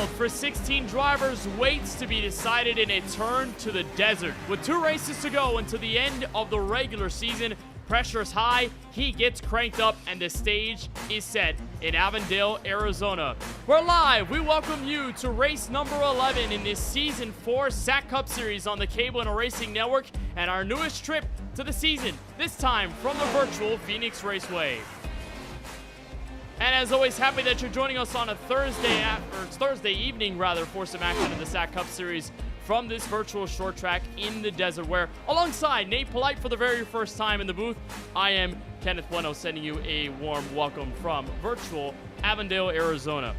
wild for 16 drivers waits to be decided in a turn to the desert. With 2 races to go until the end of the regular season, pressure's high, heat gets cranked up, and the stage is set in Avondale, Arizona. We're live. We welcome you to race number 11 in this Season 4 SAAC Cup Series on the KBueno Racing Network and our newest trip to the season, this time from the virtual Phoenix Raceway. And as always, happy that you're joining us on a Thursday evening for some action in the SAAC Cup Series from this virtual short track in the desert, where alongside Nate Polite for the very first time in the booth, I am Kenneth Bueno, sending you a warm welcome from virtual Avondale, Arizona.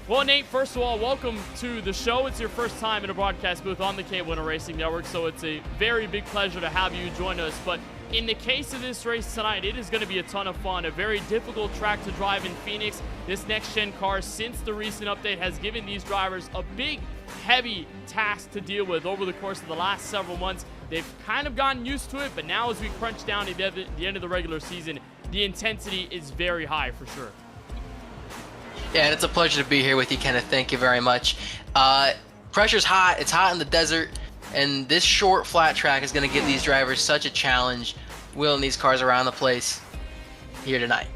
Well, Nate, first of all, welcome to the show. It's your first time in a broadcast booth on the KBueno Racing Network, so it's a very big pleasure to have you join us. But in the case of this race tonight, it is going to be a ton of fun. A very difficult track to drive in Phoenix. This next-gen car, since the recent update, has given these drivers a big, heavy task to deal with over the course of the last several months. They've kind of gotten used to it, but now as we crunch down to the end of the regular season, the intensity is very high for sure. Yeah, and it's a pleasure to be here with you, Kenneth. Thank you very much. Pressure's hot. It's hot in the desert, and this short, flat track is going to give these drivers such a challenge, wheeling these cars around the place here tonight.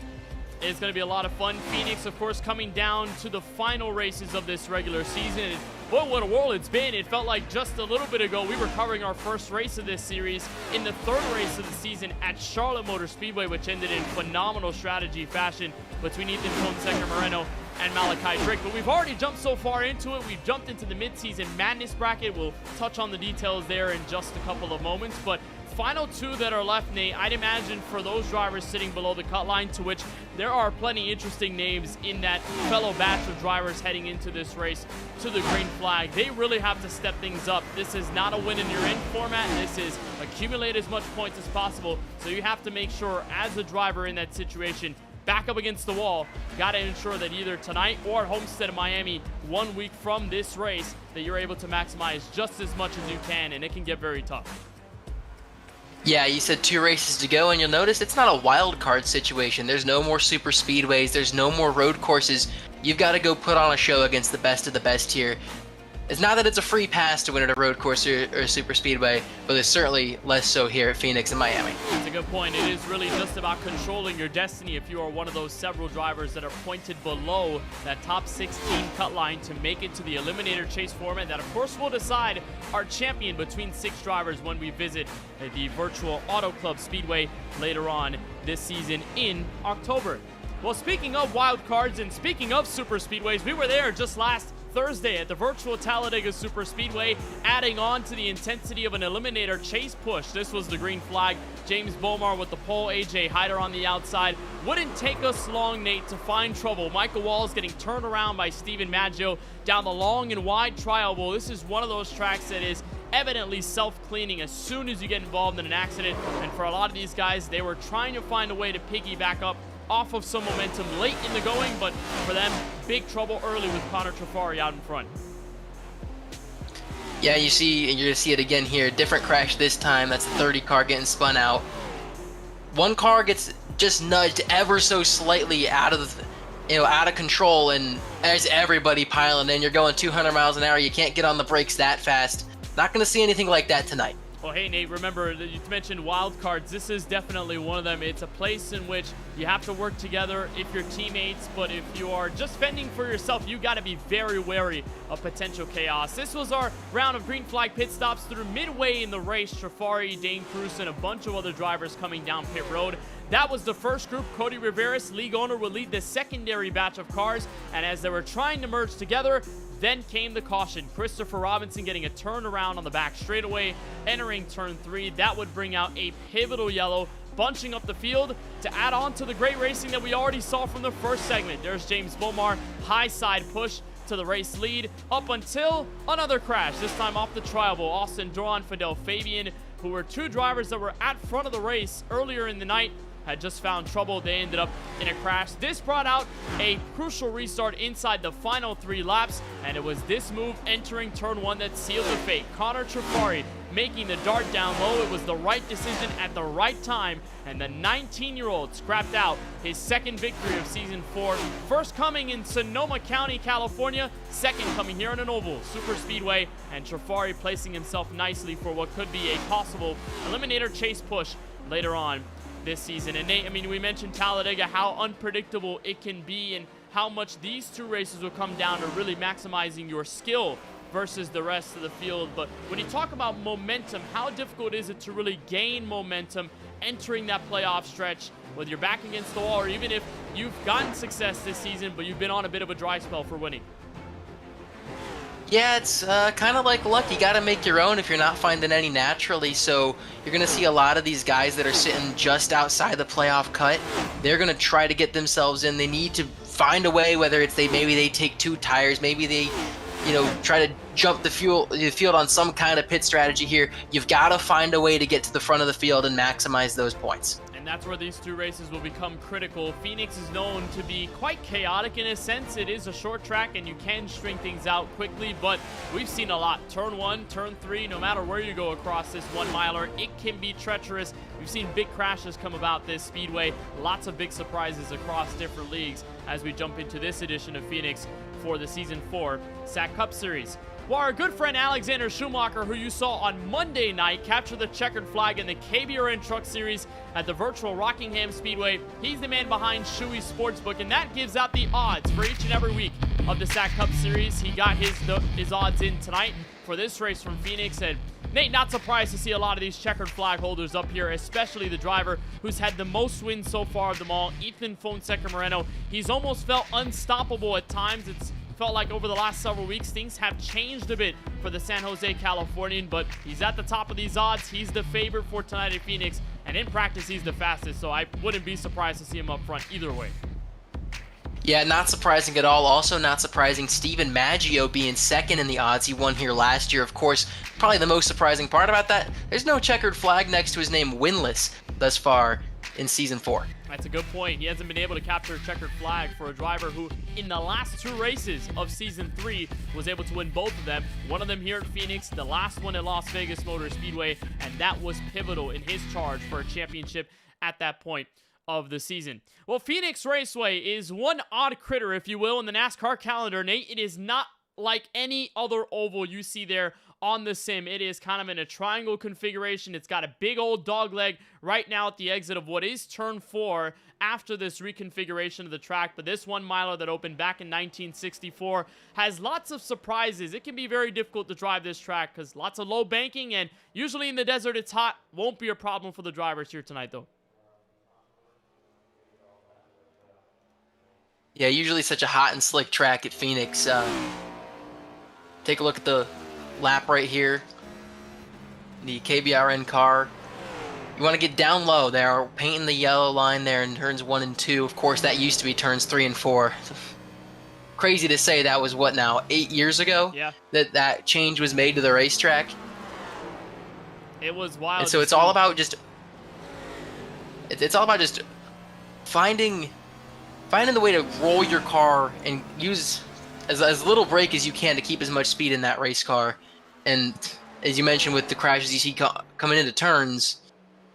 It's going to be a lot of fun. Phoenix, of course, coming down to the final races of this regular season. Boy, what a whirl it's been. It felt like just a little bit ago we were covering our first race of this series in the third race of the season at Charlotte Motor Speedway, which ended in phenomenal strategy fashion between Ethan Fonseca-Moreno and Malachi Drake. But we've already jumped so far into it. We've jumped into the mid-season madness bracket. We'll touch on the details there in just a couple of moments. But final 2 that are left, Nate, I'd imagine for those drivers sitting below the cut line, to which there are plenty interesting names in that fellow batch of drivers heading into this race to the green flag. They really have to step things up. This is not a win and you're in format. This is accumulate as much points as possible. So you have to make sure, as a driver in that situation, back up against the wall, got to ensure that either tonight or at Homestead in Miami, 1 week from this race, that you're able to maximize just as much as you can, and it can get very tough. Yeah, you said 2 races to go, and you'll notice it's not a wild card situation. There's no more super speedways. There's no more road courses. You've got to go put on a show against the best of the best here. It's not that it's a free pass to win at a road course or a super speedway, but it's certainly less so here at Phoenix and Miami. That's a good point. It is really just about controlling your destiny if you are one of those several drivers that are pointed below that top 16 cut line to make it to the eliminator chase format that, of course, will decide our champion between 6 drivers when we visit the virtual Auto Club Speedway later on this season in October. Well, speaking of wild cards and speaking of super speedways, we were there just last Thursday at the virtual Talladega Super Speedway, adding on to the intensity of an eliminator chase push. This was the green flag. James Bomar with the pole, AJ Hyder on the outside. Wouldn't take us long, Nate, to find trouble. Michael Walls getting turned around by Steven Maggio down the long and wide trial bowl. This is one of those tracks that is evidently self-cleaning as soon as you get involved in an accident. And for a lot of these guys, they were trying to find a way to piggyback up off of some momentum late in the going, but for them, big trouble early with Connor Trafari out in front. Yeah, you're gonna see it again here. Different crash this time. That's the 30 car getting spun out. One car gets just nudged ever so slightly out of control, and there's everybody piling in. You're going 200 miles an hour. You can't get on the brakes that fast. Not gonna see anything like that tonight. Well, hey, Nate, remember, you mentioned wild cards. This is definitely one of them. It's a place in which you have to work together if you're teammates, but if you are just fending for yourself, you got to be very wary of potential chaos. This was our round of green flag pit stops through midway in the race. Trafari, Dane Cruz, and a bunch of other drivers coming down pit road. That was the first group. Cody Riveras, league owner, will lead the secondary batch of cars, and as they were trying to merge together, then came the caution. Christopher Robinson getting a turnaround on the back straightaway, entering turn 3. That would bring out a pivotal yellow, bunching up the field to add on to the great racing that we already saw from the first segment. There's James Bomar, high side push to the race lead, up until another crash, this time off the trial bowl. Austin Doran, Fidel Fabian, who were 2 drivers that were at front of the race earlier in the night, had just found trouble. They ended up in a crash. This brought out a crucial restart inside the final 3 laps, and it was this move entering turn 1 that sealed the fate. Connor Trafari making the dart down low. It was the right decision at the right time, and the 19-year-old scrapped out his second victory of Season 4. First coming in Sonoma County, California, second coming here in an oval super speedway, and Trafari placing himself nicely for what could be a possible eliminator chase push later on this season. And Nate, I mean, we mentioned Talladega, how unpredictable it can be and how much these two races will come down to really maximizing your skill versus the rest of the field. But when you talk about momentum, how difficult is it to really gain momentum entering that playoff stretch, whether you're back against the wall or even if you've gotten success this season, but you've been on a bit of a dry spell for winning? Yeah, it's kind of like luck. You got to make your own if you're not finding any naturally. So you're going to see a lot of these guys that are sitting just outside the playoff cut. They're going to try to get themselves in. They need to find a way, whether it's maybe they take 2 tires, maybe they try to jump the field on some kind of pit strategy here. You've got to find a way to get to the front of the field and maximize those points. And that's where these two races will become critical. Phoenix is known to be quite chaotic in a sense. It is a short track and you can string things out quickly, but we've seen a lot. Turn 1, turn 3, no matter where you go across this 1-miler, it can be treacherous. We've seen big crashes come about this speedway. Lots of big surprises across different leagues as we jump into this edition of Phoenix for the Season 4 SAAC Cup Series. Well, our good friend Alexander Schumacher, who you saw on Monday night capture the checkered flag in the KBueno Truck Series at the virtual Rockingham Speedway, he's the man behind Shoey's Sportsbook, and that gives out the odds for each and every week of the SAAC Cup Series. He got his odds in tonight for this race from Phoenix, and Nate, not surprised to see a lot of these checkered flag holders up here, especially the driver who's had the most wins so far of them all, Ethan Fonseca Moreno. He's almost felt unstoppable at times. It's felt like over the last several weeks things have changed a bit for the San Jose Californian, but he's at the top of these odds. He's the favorite for tonight at Phoenix, and in practice he's the fastest, so I wouldn't be surprised to see him up front either way. Yeah, not surprising at all. Also not surprising, Steven Maggio being second in the odds. He won here last year. Of course, probably the most surprising part about that, there's no checkered flag next to his name, winless thus far in Season 4. That's a good point. He hasn't been able to capture a checkered flag for a driver who, in the last 2 races of Season 3, was able to win both of them. One of them here at Phoenix, the last one at Las Vegas Motor Speedway, and that was pivotal in his charge for a championship at that point of the season. Well, Phoenix Raceway is one odd critter, if you will, in the NASCAR calendar. Nate, it is not like any other oval you see there on the sim. It is kind of in a triangle configuration. It's got a big old dog leg right now at the exit of what is turn 4 after this reconfiguration of the track. But this 1-miler that opened back in 1964 has lots of surprises. It can be very difficult to drive this track because lots of low banking, and usually in the desert it's hot. Won't be a problem for the drivers here tonight though. Yeah, usually such a hot and slick track at Phoenix. Take a look at the lap right here. The KBRN car. You want to get down low. They're painting the yellow line there in turns 1 and 2. Of course, that used to be turns 3 and 4. Crazy to say that was, what now, 8 years ago? Yeah. That change was made to the racetrack. It was wild. And so it's all about just... It's all about just finding the way to roll your car and use as little brake as you can to keep as much speed in that race car. And as you mentioned with the crashes you see coming into turns,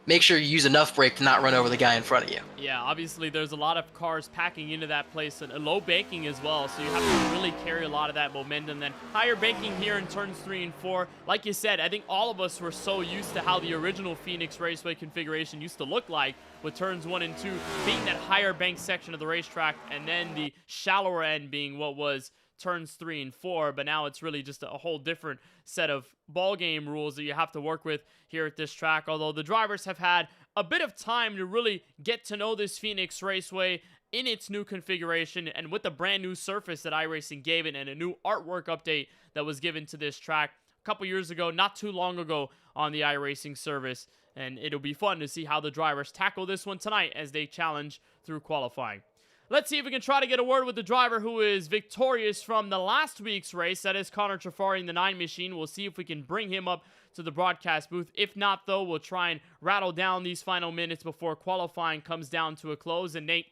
make sure you use enough brake to not run over the guy in front of you. Yeah, obviously there's a lot of cars packing into that place, and a low banking as well, so you have to really carry a lot of that momentum. Then higher banking here in turns 3 and 4. Like you said, I think all of us were so used to how the original Phoenix Raceway configuration used to look like, with turns 1 and 2 being that higher bank section of the racetrack, and then the shallower end being what was turns 3 and 4, but now it's really just a whole different set of ball game rules that you have to work with here at this track. Although the drivers have had a bit of time to really get to know this Phoenix Raceway in its new configuration, and with the brand new surface that iRacing gave it and a new artwork update that was given to this track a couple years ago, not too long ago, on the iRacing service. And it'll be fun to see how the drivers tackle this one tonight as they challenge through qualifying. Let's see if we can try to get a word with the driver who is victorious from the last week's race. That is Connor Trafari in the 9 machine. We'll see if we can bring him up to the broadcast booth. If not, though, we'll try and rattle down these final minutes before qualifying comes down to a close. And Nate,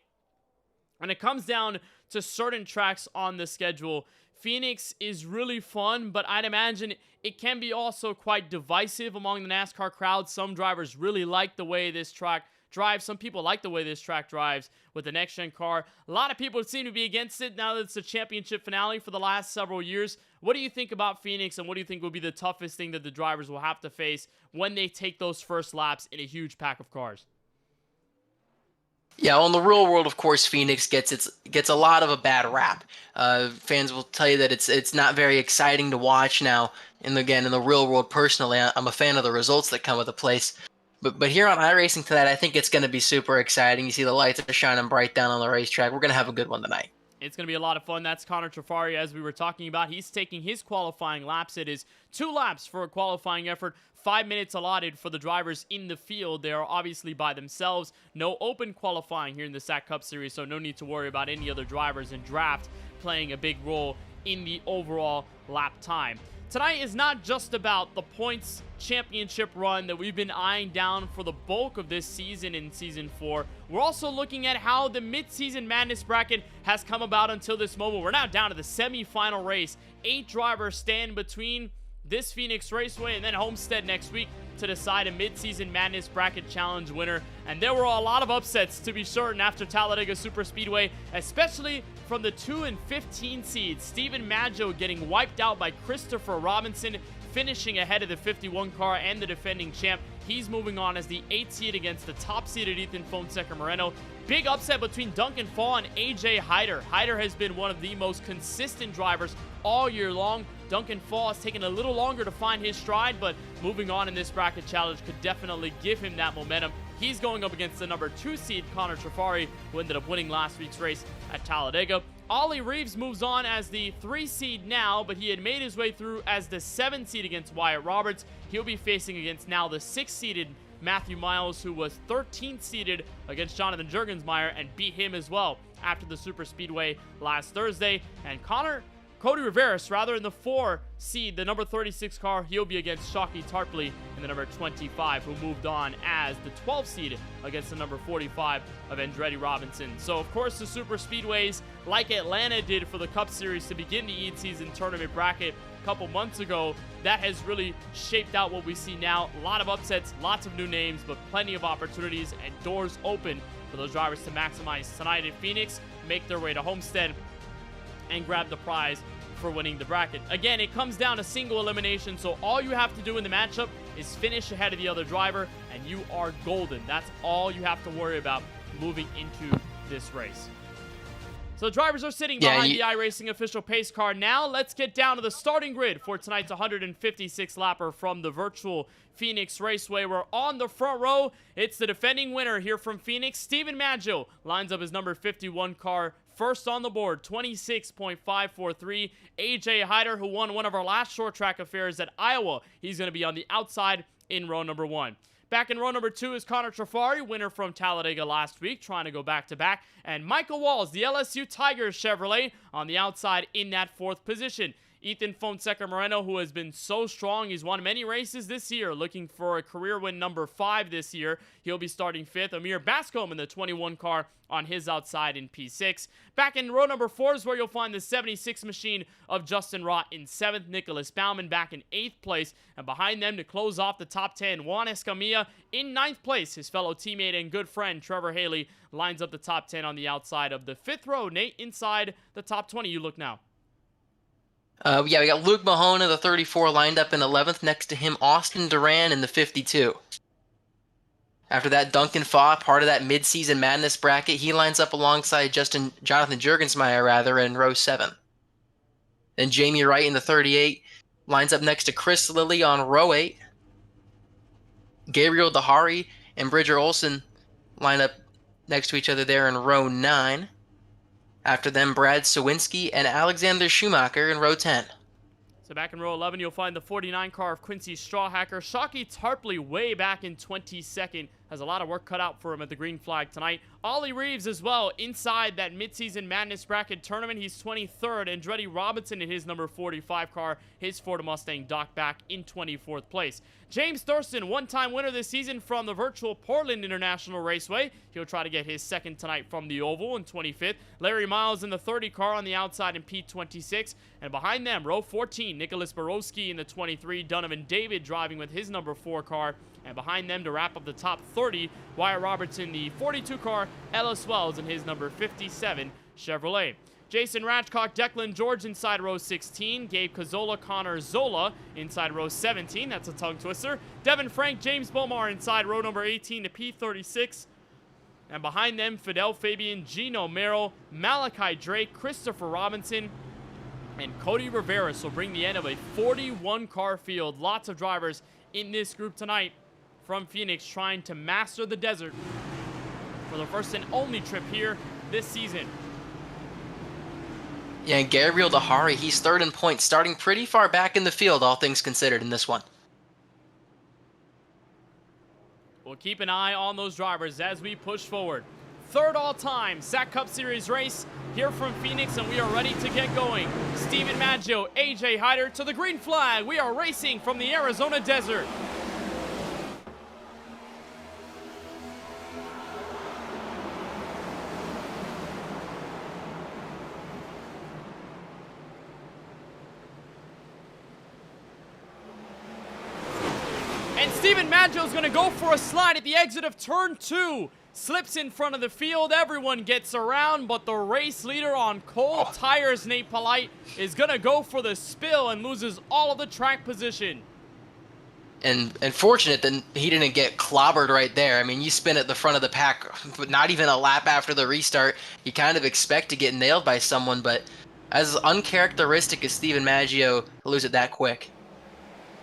When it comes down to certain tracks on the schedule, Phoenix is really fun, but I'd imagine it can be also quite divisive among the NASCAR crowd. Some drivers really like the way this track drives. Some people like the way this track drives with the next-gen car. A lot of people seem to be against it now that it's a championship finale for the last several years. What do you think about Phoenix, and what do you think will be the toughest thing that the drivers will have to face when they take those first laps in a huge pack of cars? Yeah, well, in the real world, of course, Phoenix gets a lot of a bad rap. Fans will tell you that it's not very exciting to watch now. And again, in the real world, personally, I'm a fan of the results that come with the place. But here on iRacing tonight, I think it's going to be super exciting. You see the lights are shining bright down on the racetrack. We're going to have a good one tonight. It's going to be a lot of fun. That's Connor Trafari, as we were talking about. He's taking his qualifying laps. It is 2 laps for a qualifying effort. 5 minutes allotted for the drivers in the field. They are obviously by themselves. No open qualifying here in the SAAC Cup Series, so no need to worry about any other drivers in draft playing a big role in the overall lap time. Tonight is not just about the points championship run that we've been eyeing down for the bulk of this season in Season 4. We're also looking at how the mid-season madness bracket has come about until this moment. We're now down to the semi-final race. 8 drivers stand between this Phoenix Raceway and then Homestead next week to decide a mid-season madness bracket challenge winner. And there were a lot of upsets, to be certain, after Talladega Superspeedway, especially from the 2 and 15 seeds. Stephen Maggio getting wiped out by Christopher Robinson, finishing ahead of the 51 car and the defending champ. He's moving on as the 8th seed against the top-seeded Ethan Fonseca Moreno. Big upset between Duncan Fall and AJ Hyder. Hyder has been one of the most consistent drivers all year long. Duncan Fall has taken a little longer to find his stride, but moving on in this bracket challenge could definitely give him that momentum. He's going up against the number 2 seed, Connor Trafari, who ended up winning last week's race at Talladega. Ollie Reeves moves on as the 3 seed now, but he had made his way through as the 7 seed against Wyatt Roberts. He'll be facing against now the 6 seeded Matthew Miles, who was 13th seeded against Jonathan Juergensmeyer and beat him as well after the Super Speedway last Thursday. And Cody Riveras, in the 4 seed, the number 36 car, he'll be against Shockey Tarpley in the number 25, who moved on as the 12 seed against the number 45 of Andretti Robinson. So, of course, the Super Speedways, like Atlanta did for the Cup Series to begin the Eid season tournament bracket a couple months ago, that has really shaped out what we see now. A lot of upsets, lots of new names, but plenty of opportunities and doors open for those drivers to maximize tonight in Phoenix, make their way to Homestead, and grab the prize for winning the bracket. Again, it comes down to single elimination, so all you have to do in the matchup is finish ahead of the other driver, and you are golden. That's all you have to worry about moving into this race. So the drivers are sitting behind the iRacing official pace car. Now let's get down to the starting grid for tonight's 156 lapper from the virtual Phoenix Raceway. We're on the front row. It's the defending winner here from Phoenix. Stephen Maggio lines up his number 51 car first on the board, 26.543. AJ Hyder, who won one of our last short track affairs at Iowa, he's going to be on the outside in row number 1. Back in row number 2 is Connor Trafari, winner from Talladega last week, trying to go back-to-back. And Michael Walls, the LSU Tigers Chevrolet, on the outside in that 4th position. Ethan Fonseca Moreno, who has been so strong. He's won many races this year, looking for a career win number 5 this year. He'll be starting 5th. Amir Bascombe in the 21 car on his outside in P6. Back in row number 4 is where you'll find the 76 machine of Justin Rott in 7th. Nicholas Baumann back in 8th place. And behind them to close off the top 10, Juan Escamilla in 9th place. His fellow teammate and good friend Trevor Haley lines up the top 10 on the outside of the 5th row. Nate, inside the top 20, you look now. We got Luke Mahone in the 34 lined up in 11th. Next to him, Austin Duran in the 52. After that, Duncan Faw, part of that mid-season madness bracket, he lines up alongside Jonathan Juergensmeyer, in row 7. Then Jamie Wright in the 38 lines up next to Chris Lilly on row 8. Gabriel Dahari and Bridger Olson line up next to each other there in row 9. After them, Brad Sawinski and Alexander Schumacher in row 10. So back in row 11, you'll find the 49 car of Quincy Strawhacker. Shockey Tarpley way back in 22nd. Has a lot of work cut out for him at the green flag tonight. Ollie Reeves as well inside that midseason madness bracket tournament. He's 23rd. Andretti Robinson in his number 45 car. His Ford Mustang docked back in 24th place. James Thurston, one-time winner this season from the virtual Portland International Raceway. He'll try to get his second tonight from the Oval in 25th. Larry Miles in the 30 car on the outside in P26. And behind them, row 14, Nicholas Borowski in the 23. Donovan David driving with his number 4 car. And behind them to wrap up the top 30, Wyatt Robertson, the 42 car, Ellis Wells in his number 57 Chevrolet. Jason Ratchcock, Declan George inside row 16. Gabe Cazzola, Connor Zola inside row 17. That's a tongue twister. Devin Frank, James Bomar inside row number 18 to P36. And behind them, Fidel Fabian, Gino Merrill, Malachi Drake, Christopher Robinson, and Cody Rivera. So bring the end of a 41-car field. Lots of drivers in this group tonight from Phoenix trying to master the desert for the first and only trip here this season. Yeah, and Gabriel Dahari, he's third in points, starting pretty far back in the field, all things considered, in this one. We'll keep an eye on those drivers as we push forward. Third all-time SAAC Cup Series race here from Phoenix, and we are ready to get going. Steven Maggio, AJ Hyder to the green flag. We are racing from the Arizona desert. And Steven Maggio is going to go for a slide at the exit of turn 2. Slips in front of the field. Everyone gets around, but the race leader on cold tires, Nate Polite, is going to go for the spill and loses all of the track position. And fortunate that he didn't get clobbered right there. I mean, you spin at the front of the pack, but not even a lap after the restart. You kind of expect to get nailed by someone, but as uncharacteristic as Steven Maggio to lose it that quick.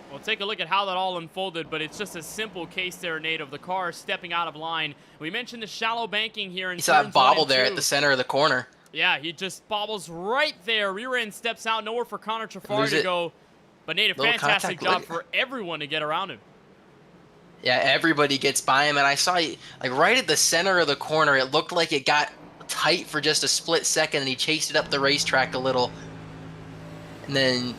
We'll take a look at how that all unfolded, but it's just a simple case there, Nate, of the car stepping out of line. We mentioned the shallow banking here in turns 1 and 2. He saw that bobble there at the center of the corner. Yeah, he just bobbles right there. Rear end steps out, nowhere for Connor Trafari to go. But Nate, a fantastic job for everyone to get around him. Yeah, everybody gets by him, and I saw, like, right at the center of the corner, it looked like it got tight for just a split second, and he chased it up the racetrack a little. And then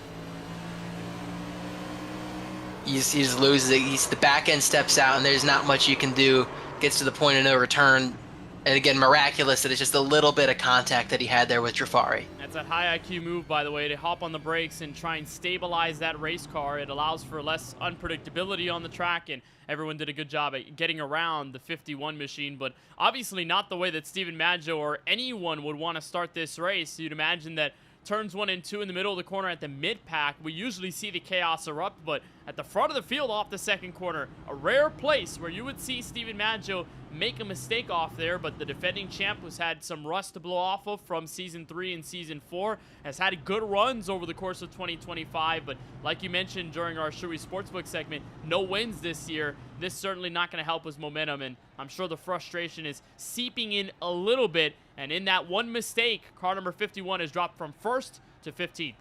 he just loses it. The back end steps out, and there's not much you can do. Gets to the point of no return. And again, miraculous that it's just a little bit of contact that he had there with Trafari. That's that high IQ move, by the way, to hop on the brakes and try and stabilize that race car. It allows for less unpredictability on the track, and everyone did a good job at getting around the 51 machine, but obviously not the way that Steven Maggio or anyone would want to start this race. You'd imagine that turns 1 and 2 in the middle of the corner at the mid-pack, we usually see the chaos erupt, but at the front of the field off the second corner, a rare place where you would see Steven Maggio make a mistake off there, but the defending champ, who's had some rust to blow off of from Season 3 and Season 4, has had good runs over the course of 2025, but like you mentioned during our Shoei Sportsbook segment, no wins this year. This certainly not going to help his momentum, and I'm sure the frustration is seeping in a little bit, and in that one mistake, car number 51 has dropped from 1st to 15th.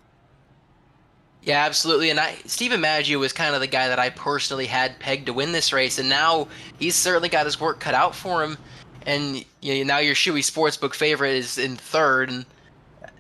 Yeah, absolutely. And Steven Maggio was kind of the guy that I personally had pegged to win this race, and now he's certainly got his work cut out for him. And now your Shoei Sportsbook favorite is in 3rd, and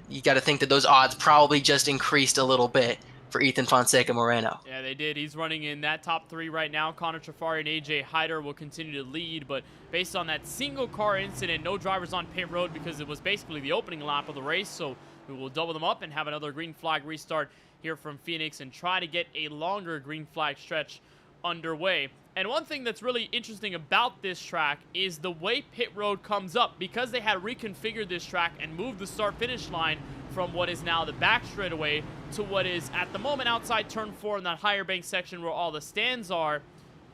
you got to think that those odds probably just increased a little bit for Ethan Fonseca Moreno. Yeah, they did. He's running in that top 3 right now. Connor Trafari and AJ Hyder will continue to lead, but based on that single car incident, no drivers on pit road because it was basically the opening lap of the race, so we will double them up and have another green flag restart here from Phoenix and try to get a longer green flag stretch underway. And one thing that's really interesting about this track is the way pit road comes up, because they had reconfigured this track and moved the start-finish line from what is now the back straightaway to what is at the moment outside turn 4 in that higher bank section where all the stands are.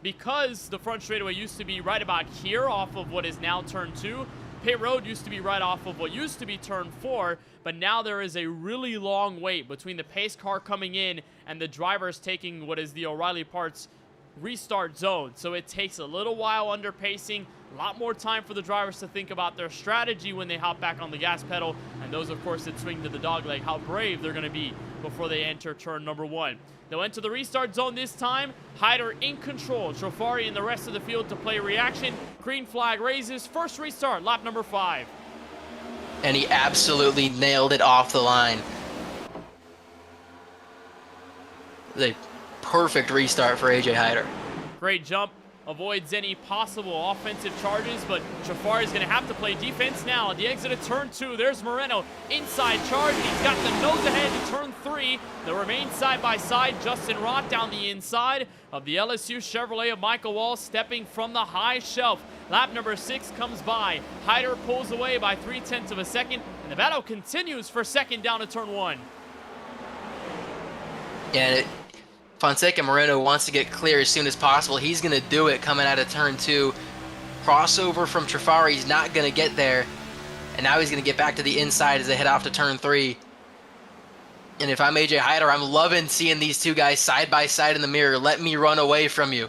Because the front straightaway used to be right about here off of what is now turn 2, pit road used to be right off of what used to be turn 4, but now there is a really long wait between the pace car coming in and the drivers taking what is the O'Reilly Parts restart zone. So it takes a little while under pacing, a lot more time for the drivers to think about their strategy when they hop back on the gas pedal. And those, of course, that swing to the dogleg, how brave they're going to be before they enter turn number 1. They'll enter the restart zone this time. Hyder in control. Trofari and the rest of the field to play reaction. Green flag raises. First restart, lap number 5. And he absolutely nailed it off the line. The perfect restart for AJ Hyder. Great jump. Avoids any possible offensive charges, but Trofari is going to have to play defense now. At the exit of turn 2, there's Moreno. Inside charge. He's got the nose ahead to turn 3. They'll remain side by side. Justin Roth down the inside of the LSU Chevrolet of Michael Wall, stepping from the high shelf. Lap number 6 comes by. Hyder pulls away by 0.3 of a second, and the battle continues for second down to turn 1. Yeah, Fonseca Moreno wants to get clear as soon as possible. He's going to do it coming out of turn 2. Crossover from Trofari, he's not going to get there. And now he's going to get back to the inside as they head off to turn 3. And if I'm AJ Hyder, I'm loving seeing these two guys side by side in the mirror. Let me run away from you.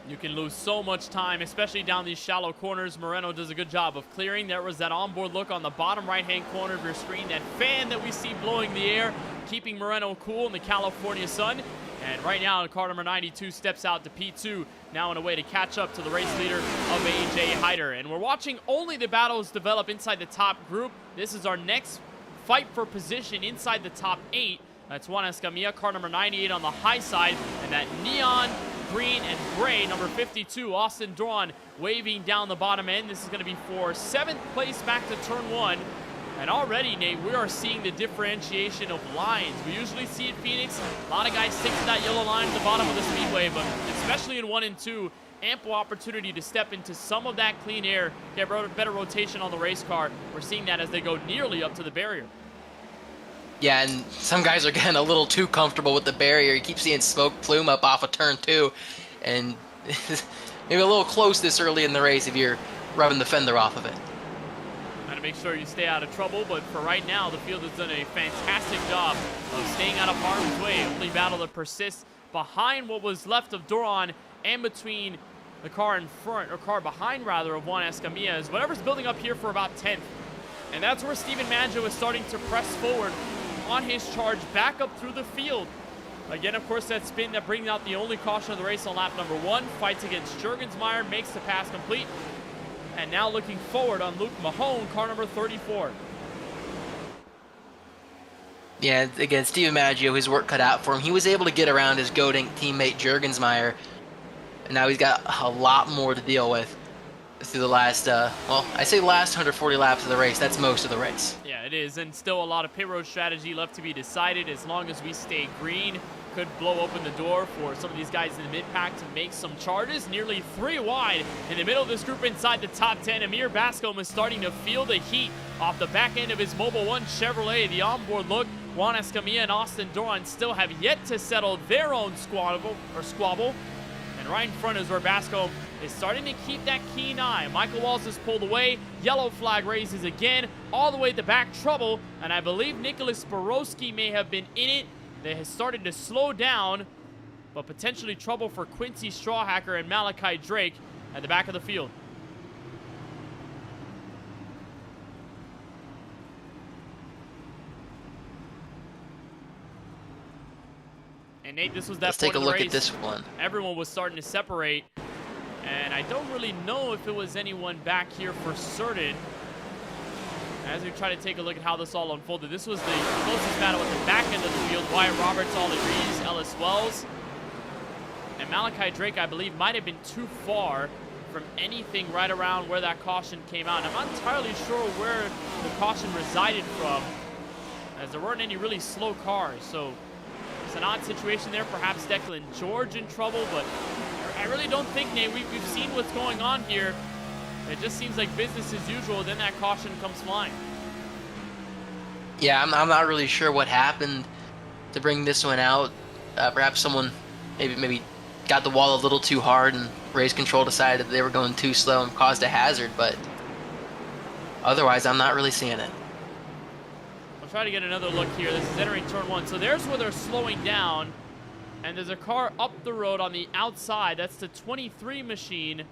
You can lose so much time, especially down these shallow corners. Moreno does a good job of clearing. There was that onboard look on the bottom right-hand corner of your screen. That fan that we see blowing the air, keeping Moreno cool in the California sun. And right now, car number 92 steps out to P2, now on a way to catch up to the race leader of AJ Hyder. And we're watching only the battles develop inside the top group. This is our next fight for position inside the top 8. That's Juan Escamilla, car number 98 on the high side, and that neon green and gray, number 52, Austin Doran, waving down the bottom end. This is going to be for 7th place back to turn 1. And already, Nate, we are seeing the differentiation of lines. We usually see at Phoenix, a lot of guys stick to that yellow line at the bottom of the speedway, but especially in 1 and 2, ample opportunity to step into some of that clean air, get better rotation on the race car. We're seeing that as they go nearly up to the barrier. Yeah, and some guys are getting a little too comfortable with the barrier. You keep seeing smoke plume up off of turn 2, and maybe a little close this early in the race if you're rubbing the fender off of it. Make sure you stay out of trouble, but for right now, the field has done a fantastic job of staying out of harm's way. Only battle that persists behind what was left of Doran and between the car in front, or car behind rather, of Juan Escamilla is whatever's building up here for about 10th. And that's where Steven Maggio is starting to press forward on his charge back up through the field. Again, of course, that spin that brings out the only caution of the race on lap number 1. Fights against Jurgensmeyer, makes the pass complete. And now looking forward on Luke Mahone, car number 34. Yeah, again, Steven Maggio, his work cut out for him. He was able to get around his goading teammate Jurgensmeyer, and now he's got a lot more to deal with through the last, well, I say last 140 laps of the race. That's most of the race. Yeah, it is, and still a lot of pit road strategy left to be decided. As long as we stay green, could blow open the door for some of these guys in the mid-pack to make some charges. Nearly 3 wide in the middle of this group inside the top 10. Amir Bascom is starting to feel the heat off the back end of his Mobil 1 Chevrolet. The onboard look, Juan Escamilla and Austin Doran still have yet to settle their own squabble. And right in front is where Bascom is starting to keep that keen eye. Michael Walls is pulled away. Yellow flag raises again. All the way at the back, trouble. And I believe Nicholas Borowski may have been in it. They have started to slow down, but potentially trouble for Quincy Strawhacker and Malachi Drake at the back of the field. And Nate, this was that Let's take a point of the look race. at this one. Everyone was starting to separate, and I don't really know if it was anyone back here for certain. As we try to take a look at how this all unfolded, this was the closest battle at the back end of the field. Wyatt Roberts, Ollie Reeves, Ellis Wells. And Malachi Drake, I believe, might have been too far from anything right around where that caution came out. And I'm not entirely sure where the caution resided from, as there weren't any really slow cars. So it's an odd situation there. Perhaps Declan George in trouble, but I really don't think, Nate, we've seen what's going on here. It just seems like business as usual. Then that caution comes flying. Yeah, I'm not really sure what happened to bring this one out. Perhaps someone maybe got the wall a little too hard, and race control decided that they were going too slow and caused a hazard. But otherwise, I'm not really seeing it. I'll try to get another look here. This is entering turn 1. So there's where they're slowing down. And there's a car up the road on the outside. That's the 23 machine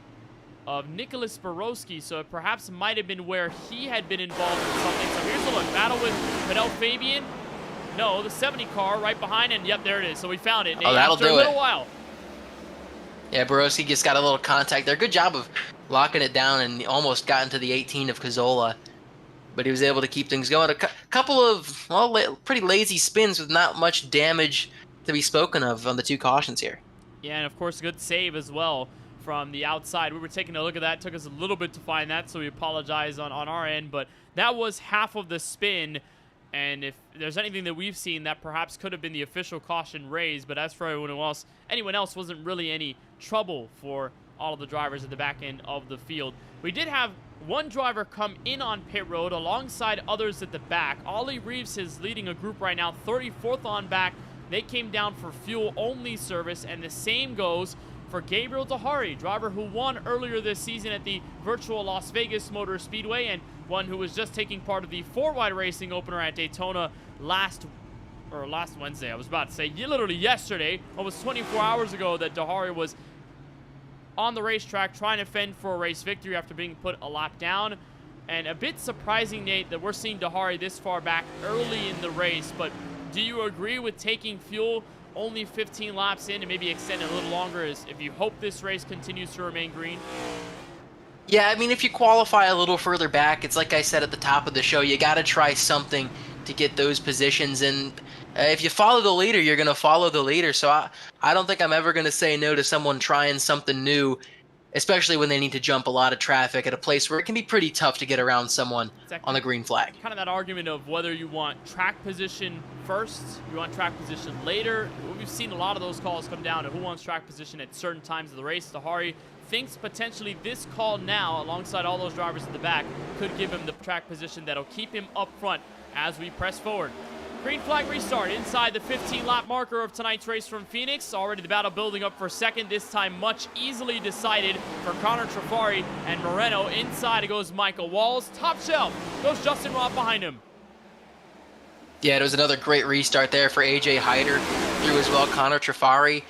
of Nicholas Borowski. So it perhaps might have been where he had been involved in something. So here's a look. Battle with Fidel Fabian. No, the 70 car right behind. And yep, there it is. So we found it. Oh, that'll after do a little it. while. Yeah, Borowski just got a little contact there. Good job of locking it down and almost got into the 18 of Cazzola. But he was able to keep things going. A couple of, well, pretty lazy spins with not much damage to be spoken of on the 2 cautions here. Yeah, and of course, a good save as well from the outside. We were taking a look at that. It took us a little bit to find that, so we apologize on our end. But that was half of the spin. And if there's anything that we've seen, that perhaps could have been the official caution raised. But as for anyone else wasn't really any trouble for all of the drivers at the back end of the field. We did have one driver come in on pit road alongside others at the back. Ollie Reeves is leading a group right now, 34th on back. They came down for fuel-only service, and the same goes for Gabriel Dahari, driver who won earlier this season at the virtual Las Vegas Motor Speedway, and one who was just taking part of the 4-wide racing opener at Daytona last Wednesday. I was about to say, literally yesterday, almost 24 hours ago, that Dahari was on the racetrack trying to fend for a race victory after being put a lap down. And a bit surprising, Nate, that we're seeing Dahari this far back early in the race, but do you agree with taking fuel only 15 laps in and maybe extend it a little longer as if you hope this race continues to remain green? Yeah, I mean, if you qualify a little further back, it's like I said at the top of the show, you got to try something to get those positions. And if you follow the leader, you're going to follow the leader. So I don't think I'm ever going to say no to someone trying something new, especially when they need to jump a lot of traffic at a place where it can be pretty tough to get around someone on the green flag. Kind of that argument of whether you want track position first, you want track position later. We've seen a lot of those calls come down to who wants track position at certain times of the race. Dahari thinks potentially this call now, alongside all those drivers in the back, could give him the track position that'll keep him up front as we press forward. Green flag restart inside the 15-lap marker of tonight's race from Phoenix. Already the battle building up for second, this time much easily decided for Connor Trafari and Moreno. Inside goes Michael Walls. Top shelf goes Justin Roth behind him. Yeah, it was another great restart there for AJ Hyder. Through as well Connor Trafari.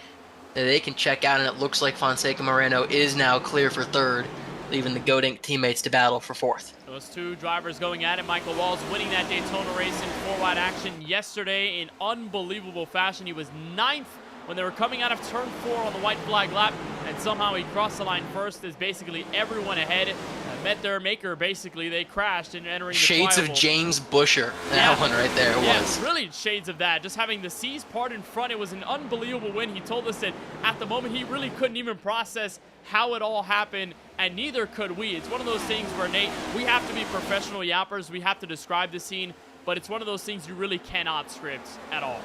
They can check out, and it looks like Fonseca Moreno is now clear for third, leaving the Goat Inc. teammates to battle for fourth. Those 2 drivers going at it. Michael Walls winning that Daytona race in 4-wide action yesterday in unbelievable fashion. He was 9th when they were coming out of turn 4 on the white flag lap, and somehow he crossed the line first as basically everyone ahead met their maker. Basically, they crashed in entering the Shades trial. of James Busher. That one right there was. Really shades of that. Just having the C's part in front, it was an unbelievable win. He told us that at the moment he really couldn't even process how it all happened, and neither could we. It's one of those things where, Nate, we have to be professional yappers. We have to describe the scene, but it's one of those things you really cannot script at all.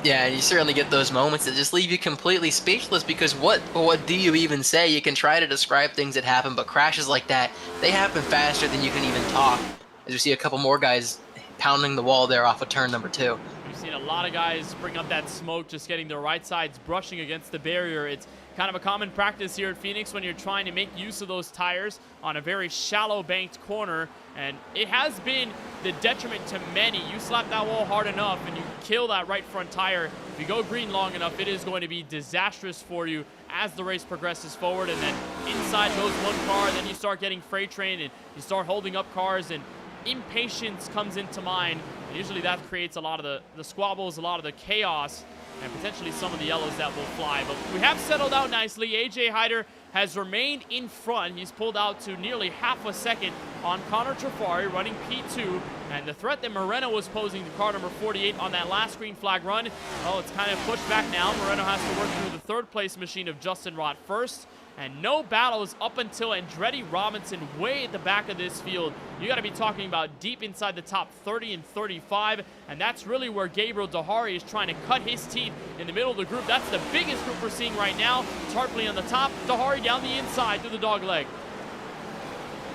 Yeah, you certainly get those moments that just leave you completely speechless, because what do you even say? You can try to describe things that happen, but crashes like that, they happen faster than you can even talk. As we see a couple more guys pounding the wall there off of turn number 2. We've seen a lot of guys bring up that smoke, just getting their right sides brushing against the barrier. It's kind of a common practice here at Phoenix when you're trying to make use of those tires on a very shallow banked corner, and it has been the detriment to many. You slap that wall hard enough and you kill that right front tire. If you go green long enough, it is going to be disastrous for you as the race progresses forward. And then inside goes one car, and then you start getting freight train and you start holding up cars, and impatience comes into mind. And usually that creates a lot of the squabbles, a lot of the chaos, and potentially some of the yellows that will fly. But we have settled out nicely. AJ Hyder has remained in front. He's pulled out to nearly half a second on Connor Trafari, running P2. And the threat that Moreno was posing to car number 48 on that last green flag run, well, it's kind of pushed back now. Moreno has to work through the 3rd place machine of Justin Rott first. And no battles up until Andretti Robinson way at the back of this field. You got to be talking about deep inside the top 30 and 35, and that's really where Gabriel Dahari is trying to cut his teeth in the middle of the group. That's the biggest group we're seeing right now. Tarpley on the top, Dahari down the inside through the dog leg.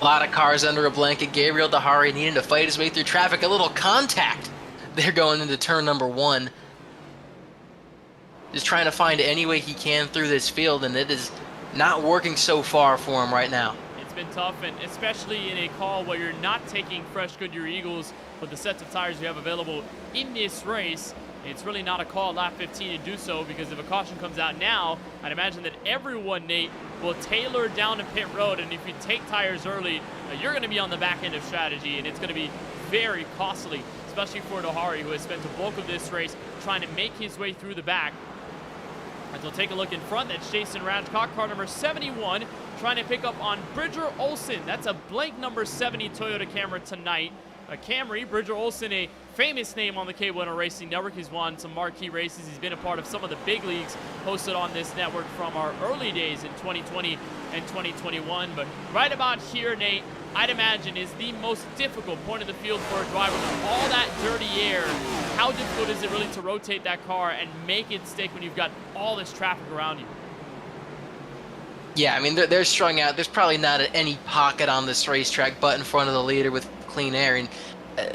A lot of cars under a blanket. Gabriel Dahari needing to fight his way through traffic. A little contact. They're going into turn number 1. Just trying to find any way he can through this field, and it is not working so far for him right now. It's been tough, and especially in a call where you're not taking fresh Goodyear Eagles with the sets of tires you have available in this race. It's really not a call at lap 15 to do so, because if a caution comes out now, I'd imagine that everyone, Nate, will tailor down to pit road, and if you take tires early, you're going to be on the back end of strategy, and it's going to be very costly, especially for Nohari, who has spent the bulk of this race trying to make his way through the back. As we'll take a look in front, that's Jason Radcock, car number 71, trying to pick up on Bridger Olsen. That's a blank number 70 Toyota Camry tonight. A Camry, Bridger Olsen, a famous name on the KBueno Racing Network. He's won some marquee races. He's been a part of some of the big leagues hosted on this network from our early days in 2020 and 2021. But right about here, Nate, I'd imagine is the most difficult point of the field for a driver with all that dirty air. How difficult is it really to rotate that car and make it stick when you've got all this traffic around you? Yeah, I mean, they're strung out. There's probably not any pocket on this racetrack but in front of the leader with clean air, and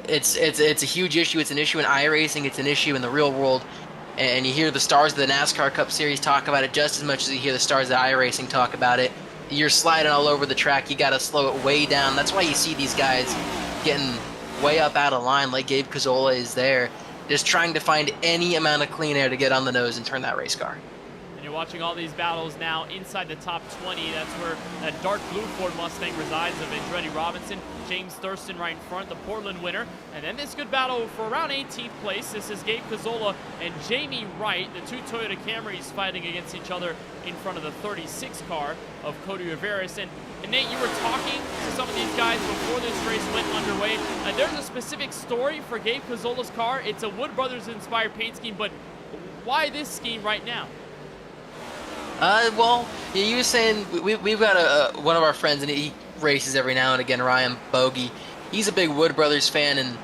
it's a huge issue. It's an issue in iRacing. It's an issue in the real world, and you hear the stars of the NASCAR Cup Series talk about it just as much as you hear the stars of iRacing talk about it. You're sliding all over the track. You got to slow it way down. That's why you see these guys getting way up out of line, like Gabe Cazzola is there, just trying to find any amount of clean air to get on the nose and turn that race car. You're watching all these battles now inside the top 20. That's where that dark blue Ford Mustang resides of Andretti Robinson, James Thurston right in front, the Portland winner. And then this good battle for around 18th place. This is Gabe Cazzola and Jamie Wright, the two Toyota Camrys fighting against each other in front of the 36 car of Cody Riveras. And Nate, you were talking to some of these guys before this race went underway. There's a specific story for Gabe Cazzola's car. It's a Wood Brothers inspired paint scheme, but why this scheme right now? Well, you were saying we've got one of our friends, and he races every now and again, Ryan Bogey. He's a big Wood Brothers fan, and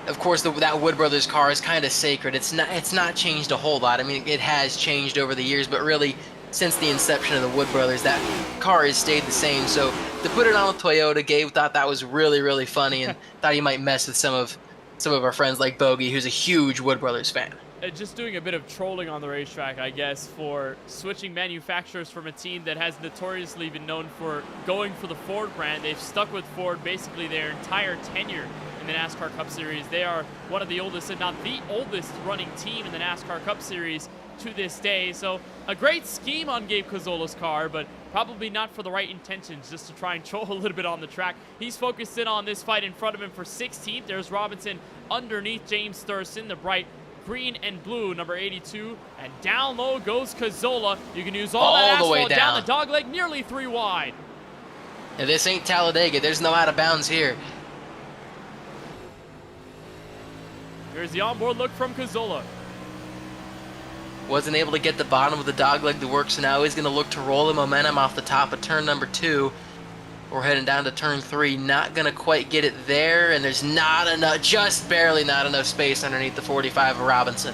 of course that Wood Brothers car is kind of sacred. It's not changed a whole lot. I mean, it has changed over the years, but really since the inception of the Wood Brothers, that car has stayed the same. So to put it on with Toyota, Gabe thought that was really, really funny, and thought he might mess with some of our friends like Bogey, who's a huge Wood Brothers fan. Just doing a bit of trolling on the racetrack, I guess, for switching manufacturers from a team that has notoriously been known for going for the Ford brand. They've stuck with Ford basically their entire tenure in the NASCAR Cup Series. They are one of the oldest, if not the oldest, running team in the NASCAR Cup Series to this day. So a great scheme on Gabe Cazzola's car, but probably not for the right intentions, just to try and troll a little bit on the track. He's focused in on this fight in front of him for 16th. There's Robinson underneath James Thurston, the bright green and blue, number 82, and down low goes Cazzola. You can use all that asphalt down the dogleg, nearly 3 wide. Yeah, this ain't Talladega. There's no out of bounds here. Here's the onboard look from Cazzola. Wasn't able to get the bottom of the dogleg to work, so now he's going to look to roll the momentum off the top of turn number 2. We're heading down to turn 3, not going to quite get it there, and there's not enough, just barely not enough space underneath the 45 of Robinson.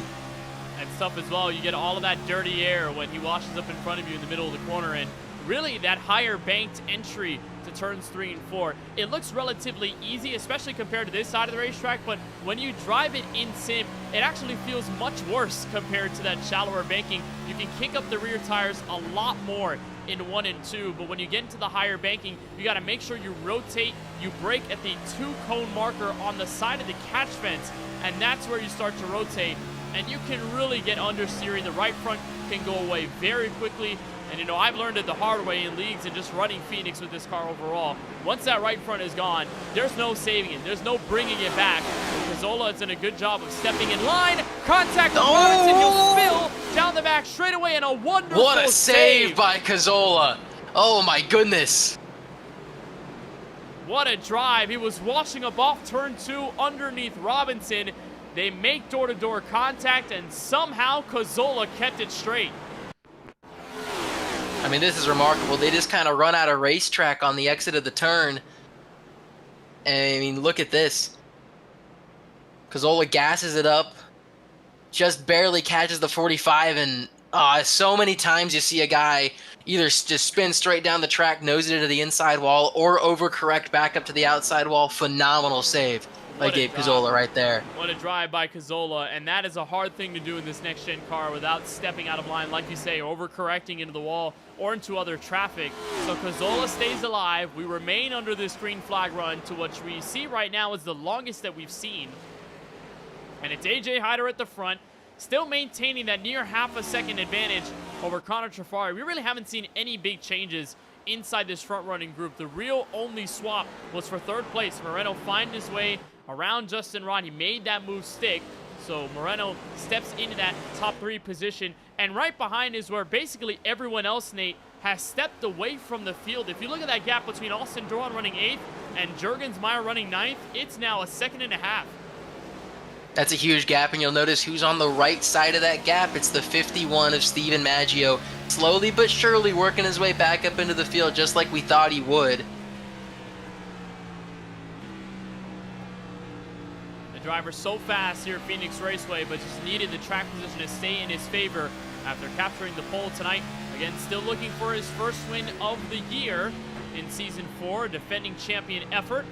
And tough as well, you get all of that dirty air when he washes up in front of you in the middle of the corner, and really that higher banked entry to turns 3 and 4. It looks relatively easy, especially compared to this side of the racetrack, but when you drive it in sim, it actually feels much worse compared to that shallower banking. You can kick up the rear tires a lot more in 1 and 2, but when you get into the higher banking, you got to make sure you rotate, you brake at the 2-cone marker on the side of the catch fence, and that's where you start to rotate, and you can really get understeering. The right front can go away very quickly, and you know, I've learned it the hard way in leagues and just running Phoenix with this car overall. Once that right front is gone, there's no saving it, there's no bringing it back. Cazzola has done a good job of stepping in line. Contact with Robinson, he'll spill down the back straight away, and a wonderful What a save by Cazzola. Oh my goodness. What a drive. He was washing up off turn 2 underneath Robinson. They make door-to-door contact, and somehow Cazzola kept it straight. I mean, this is remarkable. They just kind of run out of racetrack on the exit of the turn. And I mean, look at this. Cazzola gasses it up, just barely catches the 45, and so many times you see a guy either just spin straight down the track, nose it into the inside wall, or overcorrect back up to the outside wall. Phenomenal save by Gabe Cazzola right there. What a drive by Cazzola, and that is a hard thing to do in this next-gen car without stepping out of line, like you say, overcorrecting into the wall or into other traffic. So Cazzola stays alive. We remain under this green flag run to what we see right now is the longest that we've seen. And it's AJ Hyder at the front. still maintaining that near half a second advantage over Connor Trafari. We really haven't seen any big changes inside this front-running group. The real only swap was for third place. Moreno finding his way around Justin Rahn. He made that move stick. So Moreno steps into that top 3 position. And right behind is where basically everyone else, Nate, has stepped away from the field. If you look at that gap between Austin Doran running 8th and Jurgens Meyer running 9th, it's now a second and a half. That's a huge gap, and you'll notice who's on the right side of that gap. It's the 51 of Steven Maggio, slowly but surely working his way back up into the field, just like we thought he would. The driver's so fast here at Phoenix Raceway, but just needed the track position to stay in his favor after capturing the pole tonight. Again, still looking for his first win of the year in Season 4, defending champion effort.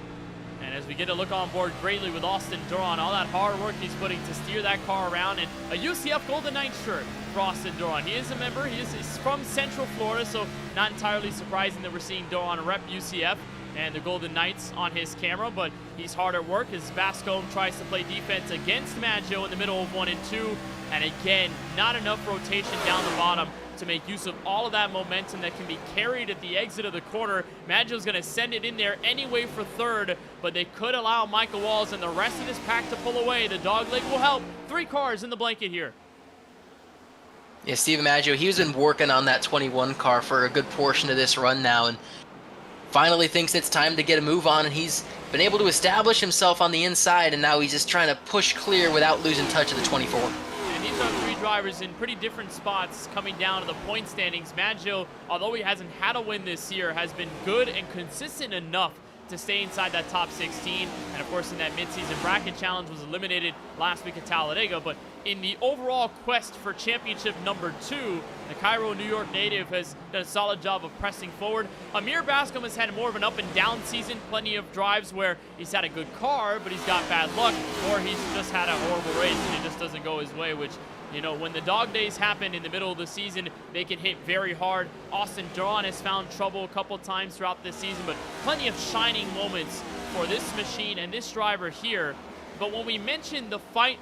And as we get a look on board greatly with Austin Doran, all that hard work he's putting to steer that car around, and a UCF Golden Knights shirt for Austin Doran. He is a member. He's from Central Florida, so not entirely surprising that we're seeing Doran rep UCF and the Golden Knights on his camera, but he's hard at work as Bascombe tries to play defense against Maggio in the middle of 1 and 2. And again, not enough rotation down the bottom to make use of all of that momentum that can be carried at the exit of the corner. Maggio's going to send it in there anyway for third, but they could allow Michael Walls and the rest of this pack to pull away. The dog leg will help. 3 cars in the blanket here. Yeah, Steven Maggio, he's been working on that 21 car for a good portion of this run now, and finally thinks it's time to get a move on, and he's been able to establish himself on the inside, and now he's just trying to push clear without losing touch of the 24. And these are 3 drivers in pretty different spots coming down to the point standings. Maggio, although he hasn't had a win this year, has been good and consistent enough to stay inside that top 16. And of course, in that midseason bracket challenge, was eliminated last week at Talladega. But in the overall quest for championship number 2, the Cairo, New York native has done a solid job of pressing forward. Amir Bascombe has had more of an up and down season. Plenty of drives where he's had a good car, but he's got bad luck, or he's just had a horrible race and it just doesn't go his way, which, you know, when the dog days happen in the middle of the season, they can hit very hard. Austin Doran has found trouble a couple times throughout this season, but plenty of shining moments for this machine and this driver here. But when we mention the fight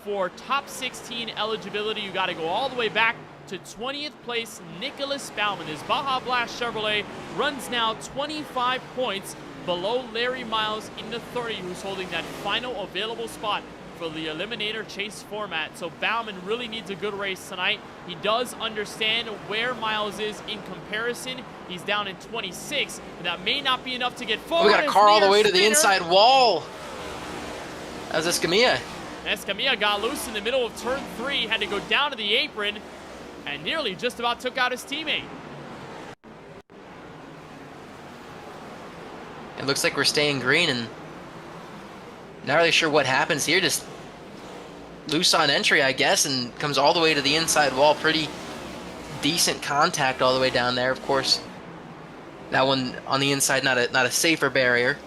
for top 16 eligibility, you got to go all the way back to 20th place Nicholas Baumann. His Baja Blast Chevrolet runs now 25 points below Larry Miles in the 30, who's holding that final available spot for the Eliminator Chase format. So Baumann really needs a good race tonight. He does understand where Miles is in comparison. He's down in 26, but that may not be enough to get forward. We got a car all the way to the inside wall. That was Escamilla. Escamilla got loose in the middle of turn 3, had to go down to the apron, and nearly just about took out his teammate. It looks like we're staying green, and not really sure what happens here. Just loose on entry, I guess, and comes all the way to the inside wall. Pretty decent contact all the way down there. Of course, that one on the inside, not a safer barrier,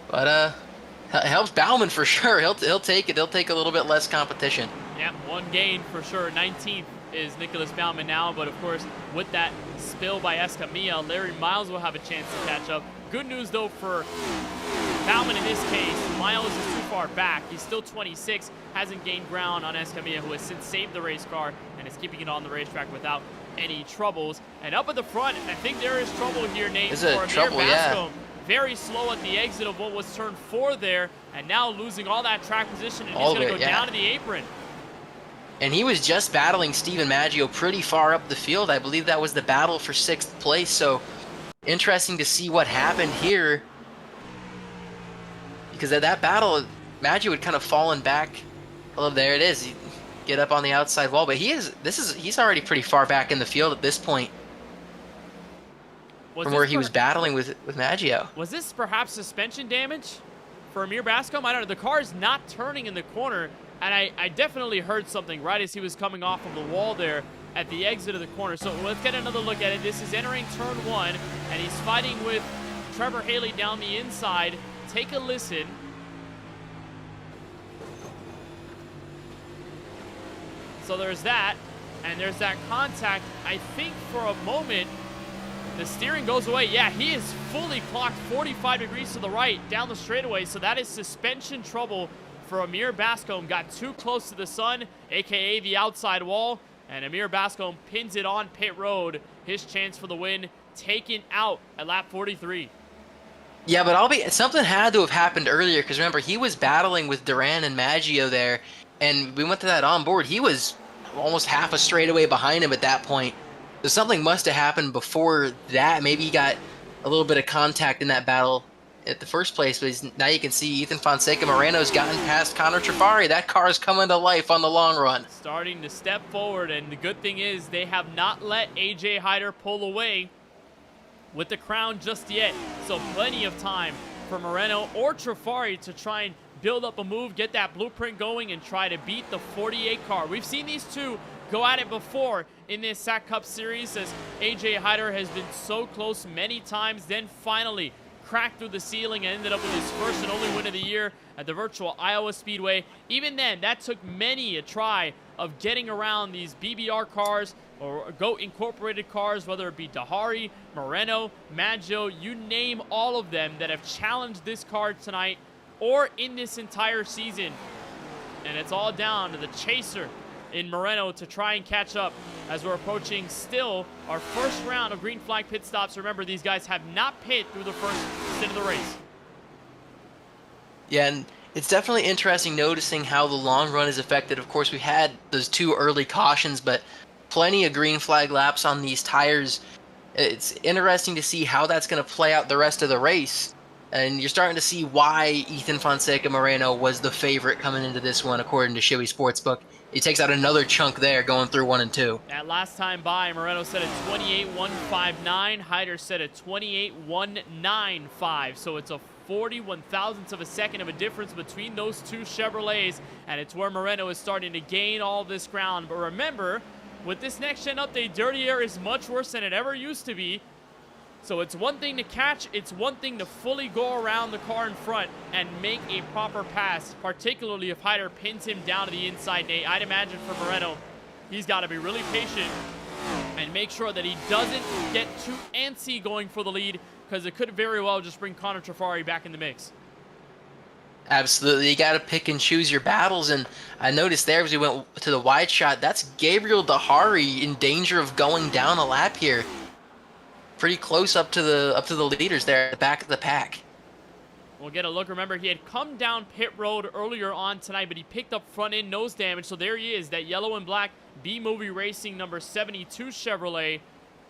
but it helps Baumann for sure. He'll take it. He'll take a little bit less competition. Yeah, 1 gain for sure. 19th is Nicholas Baumann now, but of course, with that spill by Escamilla, Larry Miles will have a chance to catch up. Good news though for Baumann in this case, Miles is too far back. He's still 26, hasn't gained ground on Escamilla, who has since saved the race car and is keeping it on the racetrack without any troubles. And up at the front, I think there is trouble here, Nate, for Amir Bascombe. Very slow at the exit of what was turn 4 there, and now losing all that track position, and he's going to go down to the apron. And he was just battling Steven Maggio pretty far up the field. I believe that was the battle for 6th place, so interesting to see what happened here. Because at that battle, Maggio had kind of fallen back. Oh, there it is. Get up on the outside wall, but he's already pretty far back in the field at this point. From where he was battling with Maggio. Was this perhaps suspension damage for Amir Bascombe? I don't know. The car is not turning in the corner, and I definitely heard something right as he was coming off of the wall there at the exit of the corner. So let's get another look at it. This is entering turn 1, and he's fighting with Trevor Haley down the inside. Take a listen. So there's that, and there's that contact. I think for a moment, the steering goes away. Yeah, he is fully clocked 45 degrees to the right down the straightaway, so that is suspension trouble for Amir Bascombe. Got too close to the sun, aka the outside wall, and Amir Bascombe pins it on pit road. His chance for the win taken out at lap 43. Yeah, but something had to have happened earlier, because remember, he was battling with Duran and Maggio there, and we went to that on board. He was almost half a straightaway behind him at that point. So something must have happened before that. Maybe he got a little bit of contact in that battle at the first place, but now you can see Ethan Fonseca Moreno's gotten past Connor Trafari. That car is coming to life on the long run. Starting to step forward, and the good thing is they have not let AJ Hyder pull away with the crown just yet. So plenty of time for Moreno or Trafari to try and build up a move, get that blueprint going, and try to beat the 48 car. We've seen these two go at it before in this SAAC Cup series, as AJ Hyder has been so close many times, then finally cracked through the ceiling and ended up with his first and only win of the year at the virtual Iowa Speedway. Even then, that took many a try of getting around these BBR cars or GOAT Incorporated cars, whether it be Dahari, Moreno, Maggio, you name all of them that have challenged this car tonight or in this entire season. And it's all down to the chaser in Moreno to try and catch up as we're approaching still our first round of green flag pit stops. Remember, these guys have not pit through the first stint of the race. Yeah, and it's definitely interesting noticing how the long run is affected. Of course, we had those 2 early cautions, but plenty of green flag laps on these tires. It's interesting to see how that's going to play out the rest of the race. And you're starting to see why Ethan Fonseca Moreno was the favorite coming into this one, according to Shoei Sportsbook. He takes out another chunk there going through 1 and 2. That last time by, Moreno set a 28.159. Hyder set a 28.195. So it's a 41 thousandths of a second of a difference between those two Chevrolets. And it's where Moreno is starting to gain all this ground. But remember, with this next-gen update, dirty air is much worse than it ever used to be. So it's one thing to catch, it's one thing to fully go around the car in front and make a proper pass, particularly if Hyder pins him down to the inside, Nate. I'd imagine for Moreno, he's got to be really patient and make sure that he doesn't get too antsy going for the lead, because it could very well just bring Connor Trafari back in the mix. Absolutely. You got to pick and choose your battles, and I noticed there as we went to the wide shot, that's Gabriel Dahari in danger of going down a lap here. Pretty close up to the leaders there at the back of the pack. We'll get a look. Remember, he had come down pit road earlier on tonight, but he picked up front end nose damage. So there he is, that yellow and black B-Movie Racing number 72 Chevrolet.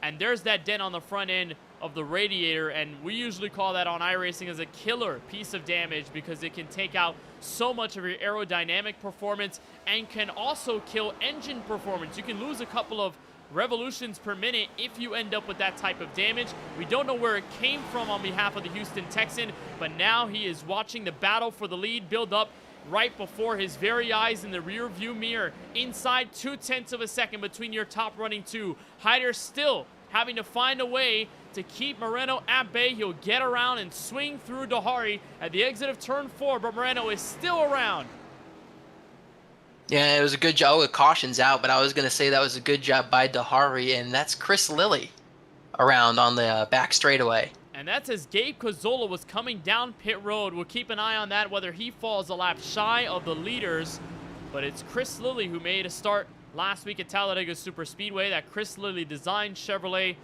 And there's that dent on the front end of the radiator. And we usually call that on iRacing as a killer piece of damage, because it can take out so much of your aerodynamic performance and can also kill engine performance. You can lose a couple of revolutions per minute if you end up with that type of damage. We don't know where it came from on behalf of the Houston Texan, but now he is watching the battle for the lead build up right before his very eyes in the rear view mirror. Inside 0.2 of a second between your top running two. Hyder still having to find a way to keep Moreno at bay. He'll get around and swing through Dahari at the exit of turn 4, but Moreno is still around. Yeah, it was a good job with cautions out, but I was going to say that was a good job by Dahari, and that's Chris Lilly around on the back straightaway. And that's as Gabe Cazzola was coming down pit road. We'll keep an eye on that, whether he falls a lap shy of the leaders. But it's Chris Lilly who made a start last week at Talladega Super Speedway. That Chris Lilly designed Chevrolet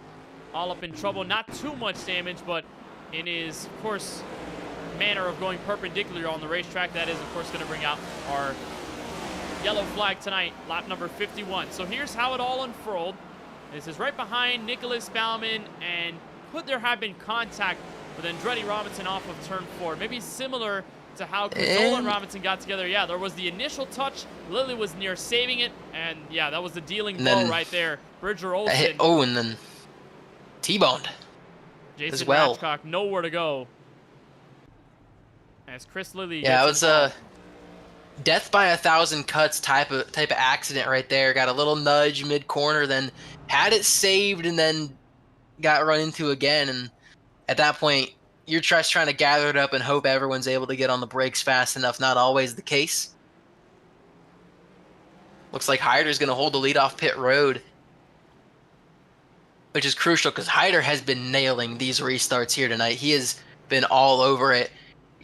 all up in trouble. Not too much damage, but in his, of course, manner of going perpendicular on the racetrack, that is, of course, going to bring out our yellow flag tonight, lap number 51. So here's how it all unfurled. This is right behind Nicholas Baumann, and could there have been contact with Andretti Robinson off of turn 4? Maybe similar to how Cazzola and Robinson got together. Yeah, there was the initial touch. Lilly was near saving it, and yeah, that was the dealing blow right there. Bridger Olsen. And then T-boned Jason as well. Matchcock, nowhere to go. As Chris Lilly. Yeah, it was a death by 1,000 cuts type of accident right there. Got a little nudge mid corner, then had it saved, and then got run into again. And at that point, you're just trying to gather it up and hope everyone's able to get on the brakes fast enough. Not always the case. Looks like Hyder's going to hold the lead off pit road, which is crucial because Hyder has been nailing these restarts here tonight. He has been all over it,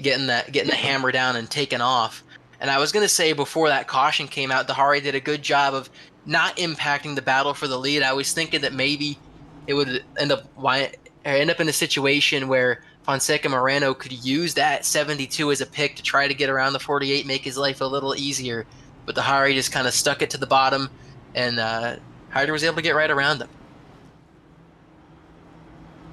getting the hammer down and taking off. And I was going to say before that caution came out, Dahari did a good job of not impacting the battle for the lead. I was thinking that maybe it would end up in a situation where Fonseca Moreno could use that 72 as a pick to try to get around the 48, make his life a little easier. But Dahari just kind of stuck it to the bottom, and Hyder was able to get right around him.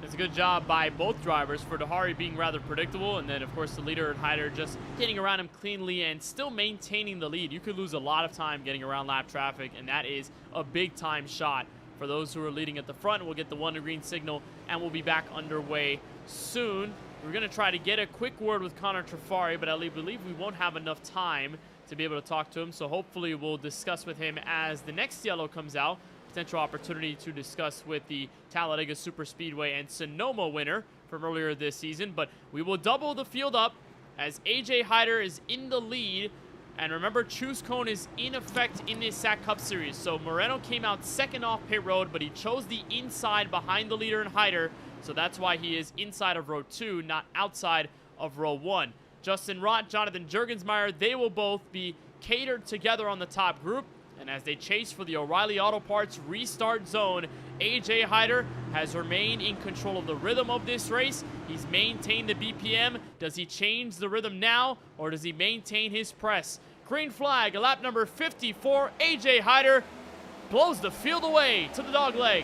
It's a good job by both drivers, for Dahari being rather predictable, and then of course the leader and Hyder just getting around him cleanly and still maintaining the lead. You could lose a lot of time getting around lap traffic, and that is a big time shot for those who are leading at the front. We'll get the 1 green signal and we'll be back underway soon. We're going to try to get a quick word with Connor Trafari, but I believe we won't have enough time to be able to talk to him, so hopefully we'll discuss with him as the next yellow comes out. Potential opportunity to discuss with the Talladega Superspeedway and Sonoma winner from earlier this season. But we will double the field up as AJ Hyder is in the lead. And remember, choose cone is in effect in this SAAC Cup Series. So Moreno came out second off pit road, but he chose the inside behind the leader and Hyder. So that's why he is inside of row 2, not outside of row 1. Justin Rott, Jonathan Juergensmeyer, they will both be catered together on the top group. And as they chase for the O'Reilly Auto Parts restart zone, AJ Hyder has remained in control of the rhythm of this race. He's maintained the BPM. Does he change the rhythm now, or does he maintain his press? Green flag, lap number 54. AJ Hyder blows the field away to the dog leg.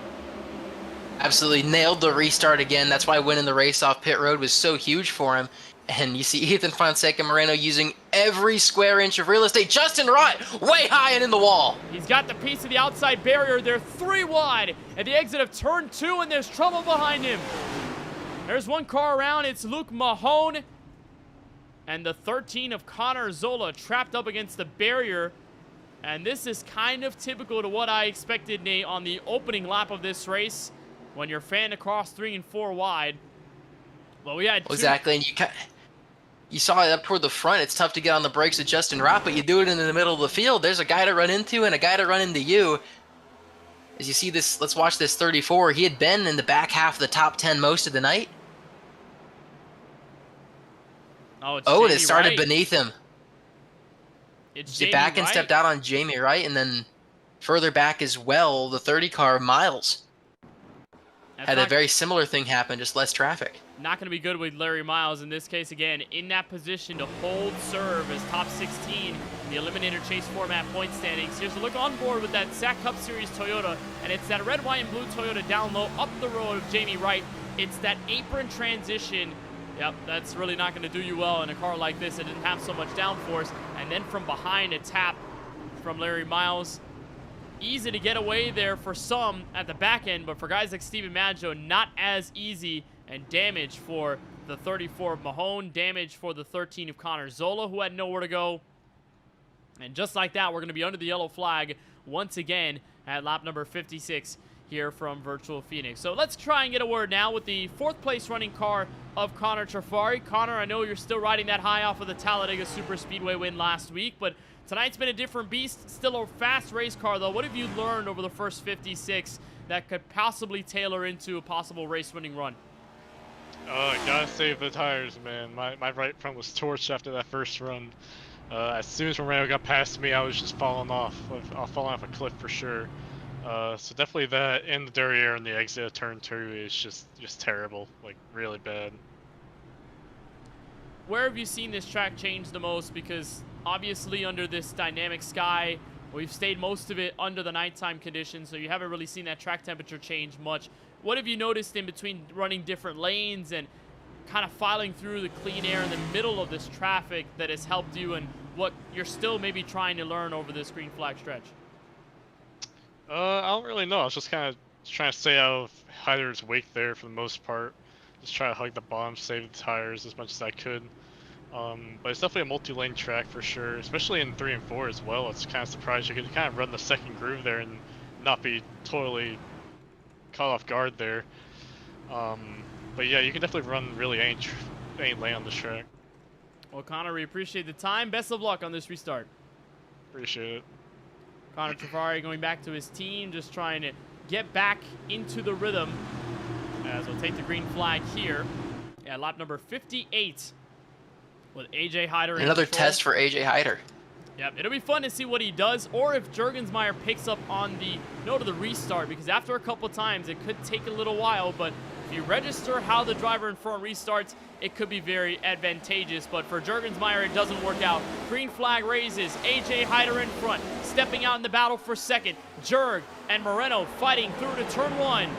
Absolutely nailed the restart again. That's why winning the race off pit road was so huge for him. And you see Ethan Fonseca Moreno using every square inch of real estate. Justin Rott, way high and in the wall. He's got the piece of the outside barrier. They're 3 wide at the exit of turn 2, and there's trouble behind him. There's one car around. It's Luke Mahone. And the 13 of Connor Zola trapped up against the barrier. And this is kind of typical to what I expected, Nate, on the opening lap of this race, when you're fanning across 3 and 4 wide. Well, we had exactly, and you saw it up toward the front. It's tough to get on the brakes with Justin Rott, but you do it in the middle of the field. There's a guy to run into and a guy to run into you. As you see this, let's watch this 34. He had been in the back half of the top 10 most of the night. Oh, and it started Wright beneath him. It's Jamie back and stepped out on Jamie Wright, and then further back as well, the 30 car Miles. Had a very similar thing happen, just less traffic. Not going to be good with Larry Miles in this case. Again, in that position to hold serve as top 16 in the Eliminator Chase format point standings. Here's a look on board with that SAAC Cup Series Toyota, and it's that red, white, and blue Toyota down low up the road of Jamie Wright. It's that apron transition. Yep, that's really not going to do you well in a car like this. It didn't have so much downforce. And then from behind, a tap from Larry Miles. Easy to get away there for some at the back end, but for guys like Steven Maggio, not as easy. And damage for the 34 of Mahone, damage for the 13 of Connor Zola, who had nowhere to go. And just like that, we're going to be under the yellow flag once again at lap number 56 here from Virtual Phoenix. So let's try and get a word now with the 4th place running car of Connor Trafari. Connor, I know you're still riding that high off of the Talladega Superspeedway win last week, but tonight's been a different beast. Still a fast race car, though. What have you learned over the first 56 that could possibly tailor into a possible race-winning run? Gotta save the tires, man. My right front was torched after that first run. As soon as Moreno got past me, I was just falling off. I'll fall off a cliff for sure. So definitely that, and the derriere and the exit of turn 2 is just terrible, like really bad. Where have you seen this track change the most? Because obviously under this dynamic sky, we've stayed most of it under the nighttime conditions, so you haven't really seen that track temperature change much. What have you noticed in between running different lanes and kind of filing through the clean air in the middle of this traffic that has helped you, and what you're still maybe trying to learn over this green flag stretch? I don't really know. I was just kind of trying to stay out of Hyder's wake there for the most part. Just try to hug the bottom, save the tires as much as I could. But it's definitely a multi-lane track for sure, especially in 3 and 4 as well. It's kind of surprised you could kind of run the second groove there and not be totally caught off guard there. But yeah, you can definitely run really any lane on this track. Well, Connor, we appreciate the time. Best of luck on this restart. Appreciate it. Connor Trafari going back to his team, just trying to get back into the rhythm as we'll take the green flag here. Yeah, lap number 58 with AJ Hyder. Another test for AJ Hyder. Yep, it'll be fun to see what he does, or if Jurgensmeyer picks up on the note of the restart, because after a couple times, it could take a little while, but if you register how the driver in front restarts, it could be very advantageous. But for Jurgensmeyer, it doesn't work out. Green flag raises. AJ Hyder in front, stepping out in the battle for second. Jurg and Moreno fighting through to turn 1.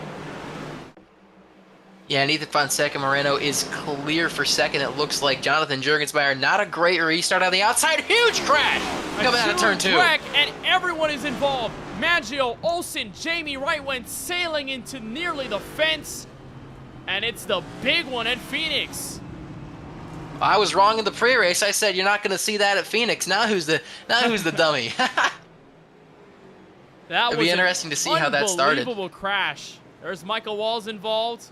Yeah, and Ethan Fonseca Moreno is clear for second. It looks like Jonathan Jurgensmeyer, not a great restart on the outside. Huge crash coming out of turn 2. Wreck, and everyone is involved. Maggio, Olsen, Jamie Wright went sailing into nearly the fence. And it's the big one at Phoenix. I was wrong in the pre-race. I said you're not going to see that at Phoenix. Now who's the dummy? It'd be interesting to see how that started. Unbelievable crash. There's Michael Walls involved.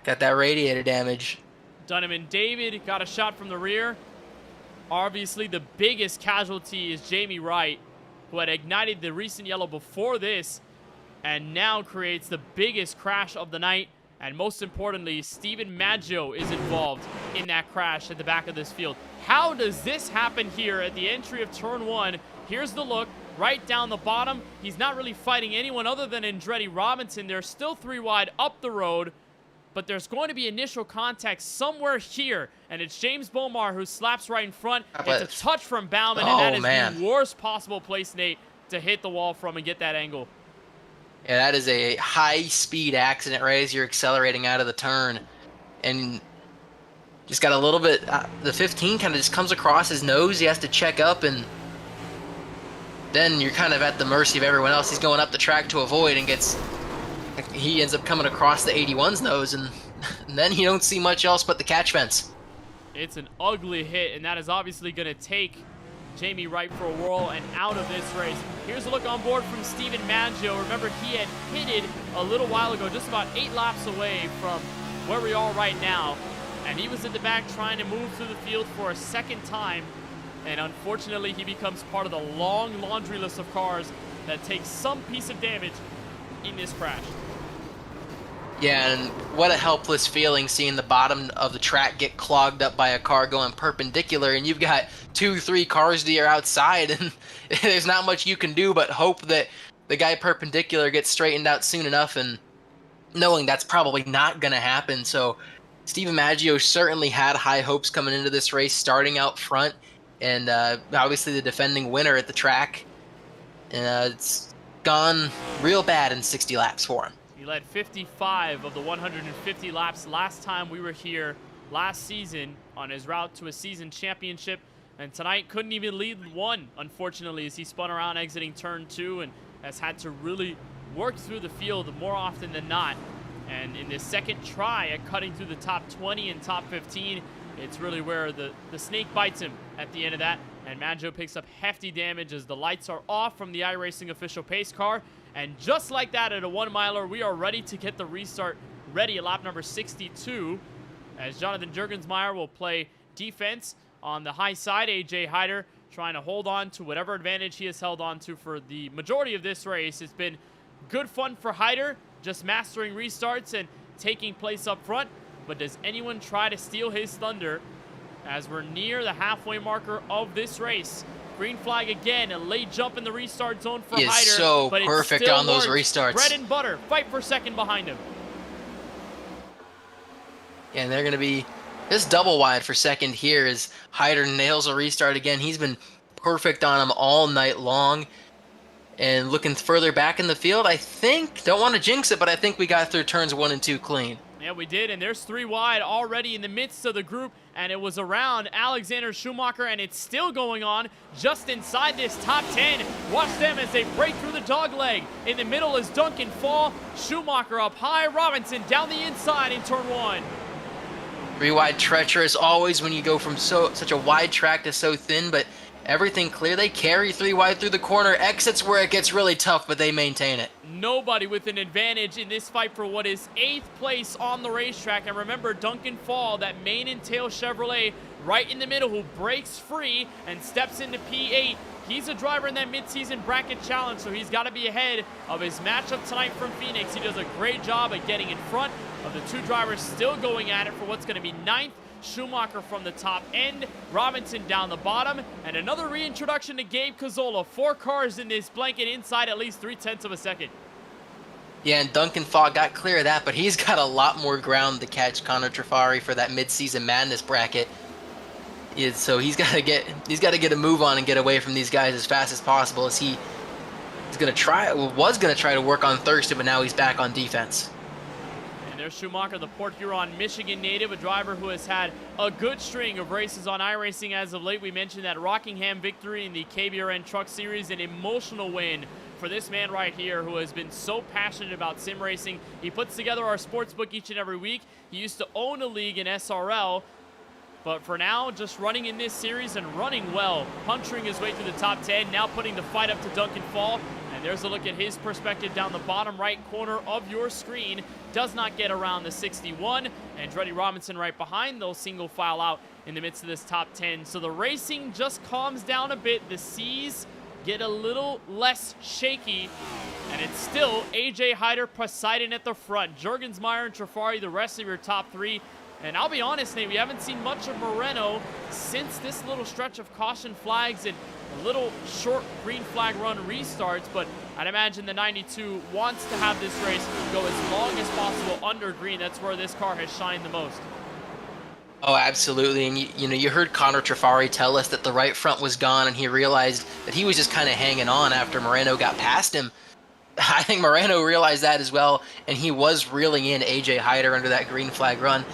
Got that radiator damage. Dunham and David got a shot from the rear. Obviously, the biggest casualty is Jamie Wright, who had ignited the recent yellow before this, and now creates the biggest crash of the night. And most importantly, Steven Maggio is involved in that crash at the back of this field. How does this happen here at the entry of turn 1? Here's the look, right down the bottom. He's not really fighting anyone other than Andretti Robinson. They're still 3 wide up the road, but there's going to be initial contact somewhere here, and it's James Bomar who slaps right in front. It's a touch from Bauman, and that is the worst possible place, Nate, to hit the wall from and get that angle. Yeah, that is a high-speed accident right as you're accelerating out of the turn. And just got a little bit... the 15 kind of just comes across his nose. He has to check up, and then you're kind of at the mercy of everyone else. He's going up the track to avoid and gets... He ends up coming across the 81's nose, and then you don't see much else but the catch fence. It's an ugly hit, and that is obviously going to take Jamie Wright for a whirl and out of this race. Here's a look on board from Steven Maggio. Remember, he had pitted a little while ago, just about 8 laps away from where we are right now. And he was at the back trying to move through the field for a second time. And unfortunately, he becomes part of the long laundry list of cars that takes some piece of damage in this crash. Yeah, and what a helpless feeling seeing the bottom of the track get clogged up by a car going perpendicular, and you've got 2-3 cars to your outside, and there's not much you can do but hope that the guy perpendicular gets straightened out soon enough, and knowing that's probably not going to happen. So Steven Maggio certainly had high hopes coming into this race, starting out front, and obviously the defending winner at the track. And it's gone real bad in 60 laps for him. He led 55 of the 150 laps last time we were here last season on his route to a season championship. And tonight couldn't even lead one, unfortunately, as he spun around exiting turn 2 and has had to really work through the field more often than not. And in this second try at cutting through the top 20 and top 15, it's really where the snake bites him at the end of that. And Maggio picks up hefty damage as the lights are off from the iRacing official pace car. And just like that at a 1-miler, we are ready to get the restart ready at lap number 62. As Jonathan Jurgensmeyer will play defense on the high side. AJ Hyder trying to hold on to whatever advantage he has held on to for the majority of this race. It's been good fun for Hyder, just mastering restarts and taking place up front. But does anyone try to steal his thunder as we're near the halfway marker of this race? Green flag again, a late jump in the restart zone for Hyder. He is so perfect on those restarts. Bread and butter, fight for second behind him. Yeah, and they're going to be just double wide for second here as Hyder nails a restart again. He's been perfect on him all night long. And looking further back in the field, I think, don't want to jinx it, but I think we got through turns 1 and 2 clean. Yeah, we did, and there's 3 wide already in the midst of the group, and it was around Alexander Schumacher, and it's still going on just inside this top 10. Watch them as they break through the dog leg. In the middle is Duncan Fall, Schumacher up high, Robinson down the inside in turn 1. 3 wide treacherous always when you go from such a wide track to so thin, but everything clear. They carry 3 wide through the corner. Exits where it gets really tough, but they maintain it. Nobody with an advantage in this fight for what is 8th place on the racetrack. And remember, Duncan Fall, that mane and tail Chevrolet right in the middle, who breaks free and steps into P8. He's a driver in that midseason bracket challenge, so he's got to be ahead of his matchup tonight from Phoenix. He does a great job at getting in front of the 2 drivers still going at it for what's going to be 9th Schumacher from the top end, Robinson down the bottom, and another reintroduction to Gabe Cazzola. 4 cars in this blanket inside at least 0.3 of a second. Yeah, and Duncan Fogg got clear of that, but he's got a lot more ground to catch Connor Trafari for that mid-season madness bracket. So he's got to get a move on and get away from these guys as fast as possible, as he was going to try to work on Thurston, but now he's back on defense. And there's Schumacher, the Port Huron, Michigan native, a driver who has had a good string of races on iRacing as of late. We mentioned that Rockingham victory in the KBRN Truck Series, an emotional win for this man right here who has been so passionate about sim racing. He puts together our sports book each and every week. He used to own a league in SRL, but for now, just running in this series and running well, puncturing his way through the top 10, now putting the fight up to Duncan Fall. And there's a look at his perspective down the bottom right corner of your screen. Does not get around the 61. Andretti Robinson right behind. They'll single file out in the midst of this top 10. So the racing just calms down a bit. The C's get a little less shaky. And it's still AJ Hyder, Poseidon at the front. Juergensmeyer and Trafari, the rest of your top 3. And I'll be honest, Nate, we haven't seen much of Moreno since this little stretch of caution flags and a little short green flag run restarts, but I'd imagine the 92 wants to have this race go as long as possible under green. That's where this car has shined the most. Oh, absolutely. And you heard Connor Trafari tell us that the right front was gone, and he realized that he was just kind of hanging on after Moreno got past him. I think Moreno realized that as well, and he was reeling in AJ Hyder under that green flag run.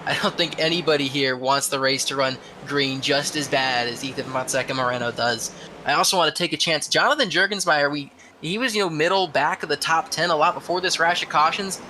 I don't think anybody here wants the race to run green just as bad as Ethan Fonseca Moreno does. I also want to take a chance. Jonathan Juergensmeyer, he was middle back of the top 10 a lot before this rash of cautions.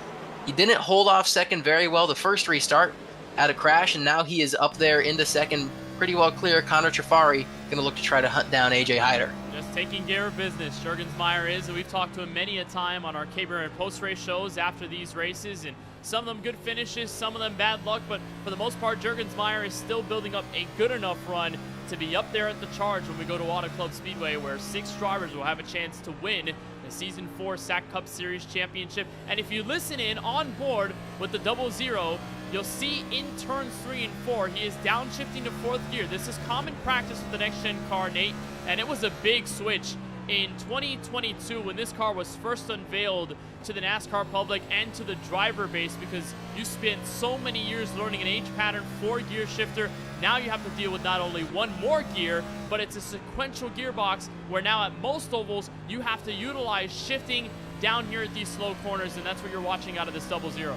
He didn't hold off second very well the first restart, had a crash, and now he is up there into second, pretty well clear. Connor Trafari going to look to try to hunt down AJ Hyder. Just taking care of business, Juergensmeyer is, and we've talked to him many a time on our KBueno post-race shows after these races, and some of them good finishes, some of them bad luck, but for the most part, Juergensmeyer is still building up a good enough run to be up there at the charge when we go to Auto Club Speedway, where 6 drivers will have a chance to win the Season 4 SAAC Cup Series Championship. And if you listen in on board with the 00, you'll see in turns 3 and 4, he is downshifting to 4th gear. This is common practice with the next-gen car, Nate, and it was a big switch in 2022 when this car was first unveiled to the NASCAR public and to the driver base, because you spent so many years learning an H pattern 4-gear shifter. Now you have to deal with not only one more gear, but it's a sequential gearbox where now at most ovals you have to utilize shifting down here at these slow corners, and that's what you're watching out of this 00.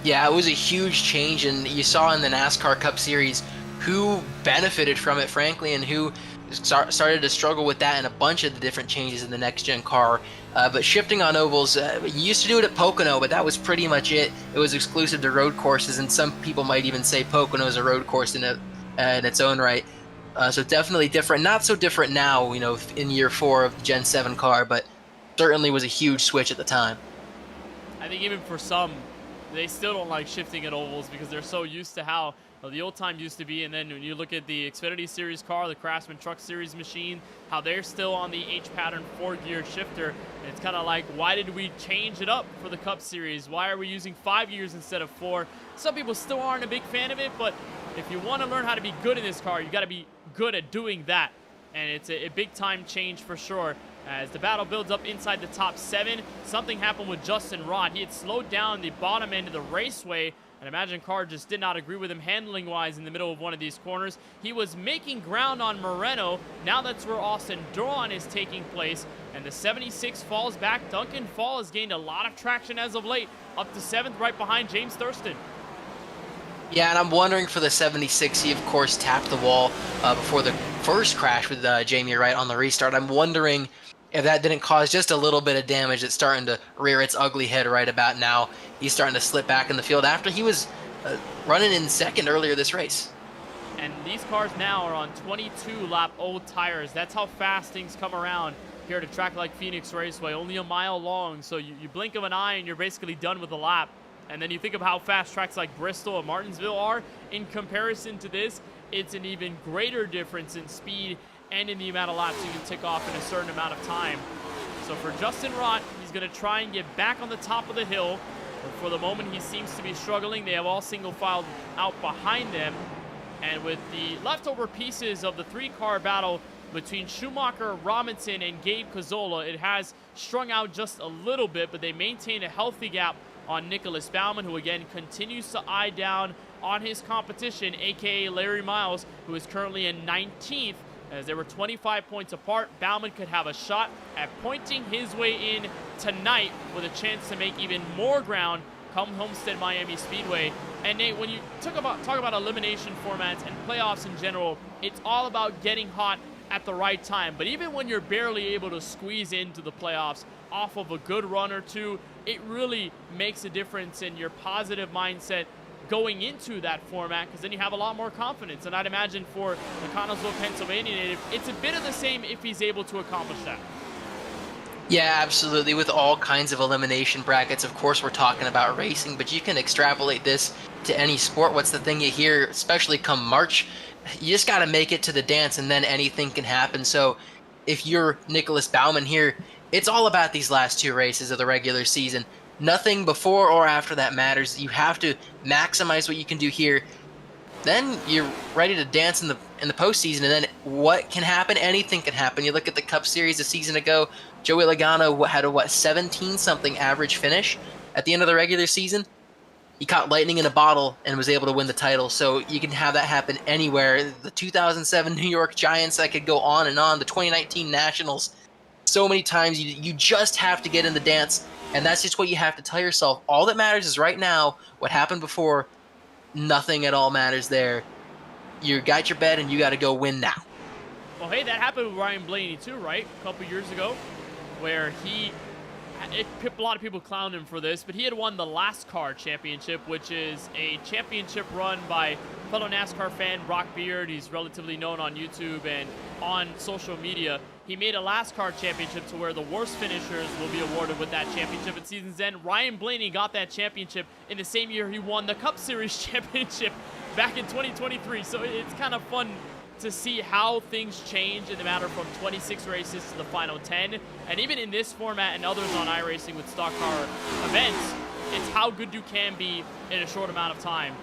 Yeah, it was a huge change, and you saw in the NASCAR Cup Series who benefited from it, frankly, and who started to struggle with that, and a bunch of the different changes in the next-gen car. But shifting on ovals, you used to do it at Pocono, but that was pretty much it. It was exclusive to road courses, and some people might even say Pocono is a road course in its own right. So definitely different. Not so different now, in year 4 of the Gen 7 car, but certainly was a huge switch at the time. I think even for some, they still don't like shifting at ovals because they're so used to how the old time used to be. And then when you look at the Xfinity Series car, the Craftsman Truck Series machine, how they're still on the H-pattern 4-gear shifter. And it's kind of like, why did we change it up for the Cup Series? Why are we using 5 gears instead of 4? Some people still aren't a big fan of it, but if you want to learn how to be good in this car, you got to be good at doing that. And it's a big-time change for sure. As the battle builds up inside the top 7, something happened with Justin Rott. He had slowed down the bottom end of the raceway, and Imagine Car just did not agree with him handling-wise in the middle of one of these corners. He was making ground on Moreno. Now that's where Austin Duran is taking place, and the 76 falls back. Duncan Fall has gained a lot of traction as of late, up to 7th right behind James Thurston. Yeah, and I'm wondering for the 76, he of course tapped the wall before the first crash with Jamie Wright on the restart. I'm wondering if that didn't cause just a little bit of damage. It's starting to rear its ugly head right about now. He's starting to slip back in the field after he was running in second earlier this race. And these cars now are on 22-lap old tires. That's how fast things come around here at a track like Phoenix Raceway, only a mile long. So you blink of an eye and you're basically done with the lap. And then you think of how fast tracks like Bristol and Martinsville are. In comparison to this, it's an even greater difference in speed and in the amount of laps you can tick off in a certain amount of time. So for Justin Rott, he's going to try and get back on the top of the hill. But for the moment, he seems to be struggling. They have all single filed out behind them. And with the leftover pieces of the 3-car battle between Schumacher, Robinson, and Gabe Cazzola, it has strung out just a little bit, but they maintain a healthy gap on Nicholas Baumann, who again continues to eye down on his competition, aka Larry Miles, who is currently in 19th. As they were 25 points apart, Baumann could have a shot at pointing his way in tonight with a chance to make even more ground come Homestead Miami Speedway. And Nate, when you talk about elimination formats and playoffs in general, it's all about getting hot at the right time. But even when you're barely able to squeeze into the playoffs off of a good run or two, it really makes a difference in your positive mindset going into that format, because then you have a lot more confidence. And I'd imagine for the Connellsville, Pennsylvania native, it's a bit of the same if he's able to accomplish that. Yeah, absolutely. With all kinds of elimination brackets, of course we're talking about racing, but you can extrapolate this to any sport. What's the thing you hear, especially come March? You just got to make it to the dance, and then anything can happen. So if you're Nicholas Baumann here, it's all about these last 2 races of the regular season. Nothing before or after that matters. You have to maximize what you can do here. Then you're ready to dance in the postseason, and then what can happen? Anything can happen. You look at the Cup Series a season ago. Joey Logano had a 17-something average finish at the end of the regular season. He caught lightning in a bottle and was able to win the title. So you can have that happen anywhere. The 2007 New York Giants, I could go on and on. The 2019 Nationals. So many times you just have to get in the dance, and that's just what you have to tell yourself. All that matters is right now. What happened before, nothing at all matters there. You got your bet, and you got to go win now. Well, hey, that happened with Ryan Blaney too, right? A couple years ago, where a lot of people clowned him for this, but he had won the NASCAR championship, which is a championship run by fellow NASCAR fan Brock Beard. He's relatively known on YouTube and on social media. He made a NASCAR championship to where the worst finishers will be awarded with that championship at season's end. Ryan Blaney got that championship in the same year he won the Cup Series championship back in 2023. So it's kind of fun to see how things change in the matter from 26 races to the final 10. And even in this format and others on iRacing with stock car events, it's how good you can be in a short amount of time.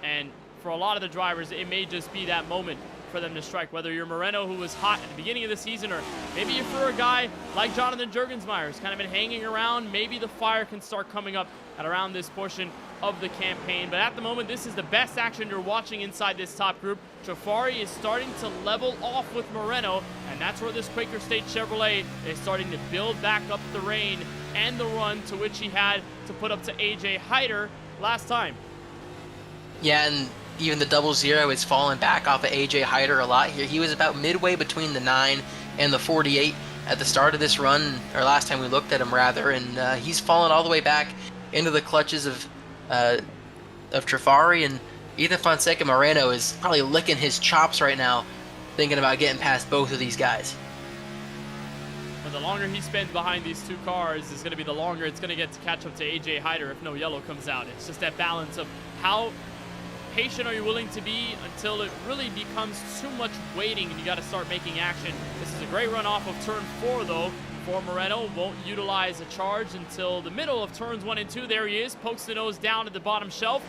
And for a lot of the drivers, it may just be that moment for them to strike, whether you're Moreno, who was hot at the beginning of the season, or maybe if you're a guy like Jonathan Jurgensmeyer, who's kind of been hanging around, maybe the fire can start coming up at around this portion of the campaign. But at the moment, this is the best action you're watching inside this top group. Jafari is starting to level off with Moreno, and that's where this Quaker State Chevrolet is starting to build back up the reign and the run to which he had to put up to AJ Hyder last time. Yeah, and even the 00 is falling back off of AJ Hyder a lot here. He was about midway between the 9 and the 48 at the start of this run, or last time we looked at him rather, and he's fallen all the way back into the clutches of Trafari, and Ethan Fonseca Moreno is probably licking his chops right now, thinking about getting past both of these guys. But the longer he spends behind these 2 cars is going to be the longer it's going to get to catch up to AJ Hyder if no yellow comes out. It's just that balance of how patient are you willing to be until it really becomes too much waiting and you got to start making action. This is a great run off of turn 4 though for Moreno. Won't utilize a charge until the middle of turns 1 and 2. There he is, pokes the nose down at the bottom shelf,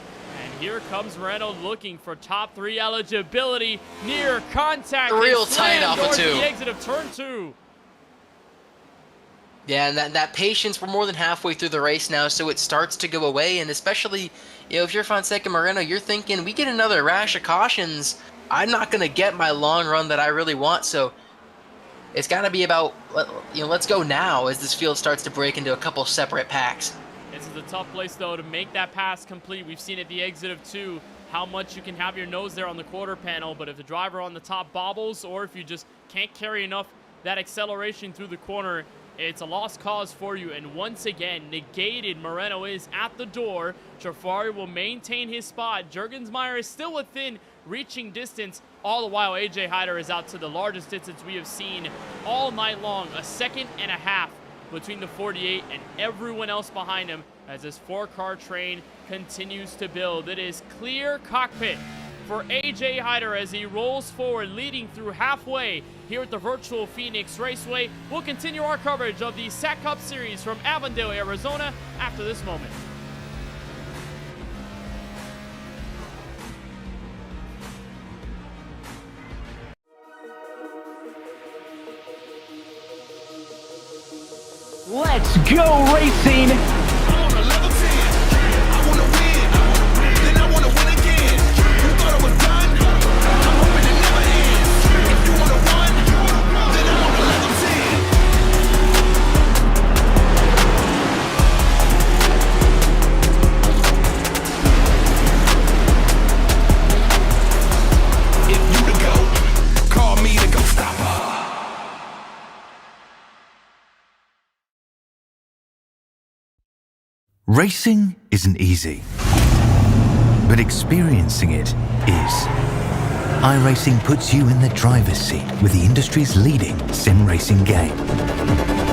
and here comes Moreno looking for top 3 eligibility. Near contact, real tight off of 2. The exit of turn 2. Yeah, and that patience, we're more than halfway through the race now, so it starts to go away, and especially, if you're Fonseca Moreno, you're thinking, we get another rash of cautions, I'm not going to get my long run that I really want, so it's got to be about, let's go now as this field starts to break into a couple separate packs. This is a tough place, though, to make that pass complete. We've seen at the exit of 2 how much you can have your nose there on the quarter panel, but if the driver on the top bobbles, or if you just can't carry enough that acceleration through the corner, it's a lost cause for you. And once again, negated. Moreno is at the door. Jafari will maintain his spot. Jurgensmeyer is still within reaching distance. All the while, AJ Hyder is out to the largest distance we have seen all night long. 1.5 seconds between the 48 and everyone else behind him as this 4-car train continues to build. It is clear cockpit for AJ Hyder as he rolls forward, leading through halfway here at the virtual Phoenix Raceway. We'll continue our coverage of the SAAC Cup Series from Avondale, Arizona after this moment. Let's go racing! I'm on a level 10. I wanna win, then I wanna win again. Who thought it was done? I'm hoping it never ends. If you wanna run, then I'm on a level 10. If you the GOAT, call me the GOAT stopper. Racing isn't easy, but experiencing it is. iRacing puts you in the driver's seat with the industry's leading sim racing game.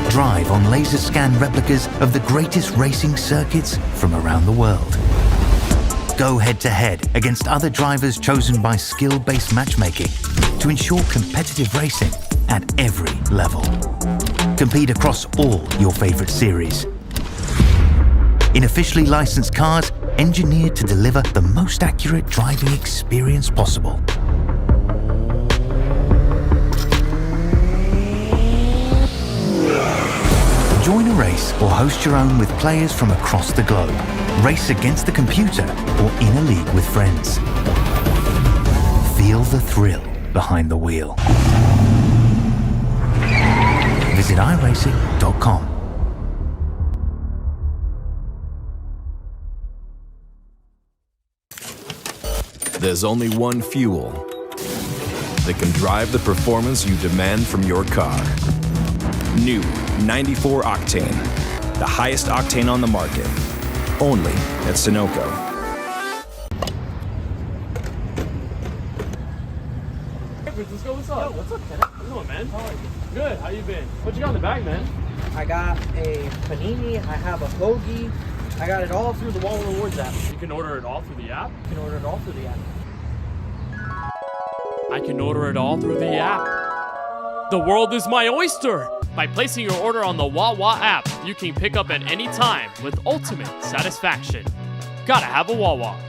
Drive on laser scan replicas of the greatest racing circuits from around the world. Go head to head against other drivers chosen by skill-based matchmaking to ensure competitive racing at every level. Compete across all your favorite series in officially licensed cars engineered to deliver the most accurate driving experience possible. Join a race or host your own with players from across the globe. Race against the computer or in a league with friends. Feel the thrill behind the wheel. Visit iRacing.com. There's only one fuel that can drive the performance you demand from your car. New 94 Octane, the highest octane on the market, only at Sunoco. Let's go. What's up? Yo, what's up, Kenneth? How's it going, man? How are you? Good. How you been? What you got in the bag, man? I got a panini, I have a hoagie, I got it all through the Wall Rewards app. You can order it all through the app? You can order it all through the app. I can order it all through the app. The world is my oyster! By placing your order on the Wawa app, you can pick up at any time with ultimate satisfaction. Gotta have a Wawa.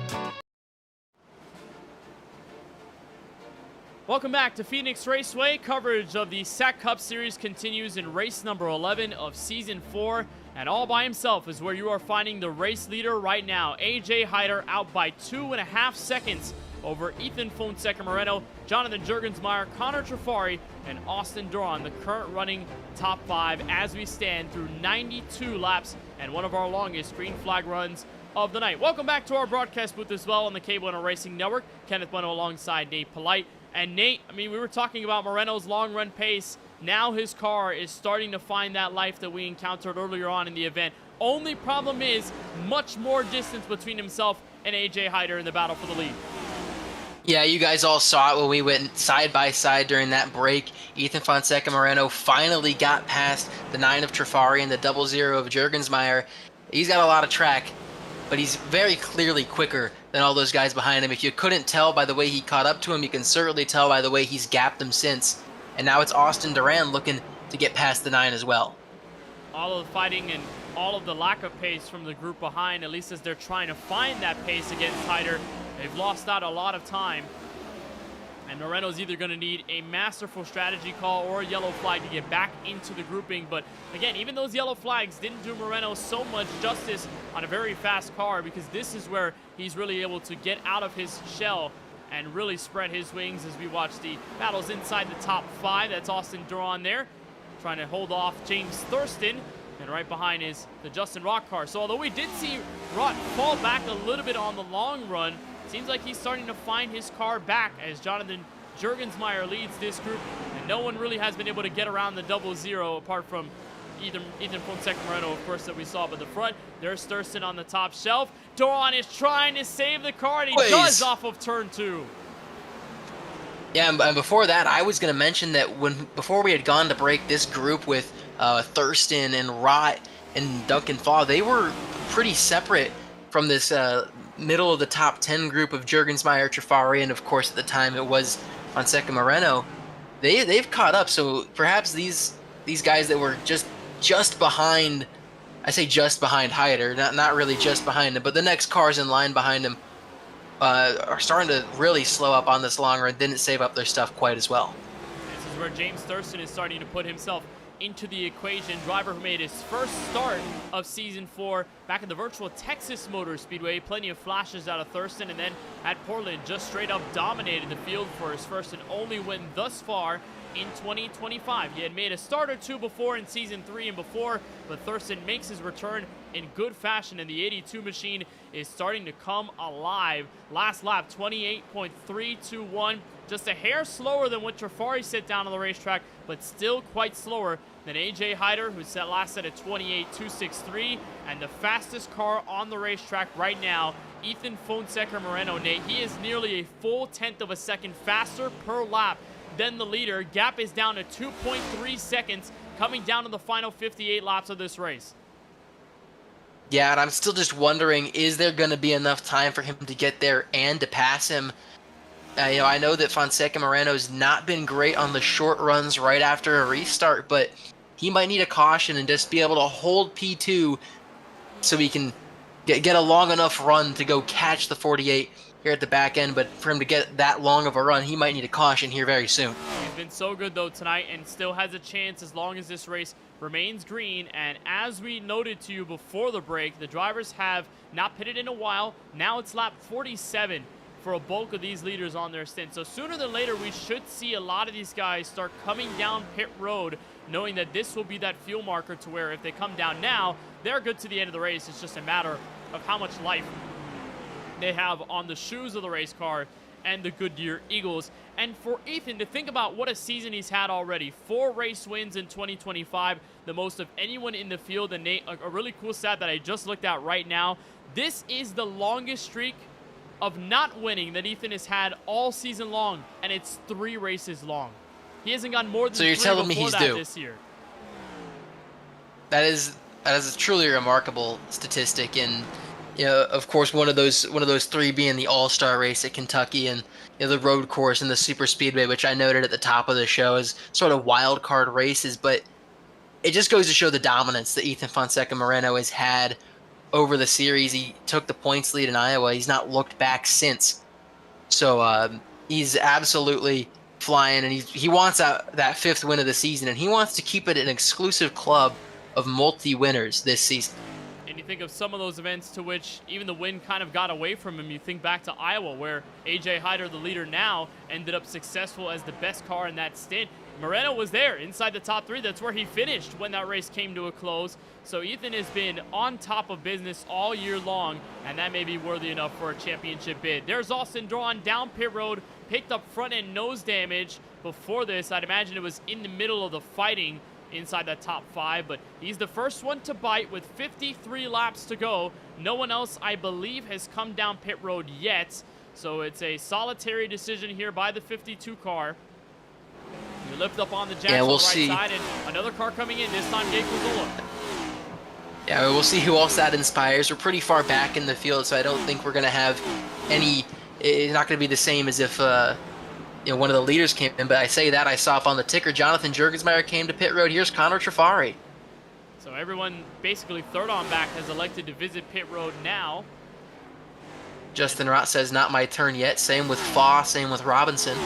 Welcome back to Phoenix Raceway. Coverage of the SAAC Cup Series continues in race number 11 of Season 4. And all by himself is where you are finding the race leader right now. AJ Hyder out by 2.5 seconds over Ethan Fonseca Moreno, Jonathan Jurgensmeyer, Connor Trafari, and Austin Duran, the current running top 5 as we stand through 92 laps and one of our longest green flag runs of the night. Welcome back to our broadcast booth as well on the KBueno Racing Network. Kenneth Bueno alongside Nate Polite. And Nate, I mean, we were talking about Moreno's long run pace. Now his car is starting to find that life that we encountered earlier on in the event. Only problem is much more distance between himself and AJ Hyder in the battle for the lead. Yeah, you guys all saw it when we went side by side during that break. Ethan Fonseca Moreno finally got past the 9 of Trafari and the 00 of Jurgensmeyer. He's got a lot of track, but he's very clearly quicker than all those guys behind him. If you couldn't tell by the way he caught up to him, you can certainly tell by the way he's gapped him since. And now it's Austin Duran looking to get past the 9 as well. All of the fighting and all of the lack of pace from the group behind, at least as they're trying to find that pace against Hyder, they've lost out a lot of time. And Moreno's either going to need a masterful strategy call or a yellow flag to get back into the grouping. But again, even those yellow flags didn't do Moreno so much justice on a very fast car, because this is where he's really able to get out of his shell and really spread his wings as we watch the battles inside the top 5. That's Austin Duran there, trying to hold off James Thurston. And right behind is the Justin Rock car. So although we did see Rock fall back a little bit on the long run, seems like he's starting to find his car back as Jonathan Jurgensmeyer leads this group. And no one really has been able to get around the 00 apart from Ethan Fonseca Moreno, of course, that we saw. But the front, there's Thurston on the top shelf. Duran is trying to save the car, and he does off of turn 2. Yeah, and before that, I was going to mention that before we had gone to break this group with Thurston and Rott and Duncan Fall, they were pretty separate from this middle of the top 10 group of Jurgensmeyer, Trafari, and of course at the time it was Fonseca Moreno. They've caught up, so perhaps these guys that were just behind, I say just behind Hyder, not really just behind him, but the next cars in line behind him are starting to really slow up on this long run, didn't save up their stuff quite as well. This is where James Thurston is starting to put himself into the equation. Driver who made his first start of Season 4 back at the virtual Texas Motor Speedway. Plenty of flashes out of Thurston, and then at Portland just straight up dominated the field for his first and only win thus far in 2025. He had made a start or two before in Season 3 and before, but Thurston makes his return in good fashion, and the 82 machine is starting to come alive. Last lap, 28.321. Just a hair slower than what Trafari set down on the racetrack, but still quite slower than AJ Hyder, who set last set at 28.263, and the fastest car on the racetrack right now, Ethan Fonseca Moreno. Nate, he is nearly a full tenth of a second faster per lap than the leader. Gap is down to 2.3 seconds coming down to the final 58 laps of this race. Yeah, and I'm still just wondering, is there going to be enough time for him to get there and to pass him? I know that Fonseca Moreno's not been great on the short runs right after a restart, but he might need a caution and just be able to hold P2 so he can get a long enough run to go catch the 48 here at the back end. But for him to get that long of a run, he might need a caution here very soon. He's been so good though tonight and still has a chance as long as this race remains green. And as we noted to you before the break, the drivers have not pitted in a while. Now it's lap 47 for a bulk of these leaders on their stint. So sooner than later, we should see a lot of these guys start coming down pit road, knowing that this will be that fuel marker to where if they come down now, they're good to the end of the race. It's just a matter of how much life they have on the shoes of the race car and the Goodyear Eagles. And for Ethan to think about what a season he's had already, 4 race wins in 2025, the most of anyone in the field. And Nate, a really cool stat that I just looked at right now, this is the longest streak of not winning that Ethan has had all season long, and it's 3 races long. He hasn't gone more than 3 before that this year. That is a truly remarkable statistic, and of course one of those 3 being the All-Star race at Kentucky and the road course and the Super Speedway, which I noted at the top of the show as sort of wild card races. But it just goes to show the dominance that Ethan Fonseca Moreno has had over the series. He took the points lead in Iowa. He's not looked back since. So he's absolutely flying, and he wants that 5th win of the season, and he wants to keep it an exclusive club of multi-winners this season. And you think of some of those events to which even the win kind of got away from him. You think back to Iowa, where AJ Hyder, the leader now, ended up successful as the best car in that stint. Moreno was there inside the top 3. That's where he finished when that race came to a close. So Ethan has been on top of business all year long, and that may be worthy enough for a championship bid. There's Austin Drawn down pit road, picked up front end nose damage. Before this, I'd imagine it was in the middle of the fighting inside that top 5, but he's the first one to bite with 53 laps to go. No one else, I believe, has come down pit road yet. So it's a solitary decision here by the 52 car. You lift up on the jack on the right side, and another car coming in, this time Gabe Kuzola. Yeah, we'll see who else that inspires. We're pretty far back in the field, so I don't think we're going to have any... It's not going to be the same as if one of the leaders came in, but I say that, I saw up on the ticker, Jonathan Jurgensmeyer came to pit road. Here's Connor Trafari. So everyone, basically third on back, has elected to visit pit road now. Justin Rott says, not my turn yet. Same with Faw, same with Robinson.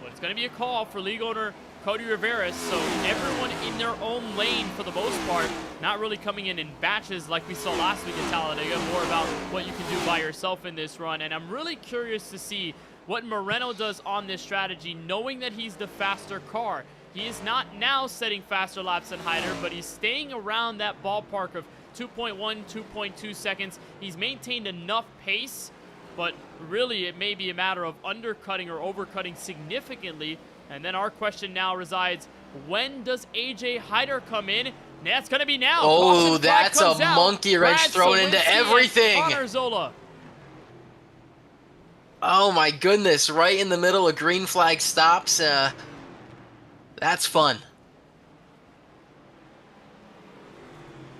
Well, it's going to be a call for league owner Cody Rivera, so everyone in their own lane for the most part, not really coming in batches like we saw last week at Talladega, more about what you can do by yourself in this run. And I'm really curious to see what Moreno does on this strategy, knowing that he's the faster car. He is not now setting faster laps than Hyder, but he's staying around that ballpark of 2.1, 2.2 seconds. He's maintained enough pace, but really it may be a matter of undercutting or overcutting significantly. And then our question now resides, when does AJ Hyder come in? That's going to be now. Oh, that's a monkey wrench thrown into everything. Connor Zola. Oh my goodness, right in the middle of green flag stops. That's fun.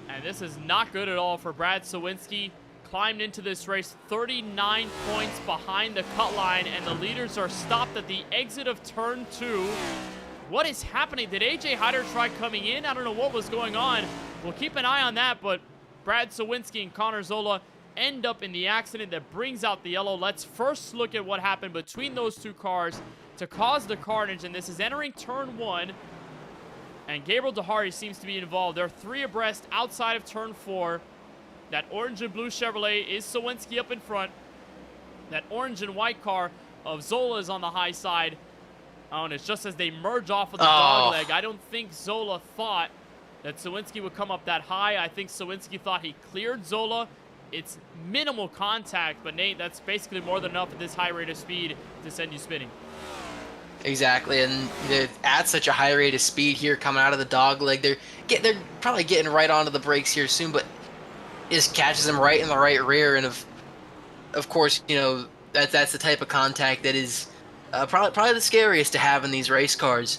And this is not good at all for Brad Sawinski. Climbed into this race 39 points behind the cut line, and the leaders are stopped at the exit of turn 2. What is happening? Did AJ Hyder try coming in? I don't know what was going on. We'll keep an eye on that, but Brad Sawinski and Connor Zola end up in the accident that brings out the yellow. Let's first look at what happened between those two cars to cause the carnage, and this is entering turn 1. And Gabriel Dahari seems to be involved. They're 3 abreast outside of turn 4. That orange and blue Chevrolet is Sawinski up in front. That orange and white car of Zola is on the high side. Oh, and it's just as they merge off of the dog leg. I don't think Zola thought that Sawinski would come up that high. I think Sawinski thought he cleared Zola. It's minimal contact, but Nate, that's basically more than enough at this high rate of speed to send you spinning. Exactly, and they're at such a high rate of speed here coming out of the dog leg. They're probably getting right onto the brakes here soon, but just catches them right in the right rear, and of course, you know, that's the type of contact that is probably the scariest to have in these race cars.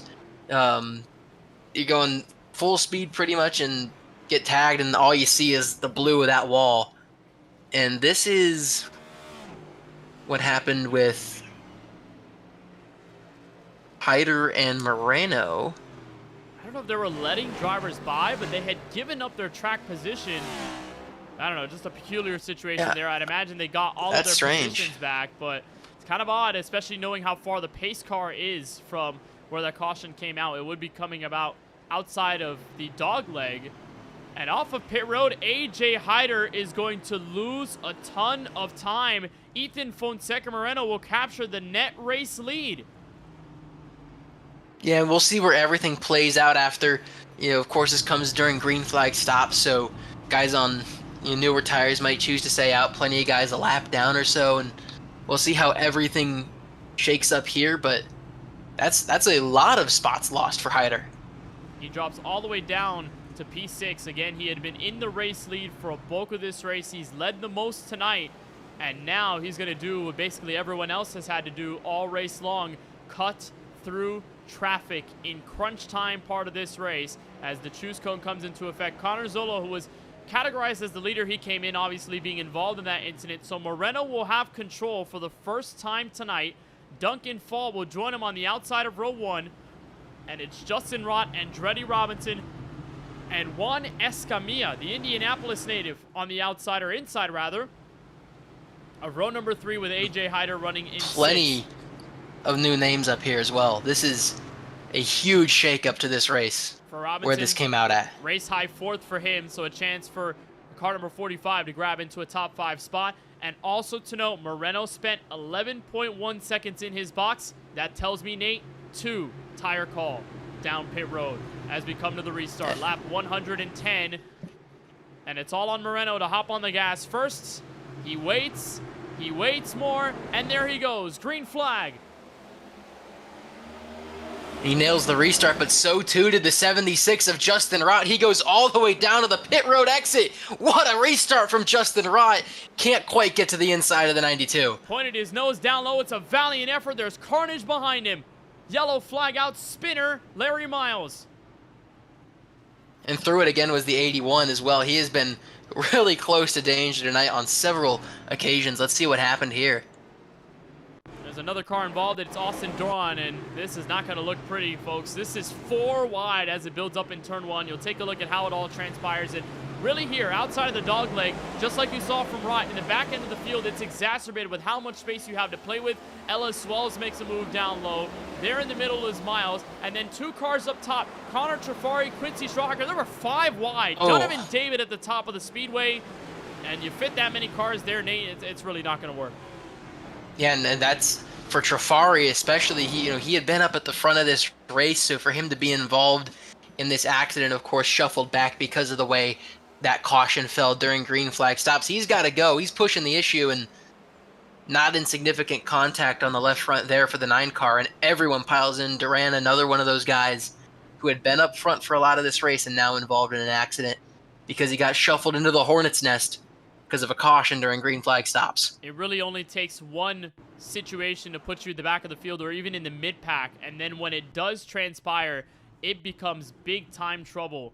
You're going full speed pretty much and get tagged, and all you see is the blue of that wall. And this is what happened with Hyder and Moreno. I don't know if they were letting drivers by, but they had given up their track position. I don't know, just a peculiar situation there. I'd imagine they got all of their positions back, but it's kind of odd, especially knowing how far the pace car is from where that caution came out. It would be coming about outside of the dog leg. And off of pit road, AJ Hyder is going to lose a ton of time. Ethan Fonseca Moreno will capture the net race lead. Yeah, we'll see where everything plays out after. You know, of course, this comes during green flag stops, so guys on newer tires might choose to stay out. Plenty of guys a lap down or so, and we'll see how everything shakes up here. But that's a lot of spots lost for Hyder. He drops all the way down to P6. Again, he had been in the race lead for a bulk of this race. He's led the most tonight, and now he's going to do what basically everyone else has had to do all race long, cut through traffic in crunch time part of this race as the choose cone comes into effect. Connor Zola, who was categorized as the leader, he came in obviously being involved in that incident, so Moreno will have control for the first time tonight. Duncan Fall will join him on the outside of row 1, and it's Justin Rott and Andretti Robinson and Juan Escamilla, the Indianapolis native, on the outside, or inside rather, of row number 3 with AJ Hyder running in Plenty of new names up here as well. This is a huge shakeup to this race for Robinson, where this came out at. Race high 4th for him, so a chance for car number 45 to grab into a top 5 spot. And also to note, Moreno spent 11.1 seconds in his box. That tells me, Nate, 2 tire call down pit road as we come to the restart. Lap 110, and it's all on Moreno to hop on the gas first. He waits more, and there he goes. Green flag. He nails the restart, but so too did the 76 of Justin Rott. He goes all the way down to the pit road exit. What a restart from Justin Rott. Can't quite get to the inside of the 92. Pointed his nose down low. It's a valiant effort. There's carnage behind him. Yellow flag out, spinner, Larry Miles. And through it again was the 81 as well. He has been really close to danger tonight on several occasions. Let's see what happened here. There's another car involved. It's Austin Doran, and this is not going to look pretty, folks. This is 4 wide as it builds up in turn 1. You'll take a look at how it all transpires. And really here, outside of the dog leg, just like you saw from Rott, in the back end of the field, it's exacerbated with how much space you have to play with. Ellis Swells makes a move down low. There in the middle is Miles, and then 2 cars up top. Connor Trafari, Quincy Strawhacker. There were 5 wide. Donovan David at the top of the speedway, and you fit that many cars there, Nate, it's really not going to work. Yeah, and that's for Trafari especially. He had been up at the front of this race, so for him to be involved in this accident, of course, shuffled back because of the way that caution fell during green flag stops. He's got to go. He's pushing the issue, and not insignificant contact on the left front there for the 9 car, and everyone piles in. Duran, another one of those guys who had been up front for a lot of this race and now involved in an accident because he got shuffled into the hornet's nest because of a caution during green flag stops. It really only takes one situation to put you at the back of the field or even in the mid-pack, and then when it does transpire, it becomes big-time trouble.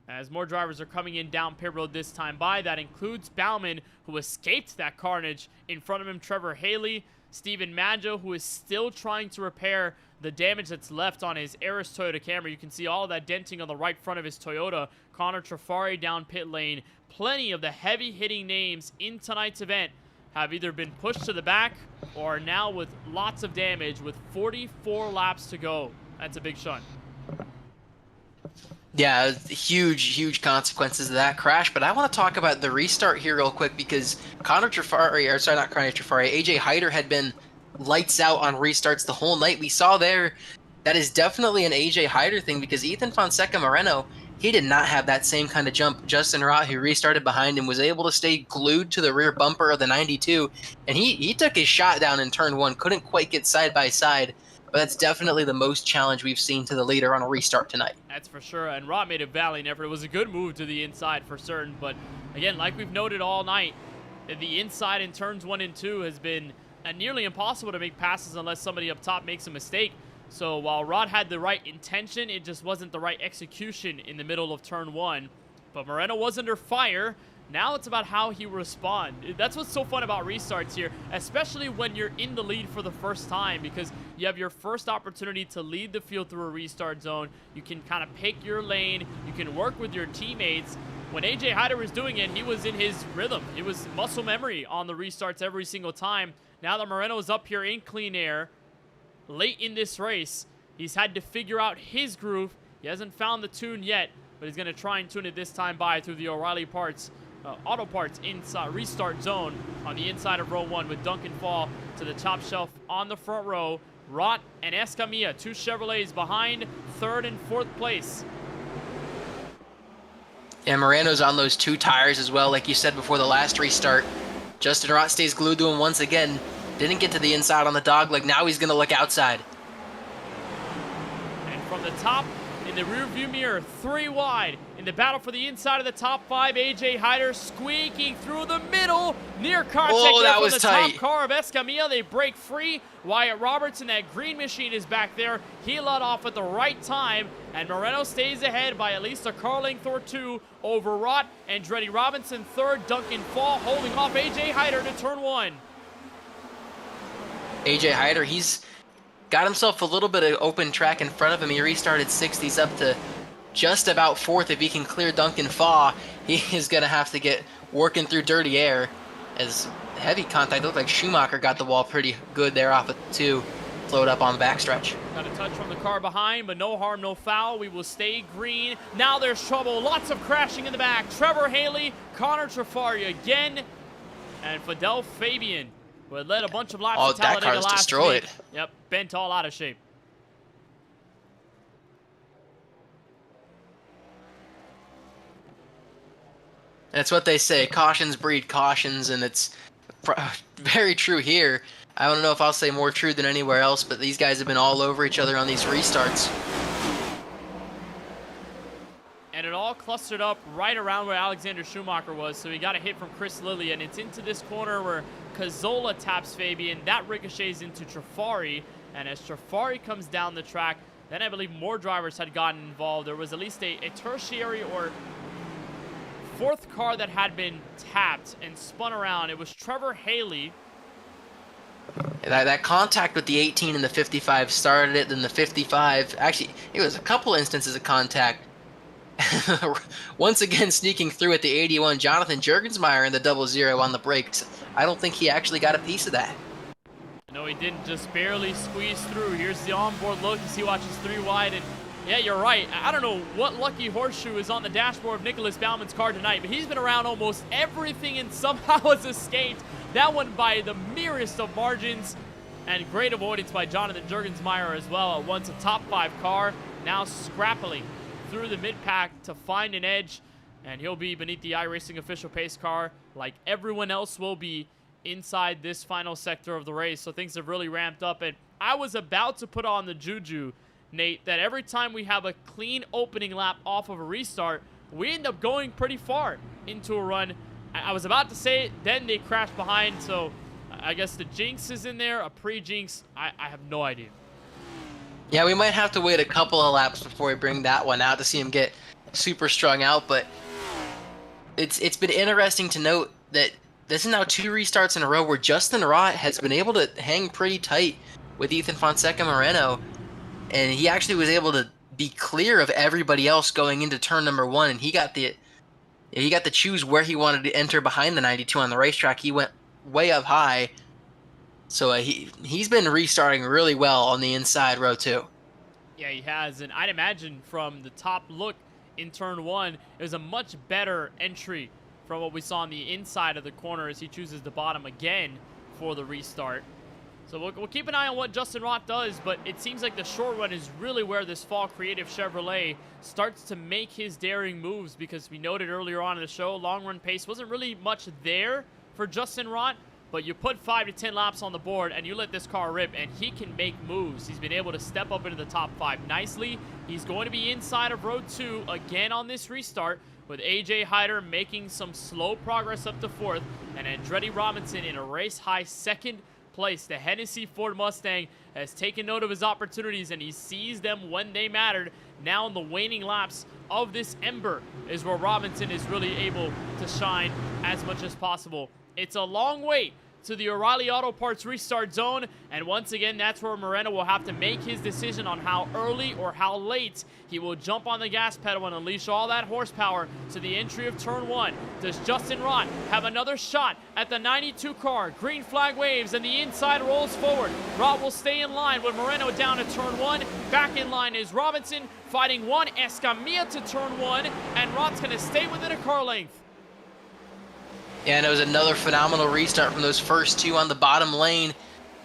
As more drivers are coming in down pit road this time by, that includes Bauman, who escaped that carnage. In front of him, Trevor Haley, Steven Maggio, who is still trying to repair the damage that's left on his Aris Toyota Camry. You can see all of that denting on the right front of his Toyota. Connor Trafari down pit lane. Plenty of the heavy-hitting names in tonight's event have either been pushed to the back or are now with lots of damage with 44 laps to go. That's a big shunt. Yeah, huge consequences of that crash. But I want to talk about the restart here real quick because Connor Trafari, or sorry, not Connor Trafari, AJ Hyder had been lights out on restarts the whole night. We saw there that is definitely an AJ Hyder thing because Ethan Fonseca Moreno, he did not have that same kind of jump. Justin Rott, who restarted behind him, was able to stay glued to the rear bumper of the 92, and he took his shot down in turn one, couldn't quite get side by side. But that's definitely the most challenge we've seen to the leader on a restart tonight. That's for sure. And Rott made a valiant effort. It was a good move to the inside for certain. But again, like we've noted all night, the inside in turns 1 and 2 has been nearly impossible to make passes unless somebody up top makes a mistake. So while Rott had the right intention, it just wasn't the right execution in the middle of turn 1. But Moreno was under fire. Now it's about how he responds. That's what's so fun about restarts here, especially when you're in the lead for the first time, because you have your first opportunity to lead the field through a restart zone. You can kind of pick your lane. You can work with your teammates. When AJ Hyder was doing it, he was in his rhythm. It was muscle memory on the restarts every single time. Now that Moreno's up here in clean air, late in this race, he's had to figure out his groove. He hasn't found the tune yet, but he's going to try and tune it this time by through the O'Reilly Auto Parts inside restart zone on the inside of row 1 with Duncan Fall to the top shelf on the front row. Rott and Escamilla, 2 Chevrolets behind 3rd and 4th place. And Moreno's on those 2 tires as well, like you said before the last restart. Justin Rott stays glued to him once again. Didn't get to the inside on the dogleg. Now he's going to look outside. And from the top, in the rearview mirror, 3 wide. In the battle for the inside of the top 5, AJ Hyder squeaking through the middle. Near contact there from the top car of Escamilla. They break free. Wyatt Roberts in that green machine is back there. He let off at the right time. And Moreno stays ahead by at least a car length or 2 over Rott. Andretti Robinson 3rd. Duncan Fall holding off AJ Hyder to turn 1. AJ Hyder, he's got himself a little bit of open track in front of him. He restarted 6th. He's up to just about 4th. If he can clear Duncan Faw, he is going to have to get working through dirty air. As heavy contact, looked like Schumacher got the wall pretty good there off of 2. Flowed up on the backstretch. Got a touch from the car behind, but no harm, no foul. We will stay green. Now there's trouble. Lots of crashing in the back. Trevor Haley, Connor Trafari again, and Fidel Fabian, who had led a bunch of laps to Talladega last destroyed. week. Yep, bent all out of shape. That's what they say. Cautions breed cautions, and it's very true here. I don't know if I'll say more true than anywhere else, but these guys have been all over each other on these restarts. And it all clustered up right around where Alexander Schumacher was, so he got a hit from Chris Lilly, and it's into this corner where Cazzola taps Fabian. That ricochets into Trafari, and as Trafari comes down the track, then I believe more drivers had gotten involved. There was at least a tertiary or 4th car that had been tapped and spun around. It was Trevor Haley. That contact with the 18 and the 55 started it, then the 55. Actually, it was a couple instances of contact. Once again, sneaking through at the 81, Jonathan Jurgensmeyer in the 00 on the brakes. I don't think he actually got a piece of that. No, he didn't. Just barely squeeze through. Here's the onboard look as he watches 3 wide. And yeah, you're right. I don't know what lucky horseshoe is on the dashboard of Nicholas Bauman's car tonight, but he's been around almost everything and somehow has escaped. That one by the merest of margins. And great avoidance by Jonathan Jurgensmeyer as well. At once a top 5 car, now scrapping through the mid-pack to find an edge. And he'll be beneath the iRacing official pace car like everyone else will be inside this final sector of the race. So things have really ramped up. And I was about to put on the juju, Nate, that every time we have a clean opening lap off of a restart, we end up going pretty far into a run. I was about to say it, then they crashed behind, so I guess the jinx is in there, a pre-jinx, I have no idea. Yeah, we might have to wait a couple of laps before we bring that one out to see him get super strung out, but it's been interesting to note that this is now 2 restarts in a row where Justin Rott has been able to hang pretty tight with Ethan Fonseca Moreno, and he actually was able to be clear of everybody else going into turn number 1, and he got to choose where he wanted to enter behind the 92 on the racetrack. He went way up high, so he's been restarting really well on the inside row 2. Yeah, he has, and I'd imagine from the top look, in turn 1. It was a much better entry from what we saw on the inside of the corner as he chooses the bottom again for the restart. So we'll keep an eye on what Justin Rott does, but it seems like the short run is really where this Fall Creative Chevrolet starts to make his daring moves, because we noted earlier on in the show, long run pace wasn't really much there for Justin Rott, but you put 5 to 10 laps on the board and you let this car rip, and he can make moves. He's been able to step up into the top 5 nicely. He's going to be inside of row 2 again on this restart, with AJ Hyder making some slow progress up to 4th, and Andretti Robinson in a race-high 2nd place. The Hennessy Ford Mustang has taken note of his opportunities, and he sees them when they mattered. Now in the waning laps of this Ember is where Robinson is really able to shine as much as possible. It's a long wait to the O'Reilly Auto Parts restart zone, and once again, that's where Moreno will have to make his decision on how early or how late he will jump on the gas pedal and unleash all that horsepower to the entry of turn 1. Does Justin Rott have another shot at the 92 car? Green flag waves and the inside rolls forward. Rott will stay in line with Moreno down at turn 1. Back in line is Robinson fighting one Escamilla to turn 1, and Rott's going to stay within a car length. Yeah, and it was another phenomenal restart from those first 2 on the bottom lane.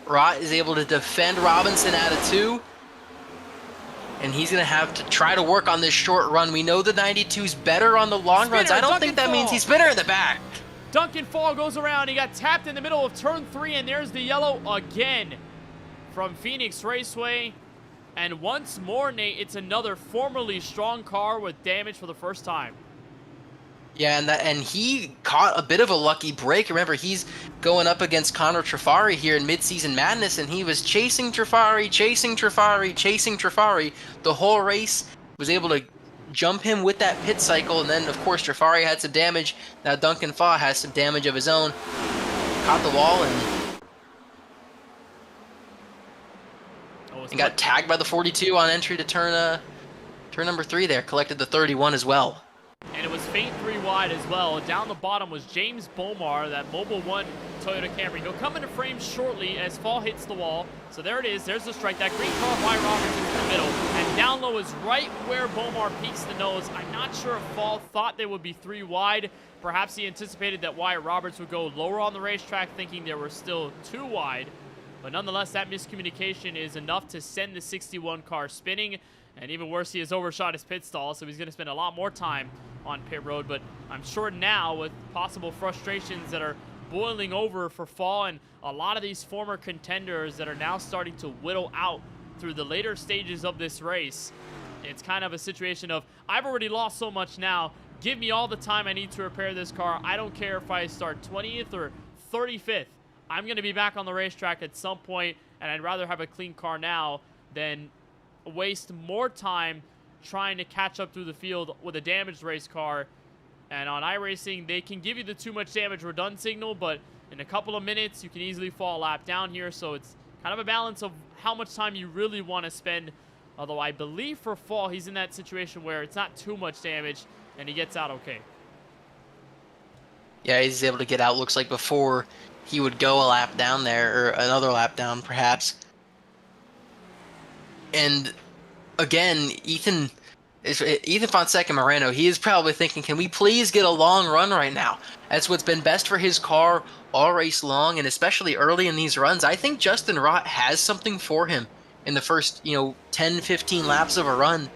Rott is able to defend Robinson out of 2. And he's going to have to try to work on this short run. We know the 92's better on the long runs. I don't think that means he's better in the back. Duncan Fall goes around. He got tapped in the middle of turn 3, and there's the yellow again from Phoenix Raceway. And once more, Nate, it's another formerly strong car with damage for the first time. Yeah, and he caught a bit of a lucky break. Remember, he's going up against Connor Trafari here in Mid-Season Madness, and he was chasing Trafari. The whole race, was able to jump him with that pit cycle, and then, of course, Trafari had some damage. Now Duncan Faw has some damage of his own. Caught the wall and got tagged by the 42 on entry to turn number 3 there. Collected the 31 as well. And it was faint 3 wide as well. Down the bottom was James Bomar, that Mobile 1 Toyota Camry. He'll come into frame shortly as Fall hits the wall. So there it is. There's the strike. That green car by Robertson in the middle. And down low is right where Bomar peaks the nose. I'm not sure if Fall thought they would be 3 wide. Perhaps he anticipated that Wyatt Roberts would go lower on the racetrack, thinking there were still 2 wide. But nonetheless, that miscommunication is enough to send the 61 car spinning. And even worse, he has overshot his pit stall, so he's going to spend a lot more time on pit road. But I'm sure now, with possible frustrations that are boiling over for Fall and a lot of these former contenders that are now starting to whittle out through the later stages of this race, it's kind of a situation of, I've already lost so much now. Give me all the time I need to repair this car. I don't care if I start 20th or 35th. I'm going to be back on the racetrack at some point, and I'd rather have a clean car now than waste more time trying to catch up through the field with a damaged race car. And on iRacing, they can give you the too much damage we're done signal, but in a couple of minutes, you can easily fall a lap down here. So it's kind of a balance of how much time you really want to spend. Although I believe for Fall, he's in that situation where it's not too much damage and he gets out okay. Yeah, he's able to get out, looks like, before he would go a lap down there, or another lap down, perhaps. And again, Ethan Fonseca Moreno, he is probably thinking, can we please get a long run right now? That's what's been best for his car all race long, and especially early in these runs. I think Justin Rott has something for him in the first, 10, 15 laps of a run,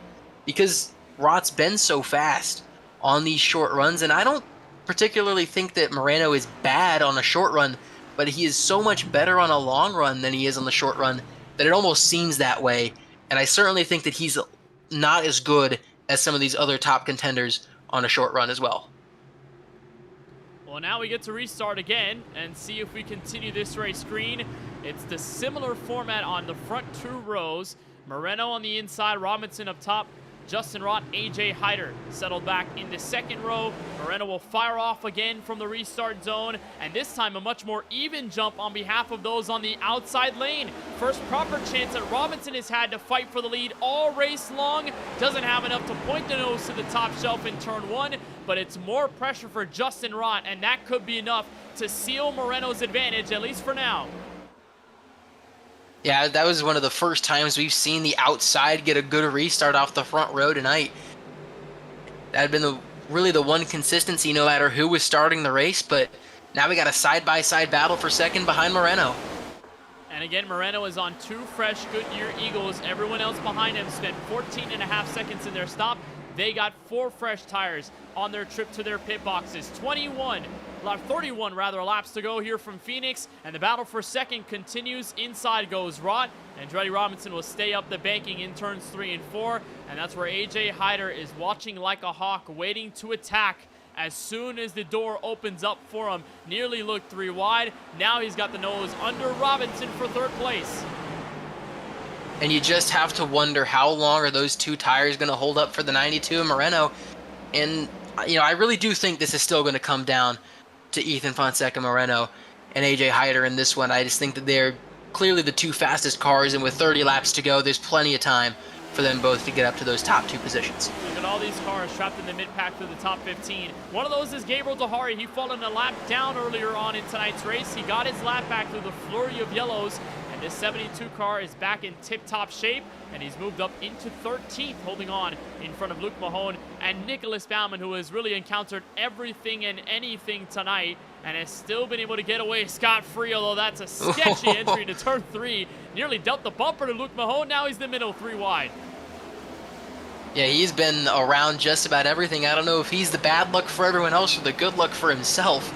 because Rott's been so fast on these short runs, and I don't particularly think that Moreno is bad on a short run, but he is so much better on a long run than he is on the short run that it almost seems that way. And I certainly think that he's not as good as some of these other top contenders on a short run as well. Well, now we get to restart again and see if we continue this race green. It's the similar format on the front 2 rows. Moreno on the inside, Robinson up top. Justin Rott, AJ Hyder settled back in the second row. Moreno will fire off again from the restart zone, and this time a much more even jump on behalf of those on the outside lane. First proper chance that Robinson has had to fight for the lead all race long. Doesn't have enough to point the nose to the top shelf in turn 1, but it's more pressure for Justin Rott, and that could be enough to seal Moreno's advantage, at least for now. Yeah, that was one of the first times we've seen the outside get a good restart off the front row tonight. That had been really the one consistency no matter who was starting the race, but now we got a side-by-side battle for second behind Moreno. And again, Moreno is on 2 fresh Goodyear Eagles. Everyone else behind him spent 14.5 seconds in their stop. They got 4 fresh tires on their trip to their pit boxes. 31 laps to go here from Phoenix, and the battle for second continues. Inside goes Rott, and Andretti Robinson will stay up the banking in turns 3 and 4, and that's where AJ Hyder is watching like a hawk, waiting to attack. As soon as the door opens up for him, nearly looked 3 wide. Now he's got the nose under Robinson for 3rd place. And you just have to wonder how long are those 2 tires going to hold up for the 92 and Moreno. And, I really do think this is still going to come down to Ethan Fonseca Moreno and AJ Hyder in this one. I just think that they're clearly the 2 fastest cars, and with 30 laps to go, there's plenty of time for them both to get up to those top 2 positions. Look at all these cars trapped in the mid-pack through the top 15. One of those is Gabriel Dahari. He fallen a lap down earlier on in tonight's race. He got his lap back through the flurry of yellows, and this 72 car is back in tip-top shape, and he's moved up into 13th, holding on in front of Luke Mahone and Nicholas Baumann, who has really encountered everything and anything tonight and has still been able to get away scot-free, although that's a sketchy entry to turn 3. Nearly dealt the bumper to Luke Mahone. Now he's the middle, 3 wide. Yeah, he's been around just about everything. I don't know if he's the bad luck for everyone else or the good luck for himself,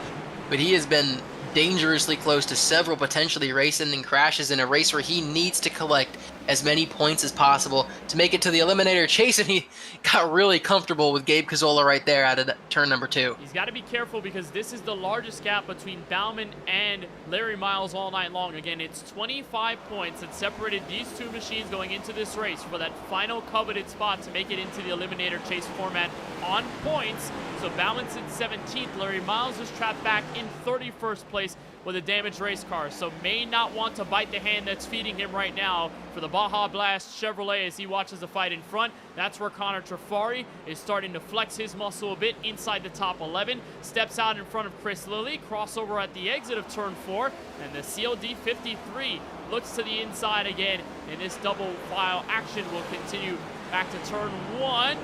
but he has been dangerously close to several potentially race-ending crashes in a race where he needs to collect as many points as possible to make it to the eliminator chase, and he got really comfortable with Gabe Cazola right there out of turn number 2. He's got to be careful because this is the largest gap between Baumann and Larry Miles all night long. Again, it's 25 points that separated these 2 machines going into this race for that final coveted spot to make it into the eliminator chase format on points. So Baumann's in 17th. Larry Miles is trapped back in 31st place with a damaged race car, so may not want to bite the hand that's feeding him right now for the Baja Blast Chevrolet as he watches the fight in front. That's where Connor Trafari is starting to flex his muscle a bit inside the top 11. Steps out in front of Chris Lilly, crossover at the exit of turn 4, and the CLD 53 looks to the inside again, and this double file action will continue back to turn 1.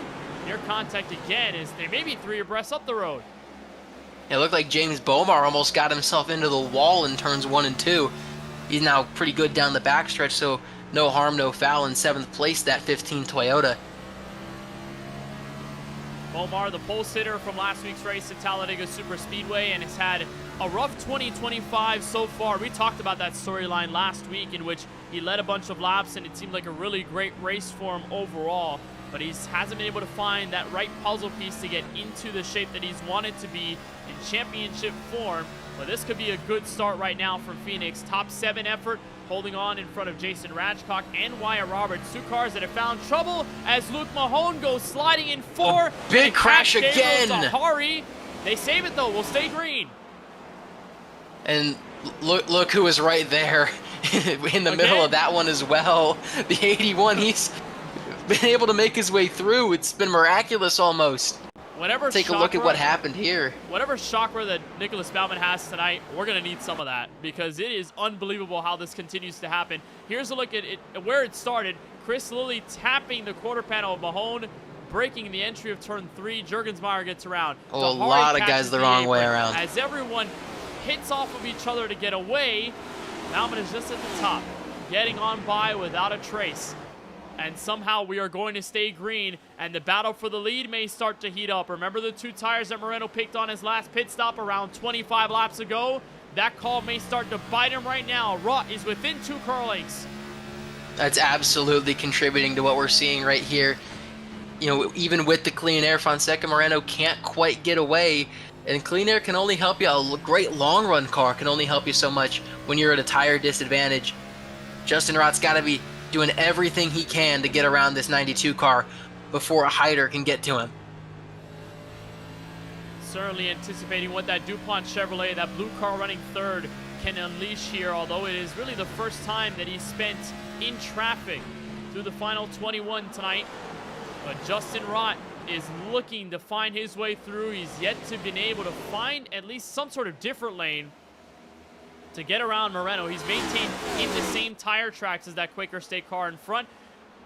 Near contact again as they may be 3 abreast up the road. It looked like James Bomar almost got himself into the wall in turns 1 and 2. He's now pretty good down the backstretch, so no harm, no foul in 7th place, that 15 Toyota. Bomar, the pole sitter from last week's race at Talladega Super Speedway, and has had a rough 2025 so far. We talked about that storyline last week in which he led a bunch of laps, and it seemed like a really great race for him overall. But he hasn't been able to find that right puzzle piece to get into the shape that he's wanted to be in championship form. But this could be a good start right now from Phoenix. Top 7 effort, holding on in front of Jason Radchcock and Wyatt Roberts. 2 cars that have found trouble as Luke Mahone goes sliding in 4. Big crash again. Zahari. They save it though. We'll stay green. And look who was right there in the middle of that one as well. The 81, he's been able to make his way through. It's been miraculous almost. Take a look at what happened here. Whatever chakra that Nicholas Baumann has tonight, we're going to need some of that because it is unbelievable how this continues to happen. Here's a look at it, where it started. Chris Lilly tapping the quarter panel of Mahone, breaking the entry of turn 3. Jurgensmeyer gets around. Oh, a lot of guys the wrong way around. As everyone hits off of each other to get away, Baumann is just at the top, getting on by without a trace. And somehow we are going to stay green, and the battle for the lead may start to heat up. Remember the 2 tires that Moreno picked on his last pit stop around 25 laps ago? That call may start to bite him right now. Rott is within 2 car lengths. That's absolutely contributing to what we're seeing right here. Even with the clean air, Fonseca Moreno can't quite get away. And clean air can only help you. A great long run car can only help you so much when you're at a tire disadvantage. Justin Rott's got to be doing everything he can to get around this 92 car before a Hyder can get to him. Certainly anticipating what that DuPont Chevrolet, that blue car running 3rd, can unleash here, although it is really the first time that he's spent in traffic through the final 21 tonight. But Justin Rott is looking to find his way through. He's yet to been able to find at least some sort of different lane to get around Moreno. He's maintained in the same tire tracks as that Quaker State car in front.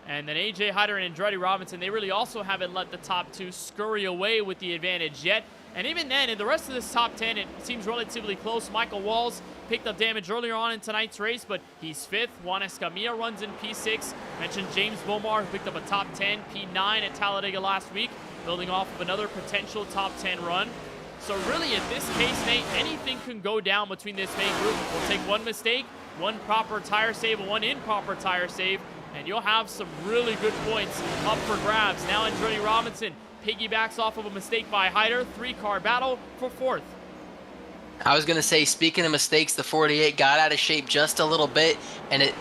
And then AJ Hyder and Andretti Robinson, they really also haven't let the top 2 scurry away with the advantage yet. And even then, in the rest of this top 10, it seems relatively close. Michael Walls picked up damage earlier on in tonight's race, but he's 5th. Juan Escamilla runs in P6. Mentioned James Bomar, who picked up a top 10, P9 at Talladega last week, building off of another potential top 10 run. So really, in this case, Nate, anything can go down between this main group. We'll take one mistake, one proper tire save, and one improper tire save, and you'll have some really good points up for grabs. Now Andretti Robinson piggybacks off of a mistake by Hyder. 3-car battle for 4th. I was going to say, speaking of mistakes, the 48 got out of shape just a little bit, and it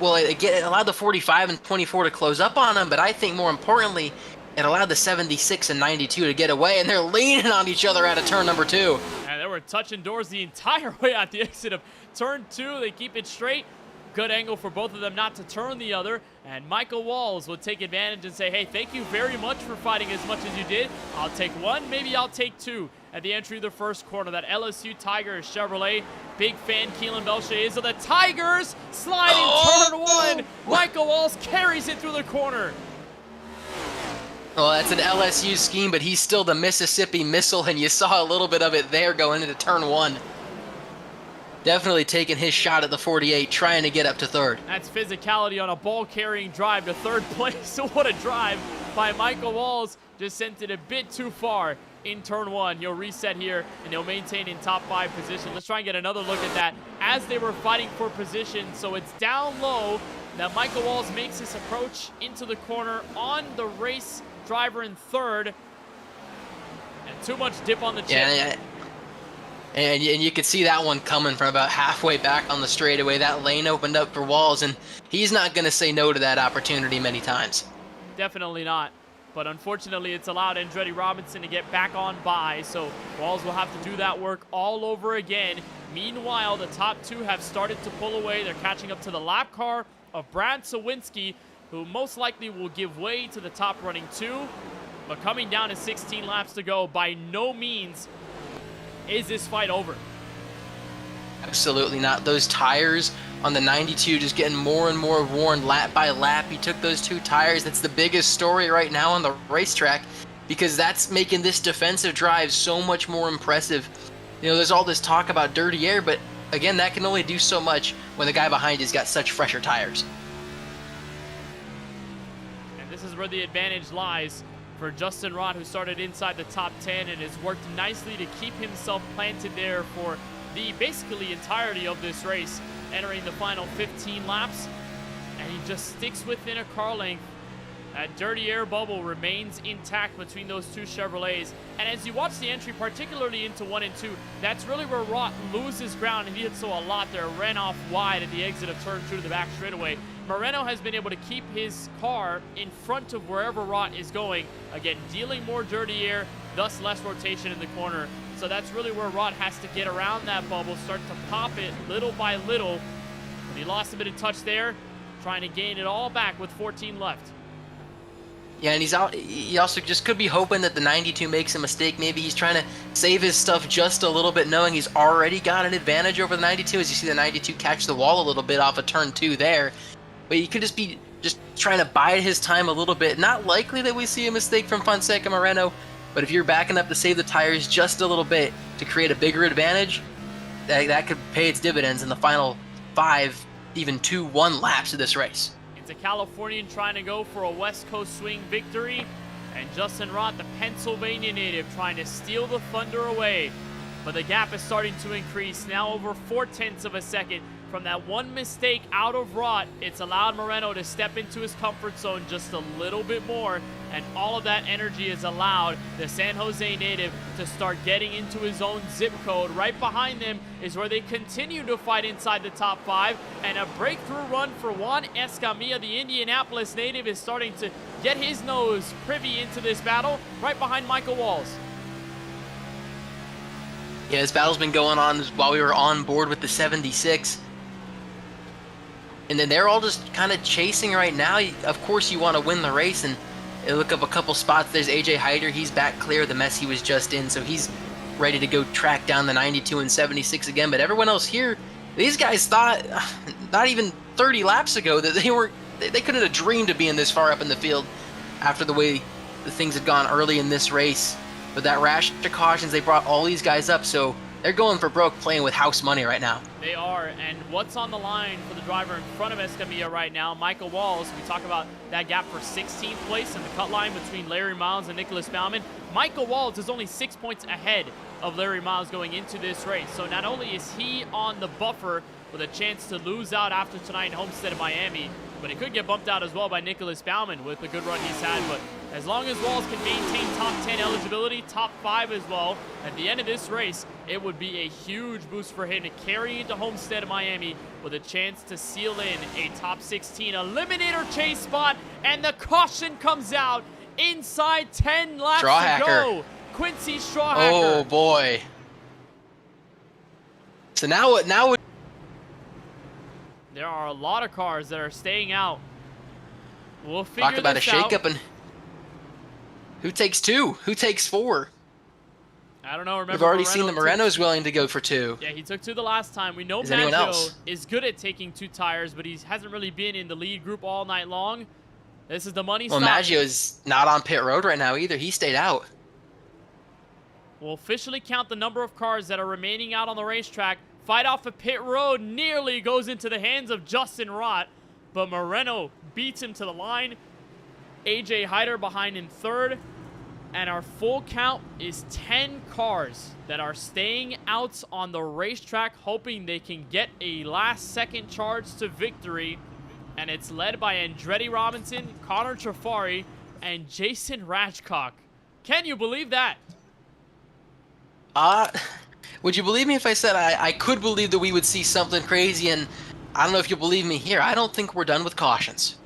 allowed the 45 and 24 to close up on him, but I think more importantly, it allowed the 76 and 92 to get away, and they're leaning on each other out of turn number 2. And they were touching doors the entire way at the exit of turn 2. They keep it straight. Good angle for both of them not to turn the other. And Michael Walls would take advantage and say, hey, thank you very much for fighting as much as you did. I'll take 1, maybe I'll take 2 at the entry of the first corner. That LSU Tigers Chevrolet. Big fan Keelan Belche is of the Tigers. Sliding turn 1. Michael Walls carries it through the corner. Well, that's an LSU scheme, but he's still the Mississippi Missile, and you saw a little bit of it there going into turn 1. Definitely taking his shot at the 48, trying to get up to 3rd. That's physicality on a ball-carrying drive to 3rd place. So what a drive by Michael Walls. Just sent it a bit too far in turn 1. He'll reset here, and he'll maintain in top 5 position. Let's try and get another look at that as they were fighting for position. So it's down low. Now Michael Walls makes his approach into the corner on the race driver in 3rd. And too much dip on the chip. Yeah. And you could see that one coming from about halfway back on the straightaway. That lane opened up for Walls, and he's not going to say no to that opportunity many times. Definitely not. But unfortunately, it's allowed Andretti Robinson to get back on by, so Walls will have to do that work all over again. Meanwhile, the top 2 have started to pull away. They're catching up to the lap car of Brad Sawinski, who most likely will give way to the top running 2. But coming down to 16 laps to go, by no means is this fight over. Absolutely not. Those tires on the 92 just getting more and more worn lap by lap. He took those 2 tires. That's the biggest story right now on the racetrack, because that's making this defensive drive so much more impressive. You know, there's all this talk about dirty air, but again, that can only do so much when the guy behind you's got such fresher tires. And this is where the advantage lies for Justin Rott, who started inside the top 10 and has worked nicely to keep himself planted there for the basically entirety of this race, entering the final 15 laps, and he just sticks within a car length. That dirty air bubble remains intact between those 2 Chevrolets. And as you watch the entry, particularly into 1 and 2, that's really where Rott loses ground, and he did so a lot there. Ran off wide at the exit of turn 2 to the back straightaway. Moreno has been able to keep his car in front of wherever Rott is going. Again, dealing more dirty air, thus less rotation in the corner. So that's really where Rott has to get around that bubble, start to pop it little by little. But he lost a bit of touch there, trying to gain it all back with 14 left. Yeah, and he also just could be hoping that the 92 makes a mistake. Maybe he's trying to save his stuff just a little bit, knowing he's already got an advantage over the 92, as you see the 92 catch the wall a little bit off of turn 2 there. But he could just be trying to bide his time a little bit. Not likely that we see a mistake from Fonseca Moreno, but if you're backing up to save the tires just a little bit to create a bigger advantage, that could pay its dividends in the final 5, even 2-1 laps of this race. It's a Californian trying to go for a West Coast swing victory, and Justin Rott, the Pennsylvania native, trying to steal the thunder away. But the gap is starting to increase, now over 0.4 of a second. From that one mistake out of Rott, it's allowed Moreno to step into his comfort zone just a little bit more, and all of that energy has allowed the San Jose native to start getting into his own zip code. Right behind them is where they continue to fight inside the top 5, and a breakthrough run for Juan Escamilla, the Indianapolis native, is starting to get his nose privy into this battle, right behind Michael Walls. Yeah, this battle's been going on while we were on board with the 76. And then they're all just kind of chasing right now. Of course, you want to win the race, and look up a couple spots. There's AJ Hyder. He's back clear of the mess he was just in, so he's ready to go track down the 92 and 76 again. But everyone else here, these guys thought not even 30 laps ago that they were they couldn't have dreamed of being this far up in the field after the way the things had gone early in this race. But that rash of cautions, they brought all these guys up, so they're going for broke, playing with house money right now. They are, and what's on the line for the driver in front of Escamilla right now, Michael Walls. We talk about that gap for 16th place in the cut line between Larry Miles and Nicholas Baumann. Michael Walls is only 6 points ahead of Larry Miles going into this race. So not only is he on the buffer with a chance to lose out after tonight in Homestead of Miami, but he could get bumped out as well by Nicholas Baumann with the good run he's had. But as long as Walls can maintain top 10 eligibility, top 5 as well, at the end of this race, it would be a huge boost for him to carry into Homestead of Miami with a chance to seal in a top 16 eliminator chase spot. And the caution comes out inside 10 laps to go. Quincy Strawhacker. Oh boy. So now there are a lot of cars that are staying out. We'll figure talk about a this out. shakeup, and who takes 2? Who takes 4? I don't know. Remember, We've already seen the Moreno's willing to go for 2. Yeah, he took 2 the last time. We know Is anyone Maggio else? is good at taking 2 tires, but he hasn't really been in the lead group all night long. This is the money Well, stop. Maggio's not on pit road right now either. He stayed out. We'll officially count the number of cars that are remaining out on the racetrack. Fight off of pit road nearly goes into the hands of Justin Rott, but Moreno beats him to the line. AJ Hyder behind in 3rd. And our full count is 10 cars that are staying out on the racetrack, hoping they can get a last-second charge to victory. And it's led by Andretti Robinson, Connor Trafari, and Jason Rajcock. Can you believe that? Would you believe me if I said I could believe that we would see something crazy? And I don't know if you'll believe me here. I don't think we're done with cautions.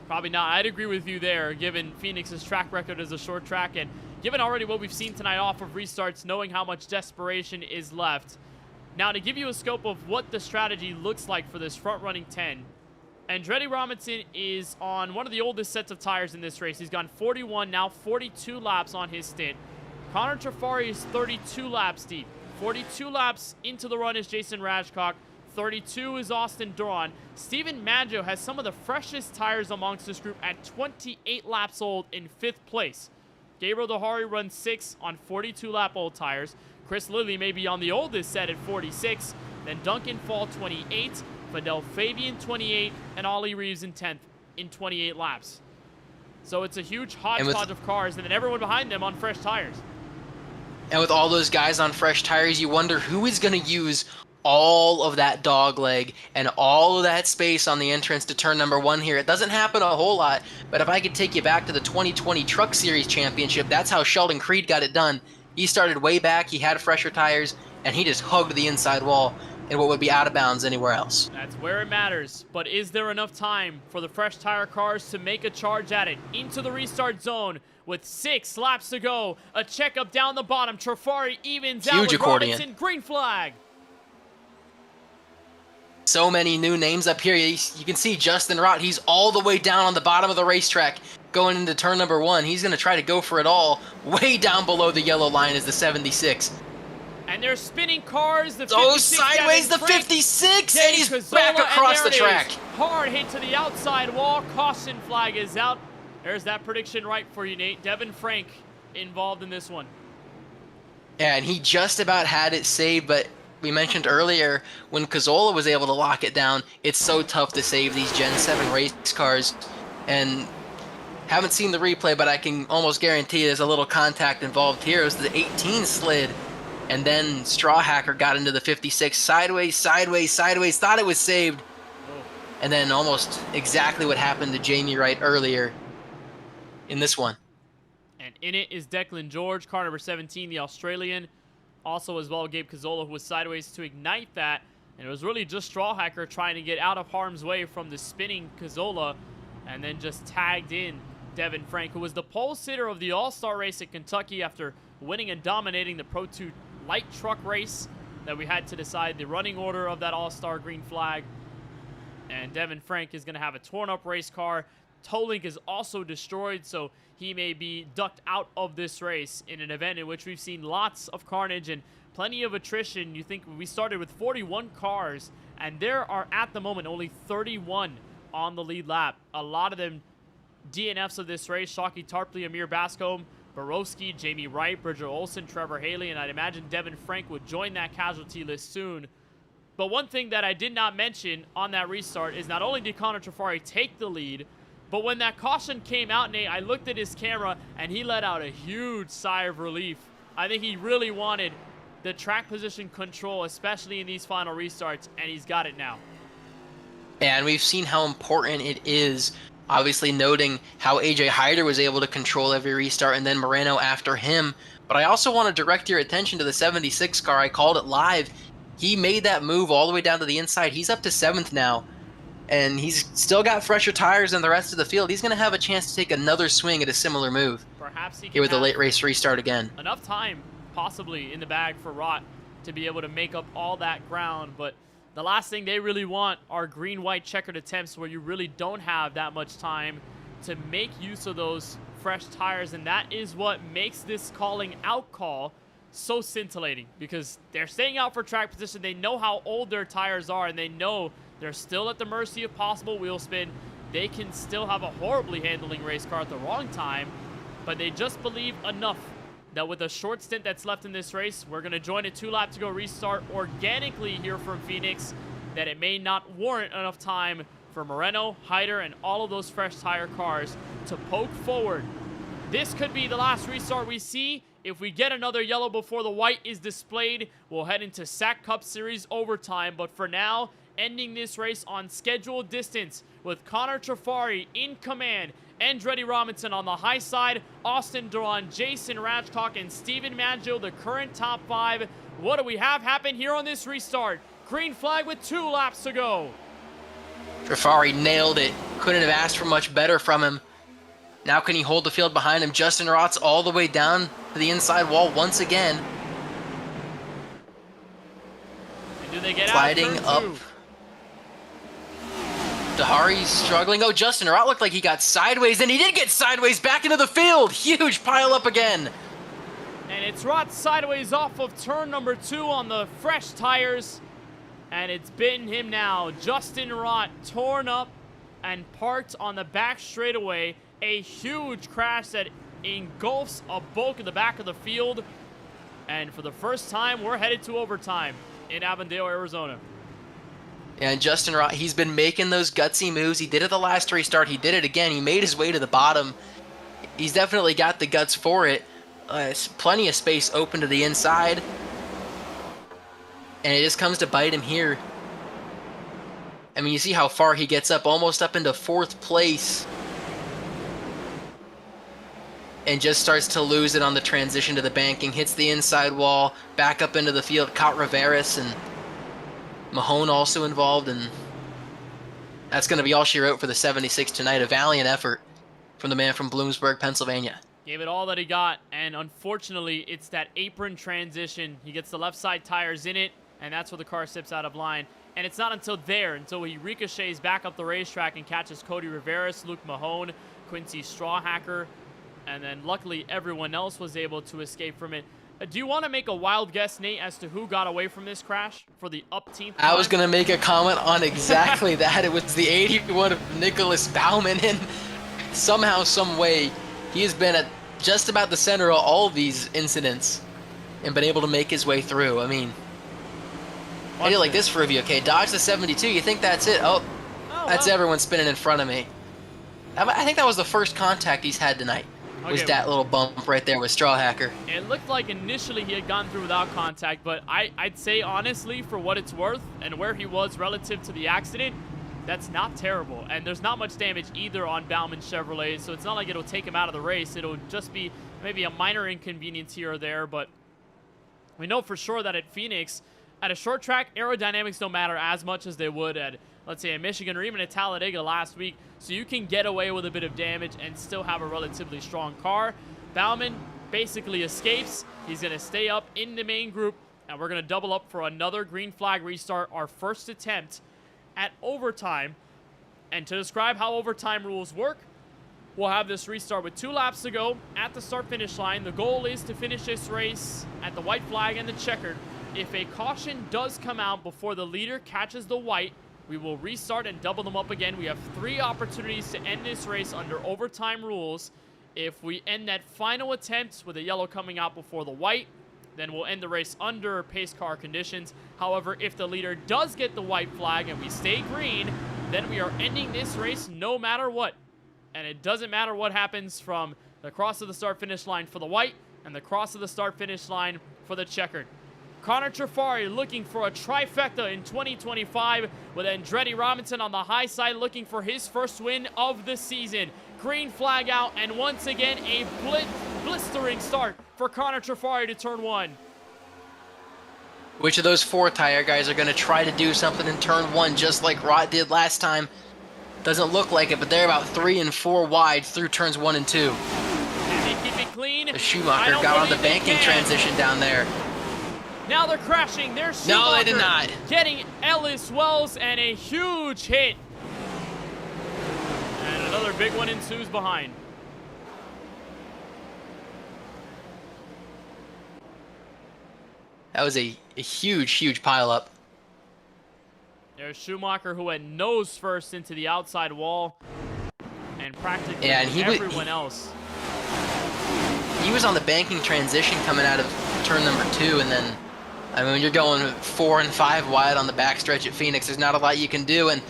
Probably not. I'd agree with you there, given Phoenix's track record as a short track, and given already what we've seen tonight off of restarts, knowing how much desperation is left. Now, to give you a scope of what the strategy looks like for this front-running 10, Andretti Robinson is on one of the oldest sets of tires in this race. He's gone 41, now 42 laps on his stint. Connor Trafari is 32 laps deep. 42 laps into the run is Jason Rajcock. 32 is Austin Duran. Steven Maggio has some of the freshest tires amongst this group at 28 laps old in 5th place. Gabriel Dehari runs 6 on 42 lap old tires. Chris Lilly may be on the oldest set at 46. Then Duncan Fall 28, Fidel Fabian 28, and Ollie Reeves in 10th in 28 laps. So it's a huge hodgepodge of cars, and then everyone behind them on fresh tires. And with all those guys on fresh tires, you wonder who is going to use all of that dog leg and all of that space on the entrance to turn number 1 here. It doesn't happen a whole lot, but if I could take you back to the 2020 Truck Series Championship, that's how Sheldon Creed got it done. He started way back, he had fresher tires, and he just hugged the inside wall in what would be out of bounds anywhere else. That's where it matters. But is there enough time for the fresh tire cars to make a charge at it into the restart zone with 6 laps to go? A checkup down the bottom. Trafari evens out with Robinson. Green flag. So many new names up here. You can see Justin Rott. He's all the way down on the bottom of the racetrack going into turn number 1. He's going to try to go for it all. Way down below the yellow line is the 76. And they're spinning cars. The 56 oh, sideways the 56, and he's back across the track. Hard hit to the outside wall. Caution flag is out. There's that prediction right for you, Nate. Devin Frank involved in this one. Yeah, and he just about had it saved, but we mentioned earlier when Cazzola was able to lock it down, it's so tough to save these Gen 7 race cars. And haven't seen the replay, but I can almost guarantee there's a little contact involved here. It was the 18 slid, and then Strawhacker got into the 56. Sideways, sideways, sideways, thought it was saved. And then almost exactly what happened to Jamie Wright earlier in this one. And in it is Declan George, car number 17, the Australian. Also as well, Gabe Cazzola, who was sideways to ignite that. And it was really just Strawhacker trying to get out of harm's way from the spinning Cazzola, and then just tagged in Devin Frank, who was the pole sitter of the All-Star race at Kentucky after winning and dominating the Pro 2 light truck race that we had to decide the running order of that All-Star green flag. And Devin Frank is going to have a torn-up race car. Toe-link is also destroyed, so he may be ducked out of this race in an event in which we've seen lots of carnage and plenty of attrition. You think we started with 41 cars, and there are at the moment only 31 on the lead lap. A lot of them DNFs of this race: Shockey Tarpley, Amir Bascombe, Borowski, Jamie Wright, Bridger Olsen, Trevor Haley, and I'd imagine Devin Frank would join that casualty list soon. But one thing that I did not mention on that restart is not only did Connor Trafari take the lead, but when that caution came out, Nate, I looked at his camera and he let out a huge sigh of relief. I think he really wanted the track position control, especially in these final restarts, and he's got it now. And we've seen how important it is, obviously noting how AJ Hyder was able to control every restart and then Moreno after him. But I also want to direct your attention to the 76 car. I called it live. He made that move all the way down to the inside. He's up to 7th now, and he's still got fresher tires than the rest of the field. He's going to have a chance to take another swing at a similar move. Perhaps he can here with the have late race restart again. enough time, possibly, in the bag for Rott to be able to make up all that ground. But the last thing they really want are green-white checkered attempts where you really don't have that much time to make use of those fresh tires. And that is what makes this calling out call so scintillating, because they're staying out for track position. They know how old their tires are, and they know they're still at the mercy of possible wheel spin. They can still have a horribly handling race car at the wrong time, but they just believe enough that with a short stint that's left in this race, we're going to join a 2-lap to go restart organically here from Phoenix, that it may not warrant enough time for Moreno, Hyder, and all of those fresh tire cars to poke forward. This could be the last restart we see. If we get another yellow before the white is displayed, we'll head into SAAC Cup Series overtime. But for now, ending this race on scheduled distance with Connor Trafari in command, Andretti Robinson on the high side, Austin Duran, Jason Ratchcock, and Steven Maggio, the current top 5. What do we have happen here on this restart? Green flag with 2 laps to go. Trafari nailed it. Couldn't have asked for much better from him. Now can he hold the field behind him? Justin Rott's all the way down to the inside wall once again. And do they get sliding out? Up. Dahari's struggling. Oh, Justin Rott looked like he got sideways, and he did get sideways back into the field. Huge pile up again. And it's Rott sideways off of turn number 2 on the fresh tires. And it's bitten him now. Justin Rott torn up and parked on the back straightaway. A huge crash that engulfs a bulk of the back of the field. And for the first time, we're headed to overtime in Avondale, Arizona. And Justin Rott, he's been making those gutsy moves. He did it the last restart. He did it again. He made his way to the bottom. He's definitely got the guts for it. Plenty of space open to the inside. And it just comes to bite him here. I mean, you see how far he gets up, almost up into 4th place. And just starts to lose it on the transition to the banking. Hits the inside wall, back up into the field. Caught Riveras and Mahone also involved. And that's going to be all she wrote for the 76 tonight. A valiant effort from the man from Bloomsburg, Pennsylvania. Gave it all that he got, and unfortunately, it's that apron transition. He gets the left side tires in it, and that's where the car sips out of line. And it's not until he ricochets back up the racetrack and catches Cody Riveras, Luke Mahone, Quincy Strawhacker, and then luckily everyone else was able to escape from it. Do you want to make a wild guess, Nate, as to who got away from this crash for the upteenth time? I was going to make a comment on exactly that. It was the 81 of Nicholas Baumann, and somehow, some way, he has been at just about the center of all of these incidents and been able to make his way through. I mean, I did like this for review. Okay, dodge the 72. You think that's it? Oh, that's everyone spinning in front of me. I think that was the first contact he's had tonight. Was that little bump right there with Strawhacker. It looked like initially he had gone through without contact, but I'd say honestly, for what it's worth and where he was relative to the accident, that's not terrible. And there's not much damage either on Baumann Chevrolet, so it's not like it'll take him out of the race. It'll just be maybe a minor inconvenience here or there, but we know for sure that at Phoenix, at a short track, aerodynamics don't matter as much as they would at, let's say, in Michigan or even at Talladega last week, so you can get away with a bit of damage and still have a relatively strong car. Baumann basically escapes. He's going to stay up in the main group, and we're going to double up for another green flag restart, our first attempt at overtime. And to describe how overtime rules work, we'll have this restart with 2 laps to go at the start-finish line. The goal is to finish this race at the white flag and the checkered. If a caution does come out before the leader catches the white, we will restart and double them up again. We have 3 opportunities to end this race under overtime rules. If we end that final attempt with the yellow coming out before the white, then we'll end the race under pace car conditions. However, if the leader does get the white flag and we stay green, then we are ending this race no matter what. And it doesn't matter what happens from the cross of the start-finish line for the white and the cross of the start-finish line for the checkered. Connor Trafari looking for a trifecta in 2025 with Andretti Robinson on the high side looking for his first win of the season. Green flag out, and once again a blistering start for Connor Trafari to turn 1. Which of those 4 tire guys are going to try to do something in turn 1 just like Rod did last time? Doesn't look like it, but they're about 3 and 4 wide through turns 1 and 2. And they keep it clean. The Schumacher got on the banking transition down there. Now they're crashing. There's Schumacher. No, they did not. Getting Ellis Wells, and a huge hit. And another big one ensues behind. That was a huge, huge pileup. There's Schumacher, who went nose first into the outside wall, and practically everyone else. He was on the banking transition coming out of turn number 2, and then, I mean, when you're going 4 and 5 wide on the backstretch at Phoenix, there's not a lot you can do, and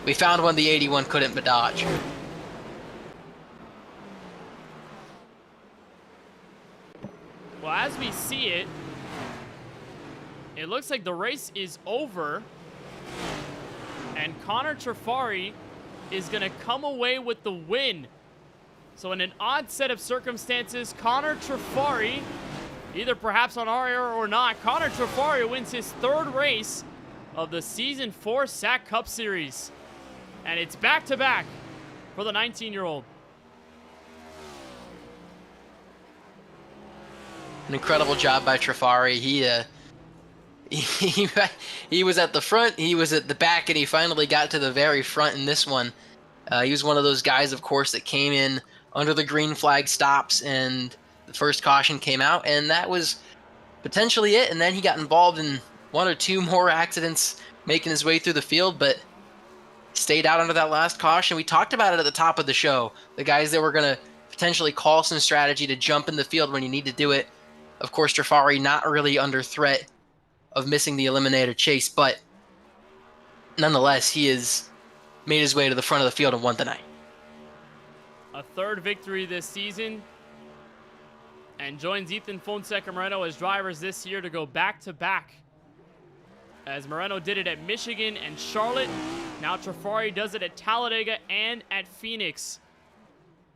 we found one the 81 couldn't but dodge. Well, as we see it, it looks like the race is over, and Connor Trafari is going to come away with the win. So in an odd set of circumstances, Connor Trafari, either perhaps on our error or not, Connor Trafari wins his 3rd race of the Season 4 SAAC Cup Series. And it's back-to-back for the 19-year-old. An incredible job by Trafari. He was at the front, he was at the back, and he finally got to the very front in this one. He was one of those guys, of course, that came in under the green flag stops, and the first caution came out, and that was potentially it. And then he got involved in 1 or 2 more accidents making his way through the field, but stayed out under that last caution. We talked about it at the top of the show. The guys that were going to potentially call some strategy to jump in the field when you need to do it. Of course, Trafari not really under threat of missing the eliminator chase, but nonetheless, he has made his way to the front of the field and won tonight. A 3rd victory this season, and joins Ethan Fonseca Moreno as drivers this year to go back-to-back. As Moreno did it at Michigan and Charlotte, now Trafari does it at Talladega and at Phoenix.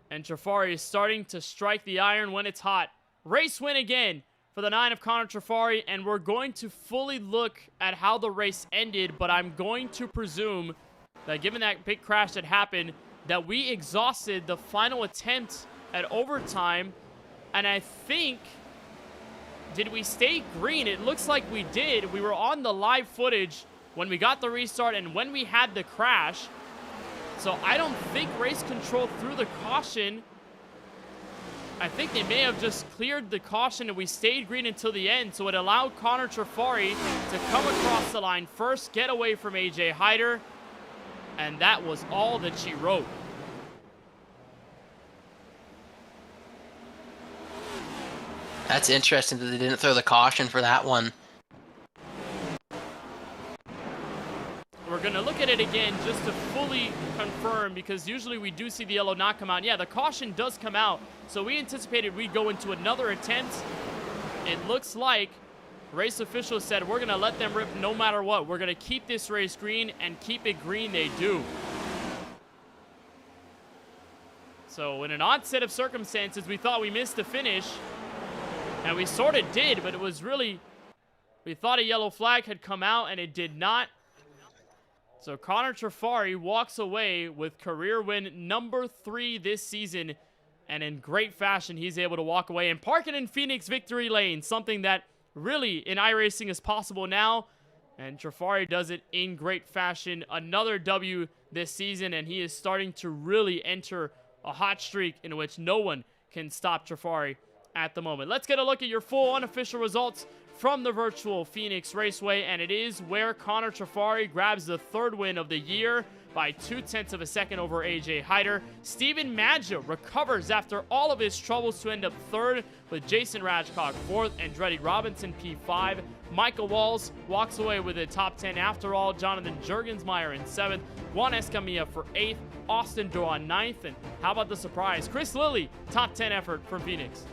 And Trafari is starting to strike the iron when it's hot. Race win again for the 9 of Connor Trafari, and we're going to fully look at how the race ended, but I'm going to presume that given that big crash that happened, that we exhausted the final attempt at overtime, and I think, did we stay green? It looks like we did. We were on the live footage when we got the restart and when we had the crash, so I don't think race control threw the caution. I think they may have just cleared the caution and we stayed green until the end, so it allowed Connor Trafari to come across the line first, get away from AJ Hyder, and that was all that she wrote. That's interesting that they didn't throw the caution for that one. We're going to look at it again just to fully confirm, because usually we do see the yellow not come out. Yeah, the caution does come out, so we anticipated we'd go into another attempt. It looks like race officials said we're going to let them rip no matter what. We're going to keep this race green, and keep it green they do. So in an odd set of circumstances, we thought we missed the finish, and we sort of did, but it was really, we thought a yellow flag had come out, and it did not. So Connor Trafari walks away with career win number 3 this season, and in great fashion, he's able to walk away and park it in Phoenix victory lane, something that really in iRacing is possible now, and Trafari does it in great fashion. Another W this season, and he is starting to really enter a hot streak in which no one can stop Trafari at the moment. Let's get a look at your full unofficial results from the virtual Phoenix Raceway, and it is where Connor Trafari grabs the 3rd win of the year by 0.2 of a second over AJ Hyder. Steven Maggio recovers after all of his troubles to end up 3rd, with Jason Rajcock 4th, Andretti Robinson P5. Michael Walls walks away with a top 10 after all. Jonathan Jurgensmeyer in 7th. Juan Escamilla for 8th. Austin Doran 9th. And how about the surprise? Chris Lilly, top 10 effort from Phoenix.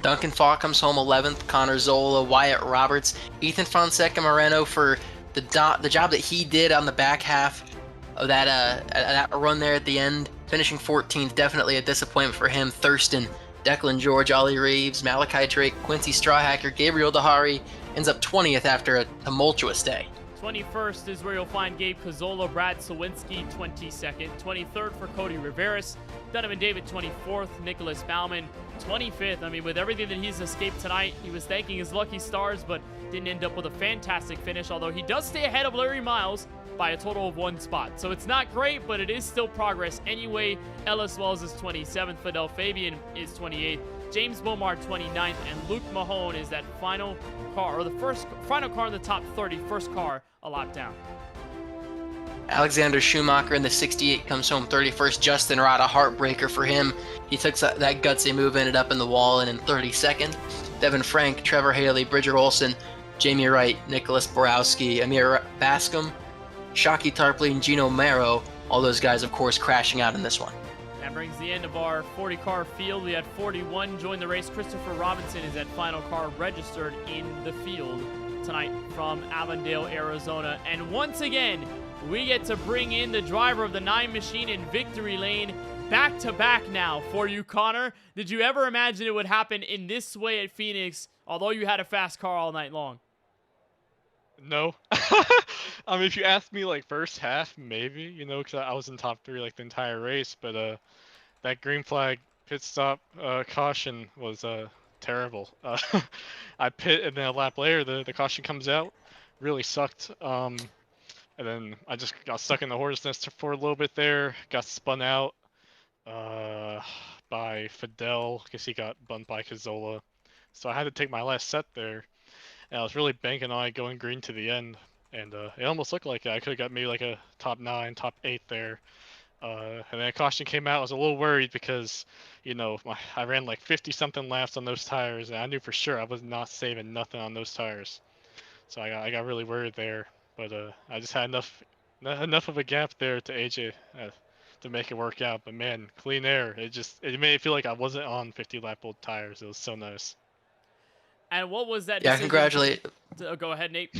Duncan Falk comes home 11th. Connor Zola, Wyatt Roberts, Ethan Fonseca Moreno for the job that he did on the back half of that run there at the end, finishing 14th. Definitely a disappointment for him. Thurston, Declan George, Ollie Reeves, Malachi Drake, Quincy Strawhacker, Gabriel Dahari ends up 20th after a tumultuous day. 21st is where you'll find Gabe Cazzola, Brad Sawinski 22nd, 23rd for Cody Riveras, Donovan David 24th, Nicholas Bauman 25th. I mean, with everything that he's escaped tonight, he was thanking his lucky stars, but didn't end up with a fantastic finish, although he does stay ahead of Larry Miles by a total of 1 spot. So it's not great, but it is still progress anyway. Ellis Wells is 27th, Fidel Fabian is 28th, James Bomar 29th, and Luke Mahone is that final car, or the final car in the top 30, first car a lap down. Alexander Schumacher in the 68 comes home 31st. Justin Rod, a heartbreaker for him. He took that gutsy move, ended up in the wall and in 32nd. Devin Frank, Trevor Haley, Bridger Olson, Jamie Wright, Nicholas Borowski, Amir Bascom, Shockey Tarpley, and Gino Mero. All those guys, of course, crashing out in this one. That brings the end of our 40-car field. We had 41 join the race. Christopher Robinson is that final car registered in the field tonight from Avondale, Arizona. And once again, we get to bring in the driver of the 9 machine in victory lane back-to-back now for you, Connor. Did you ever imagine it would happen in this way at Phoenix, although you had a fast car all night long? No. I mean, if you ask me like first half, maybe, you know, because I was in top 3 like the entire race, but that green flag pit stop caution was terrible. I pit, and then a lap later the caution comes out. Really sucked. And then I just got stuck in the hornet's nest for a little bit there. Got spun out by Fidel because he got bumped by Cazzola. So I had to take my last set there. And I was really banking on it going green to the end. And it almost looked like I could have got maybe like a top 9, top 8 there. And then a caution came out. I was a little worried because, you know, I ran like 50-something laps on those tires. And I knew for sure I was not saving nothing on those tires. So I got really worried there. But I just had enough of a gap there to AJ to make it work out. But man, clean air. It made it feel like I wasn't on 50-lap old tires. It was so nice. And what was that? Yeah, congratulate. Go ahead, Nate.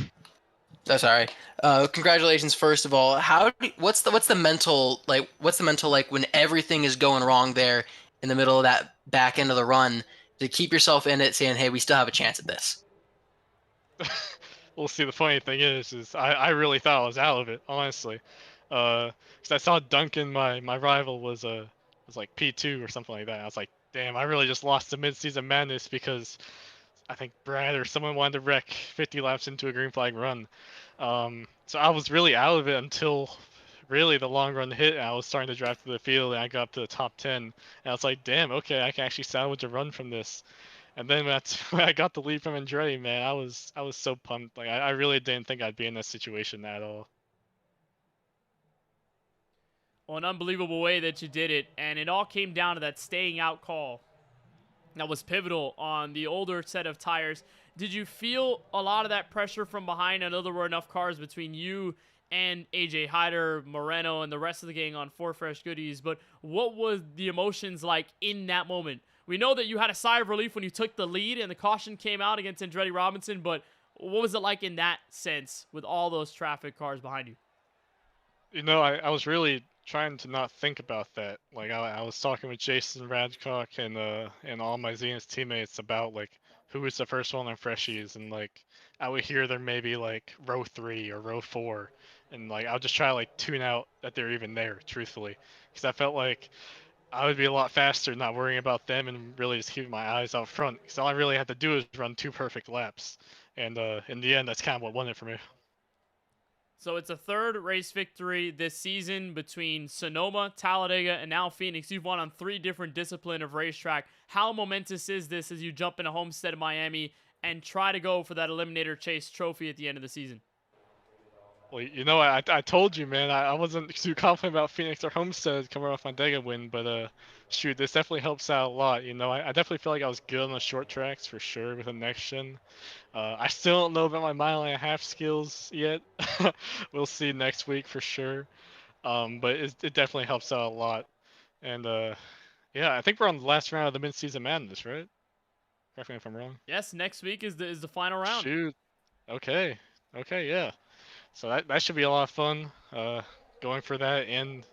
Oh, sorry. Congratulations, first of all. What's the mental like when everything is going wrong there in the middle of that back end of the run to keep yourself in it, saying, "Hey, we still have a chance at this." Well, see, the funny thing is I really thought I was out of it, honestly, because I saw Duncan, my rival, was like P2 or something like that. I was like, damn, I really just lost the mid-season madness because I think Brad or someone wanted to wreck 50 laps into a green flag run. So I was really out of it until really the long run hit, and I was starting to drive to the field, and I got up to the top 10, and I was like, damn, okay, I can actually salvage a run from this. And then when I got the lead from Andretti, man, I was so pumped. Like I really didn't think I'd be in this situation at all. Well, an unbelievable way that you did it, and it all came down to that staying out call that was pivotal on the older set of tires. Did you feel a lot of that pressure from behind? I know there were enough cars between you and AJ Hyder, Moreno, and the rest of the gang on 4 Fresh Goodies, but what was the emotions like in that moment? We know that you had a sigh of relief when you took the lead and the caution came out against Andretti Robinson, but what was it like in that sense with all those traffic cars behind you? You know, I was really trying to not think about that. Like I was talking with Jason Radcock and all my Zenith teammates about like who was the first one on Freshies, and like I would hear there maybe like row 3 or row 4, and like I'll just try to like tune out that they're even there, truthfully, because I felt like I would be a lot faster not worrying about them and really just keeping my eyes out front, because all I really had to do is run 2 perfect laps, and in the end that's kind of what won it for me. So it's a 3rd race victory this season between Sonoma, Talladega, and now Phoenix. You've won on 3 different disciplines of racetrack. How momentous is this as you jump into Homestead, Miami, and try to go for that Eliminator Chase trophy at the end of the season? Well, you know, I told you, man, I wasn't too confident about Phoenix or Homestead coming off my Dega win, but shoot, this definitely helps out a lot. You know, I definitely feel like I was good on the short tracks for sure with the next gen. I still don't know about my mile-and-a-half skills yet. We'll see next week for sure. But it definitely helps out a lot. And yeah, I think we're on the last round of the mid-season madness, right? Correct me if I'm wrong. Yes, next week is the final round. Shoot. Okay. Okay, yeah. So that should be a lot of fun. Going for that and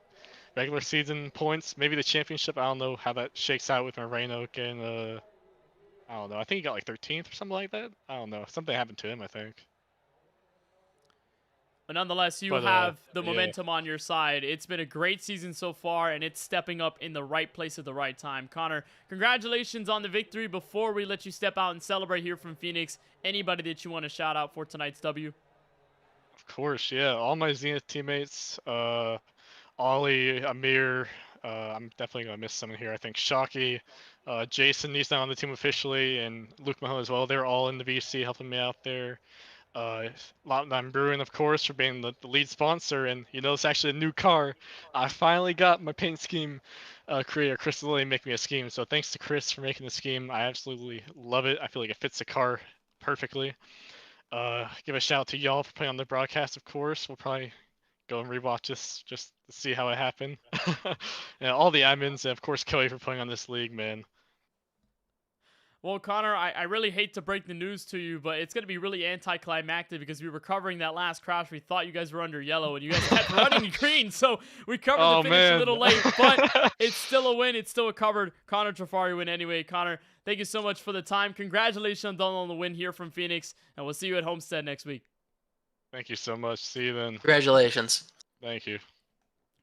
regular season points, maybe the championship. I don't know how that shakes out with Moreno getting I don't know. I think he got like 13th or something like that. I don't know. Something happened to him, I think. But nonetheless, you But, have the yeah. momentum on your side. It's been a great season so far, and it's stepping up in the right place at the right time. Connor, congratulations on the victory. Before we let you step out and celebrate here from Phoenix, anybody that you want to shout out for tonight's W? Of course, yeah. All my Zenith teammates, Ollie, Amir, I'm definitely going to miss someone here. I think Shockey, Jason, he's not on the team officially, and Luke Mahone as well. They're all in the VC helping me out there. I'm Bruin, of course, for being the lead sponsor, and you know, it's actually a new car. I finally got my paint scheme creator, Chris Lilly, make me a scheme. So thanks to Chris for making the scheme. I absolutely love it. I feel like it fits the car perfectly. Give a shout out to y'all for playing on the broadcast, of course. We'll probably go and rewatch this just to see how it happened. Yeah, all the admins, and of course, Kelly for playing on this league, man. Well, Connor, I really hate to break the news to you, but it's going to be really anticlimactic because we were covering that last crash. We thought you guys were under yellow, and you guys kept running green, so we covered the finish a little late, but it's still a win. It's still a covered Connor Trafari win anyway. Connor, thank you so much for the time. Congratulations on the win here from Phoenix, and we'll see you at Homestead next week. Thank you so much. See you then. Congratulations. Thank you.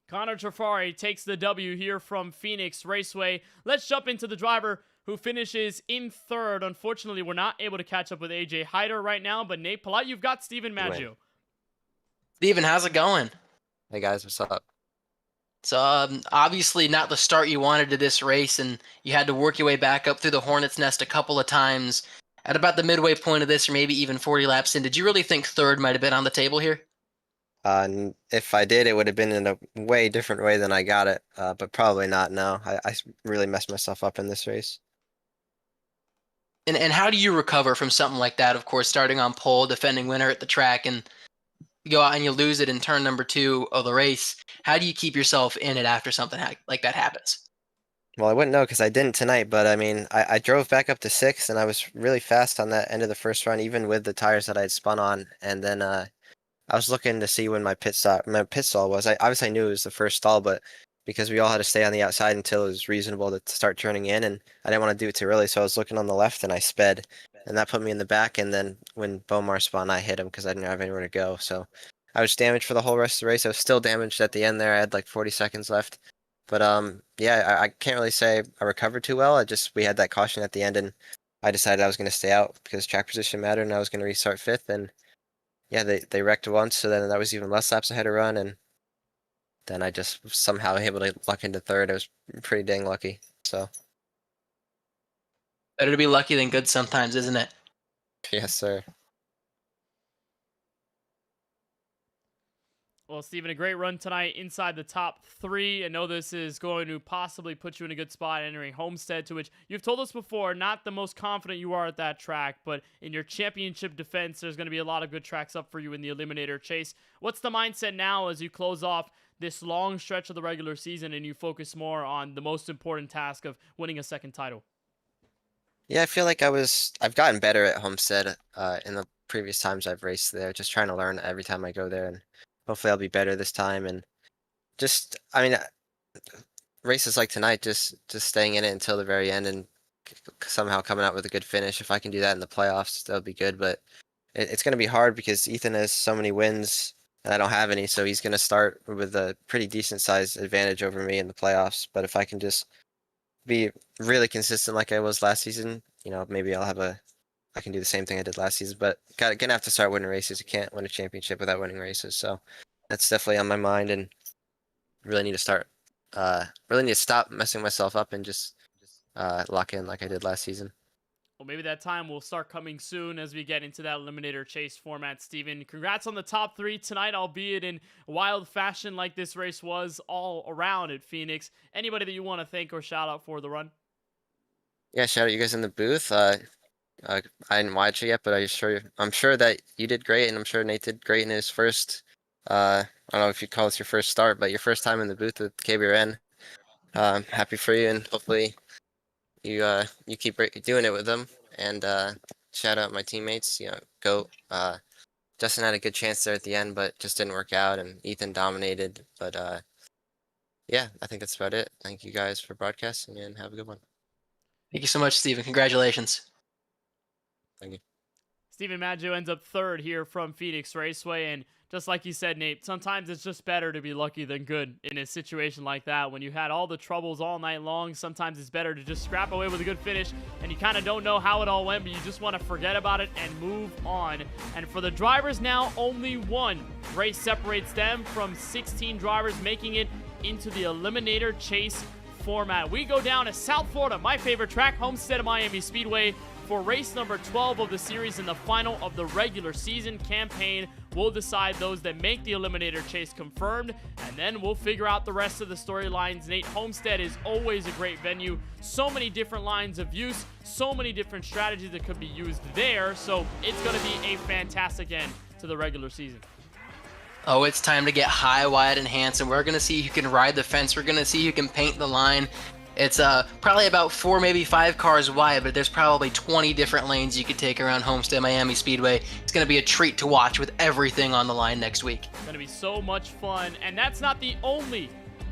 Connor Trafari takes the W here from Phoenix Raceway. Let's jump into the driver who finishes in third. Unfortunately, we're not able to catch up with AJ Hyder right now, but Nate Polite, you've got Steven Maggio. Steven, how's it going? Hey guys, what's up? So obviously not the start you wanted to this race, and you had to work your way back up through the Hornet's Nest a couple of times. At about the midway point of this, or maybe even 40 laps in, did you really think third might have been on the table here? If I did, it would have been in a way different way than I got it, but probably not. No, I really messed myself up in this race. And how do you recover from something like that? Of course, starting on pole, defending winner at the track, and you go out and you lose it in turn number 2 of the race. How do you keep yourself in it after something like that happens? Well, I wouldn't know because I didn't tonight, but I mean, I drove back up to 6th, and I was really fast on that end of the first run, even with the tires that I'd spun on. And then I was looking to see when my pit stall was. Obviously I knew it was the first stall, but because we all had to stay on the outside until it was reasonable to start turning in, and I didn't want to do it too early, so I was looking on the left and I sped, and that put me in the back. And then when Bomar spun, I hit him because I didn't have anywhere to go. So I was damaged for the whole rest of the race. I was still damaged at the end there. I had like 40 seconds left. But yeah, I can't really say I recovered too well. We had that caution at the end, and I decided I was going to stay out because track position mattered, and I was going to restart 5th. And yeah, they wrecked once, so then that was even less laps I had to run, and then I just was somehow able to luck into 3rd. I was pretty dang lucky. So Better to be lucky than good sometimes, isn't it? yes, sir. Well, Steven, a great run tonight inside the top 3. I know this is going to possibly put you in a good spot entering Homestead, to which you've told us before, not the most confident you are at that track, but in your championship defense, there's going to be a lot of good tracks up for you in the Eliminator Chase. What's the mindset now as you close off this long stretch of the regular season and you focus more on the most important task of winning a second title? Yeah, I feel like I've gotten better at Homestead in the previous times I've raced there, just trying to learn every time I go there, and hopefully I'll be better this time. And I mean, races like tonight, just staying in it until the very end and somehow coming out with a good finish. If I can do that in the playoffs, that'll be good. But it's going to be hard because Ethan has so many wins and I don't have any, so he's going to start with a pretty decent sized advantage over me in the playoffs. But if I can just be really consistent like I was last season, maybe I can do the same thing I did last season. But gonna have to start winning races. You can't win a championship without winning races. So that's definitely on my mind, and really need to stop messing myself up and just lock in like I did last season. Well, maybe that time will start coming soon as we get into that eliminator chase format, Steven. Congrats on the top 3 tonight, albeit in wild fashion like this race was all around at Phoenix. Anybody that you want to thank or shout out for the run? Yeah, shout out you guys in the booth. I didn't watch it yet, but I'm sure that you did great, and I'm sure Nate did great in his first. I don't know if you call this your first start, but your first time in the booth with KBueno. Happy for you, and hopefully you keep doing it with them. And shout out my teammates. Goat. Justin had a good chance there at the end, but just didn't work out, and Ethan dominated. But yeah, I think that's about it. Thank you guys for broadcasting, and have a good one. Thank you so much, Steven. Congratulations. Thank you. Steven Maggio ends up 3rd here from Phoenix Raceway, and just like you said, Nate, sometimes it's just better to be lucky than good in a situation like that. When you had all the troubles all night long, sometimes it's better to just scrap away with a good finish, and you kind of don't know how it all went, but you just want to forget about it and move on. And for the drivers now, only one race separates them from 16 drivers, making it into the eliminator chase format. We go down to South Florida, my favorite track, Homestead Miami Speedway, for race number 12 of the series in the final of the regular season campaign. We'll decide those that make the eliminator chase confirmed, and then we'll figure out the rest of the storylines. Nate, Homestead is always a great venue. So many different lines of use, so many different strategies that could be used there. So it's going to be a fantastic end to the regular season. Oh, it's time to get high, wide, and handsome. We're going to see who can ride the fence. We're going to see who can paint the line. It's probably about 4, maybe 5 cars wide, but there's probably 20 different lanes you could take around Homestead Miami Speedway. It's going to be a treat to watch with everything on the line next week. It's going to be so much fun, and that's not the only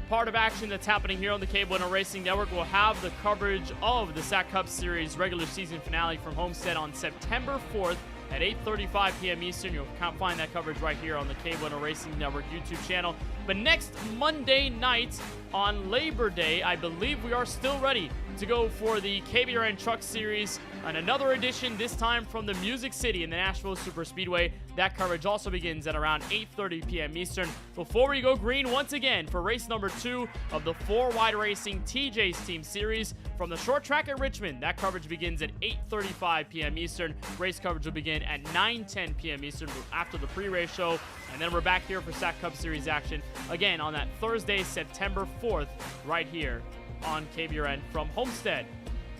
part of action that's happening here on the KBueno Racing Network. We'll have the coverage of the SAAC Cup Series regular season finale from Homestead on September 4th at 8:35 p.m. Eastern. You'll find that coverage right here on the KBueno Racing Network YouTube channel. But next Monday night on Labor Day, I believe we are still ready to go for the KBueno Truck Series and another edition, this time from the Music City in the Nashville Superspeedway. That coverage also begins at around 8:30 p.m. Eastern. Before we go green once again for race number 2 of the 4Wide Racing TJ's Team Series from the short track at Richmond. That coverage begins at 8:35 p.m. Eastern. Race coverage will begin at 9:10 p.m. Eastern after the pre-race show. And then we're back here for SAAC Cup Series action again on that Thursday, September 4th, right here on KBueno from Homestead.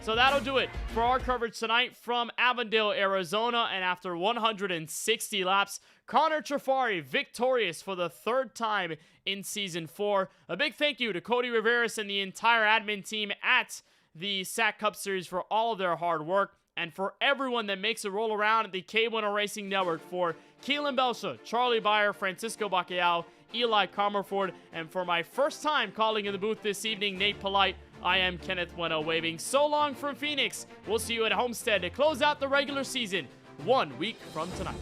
So that'll do it for our coverage tonight from Avondale, Arizona. And after 160 laps, Connor Trafari victorious for the 3rd time in Season 4. A big thank you to Cody Riveras and the entire admin team at the SAAC Cup Series for all of their hard work. And for everyone that makes it roll around at the KBueno Racing Network, for Keelan Belsha, Charlie Beyer, Francisco Bacalhau, Eli Comerford, and for my first time calling in the booth this evening, Nate Polite, I am Kenneth Bueno waving so long from Phoenix. We'll see you at Homestead to close out the regular season 1 week from tonight.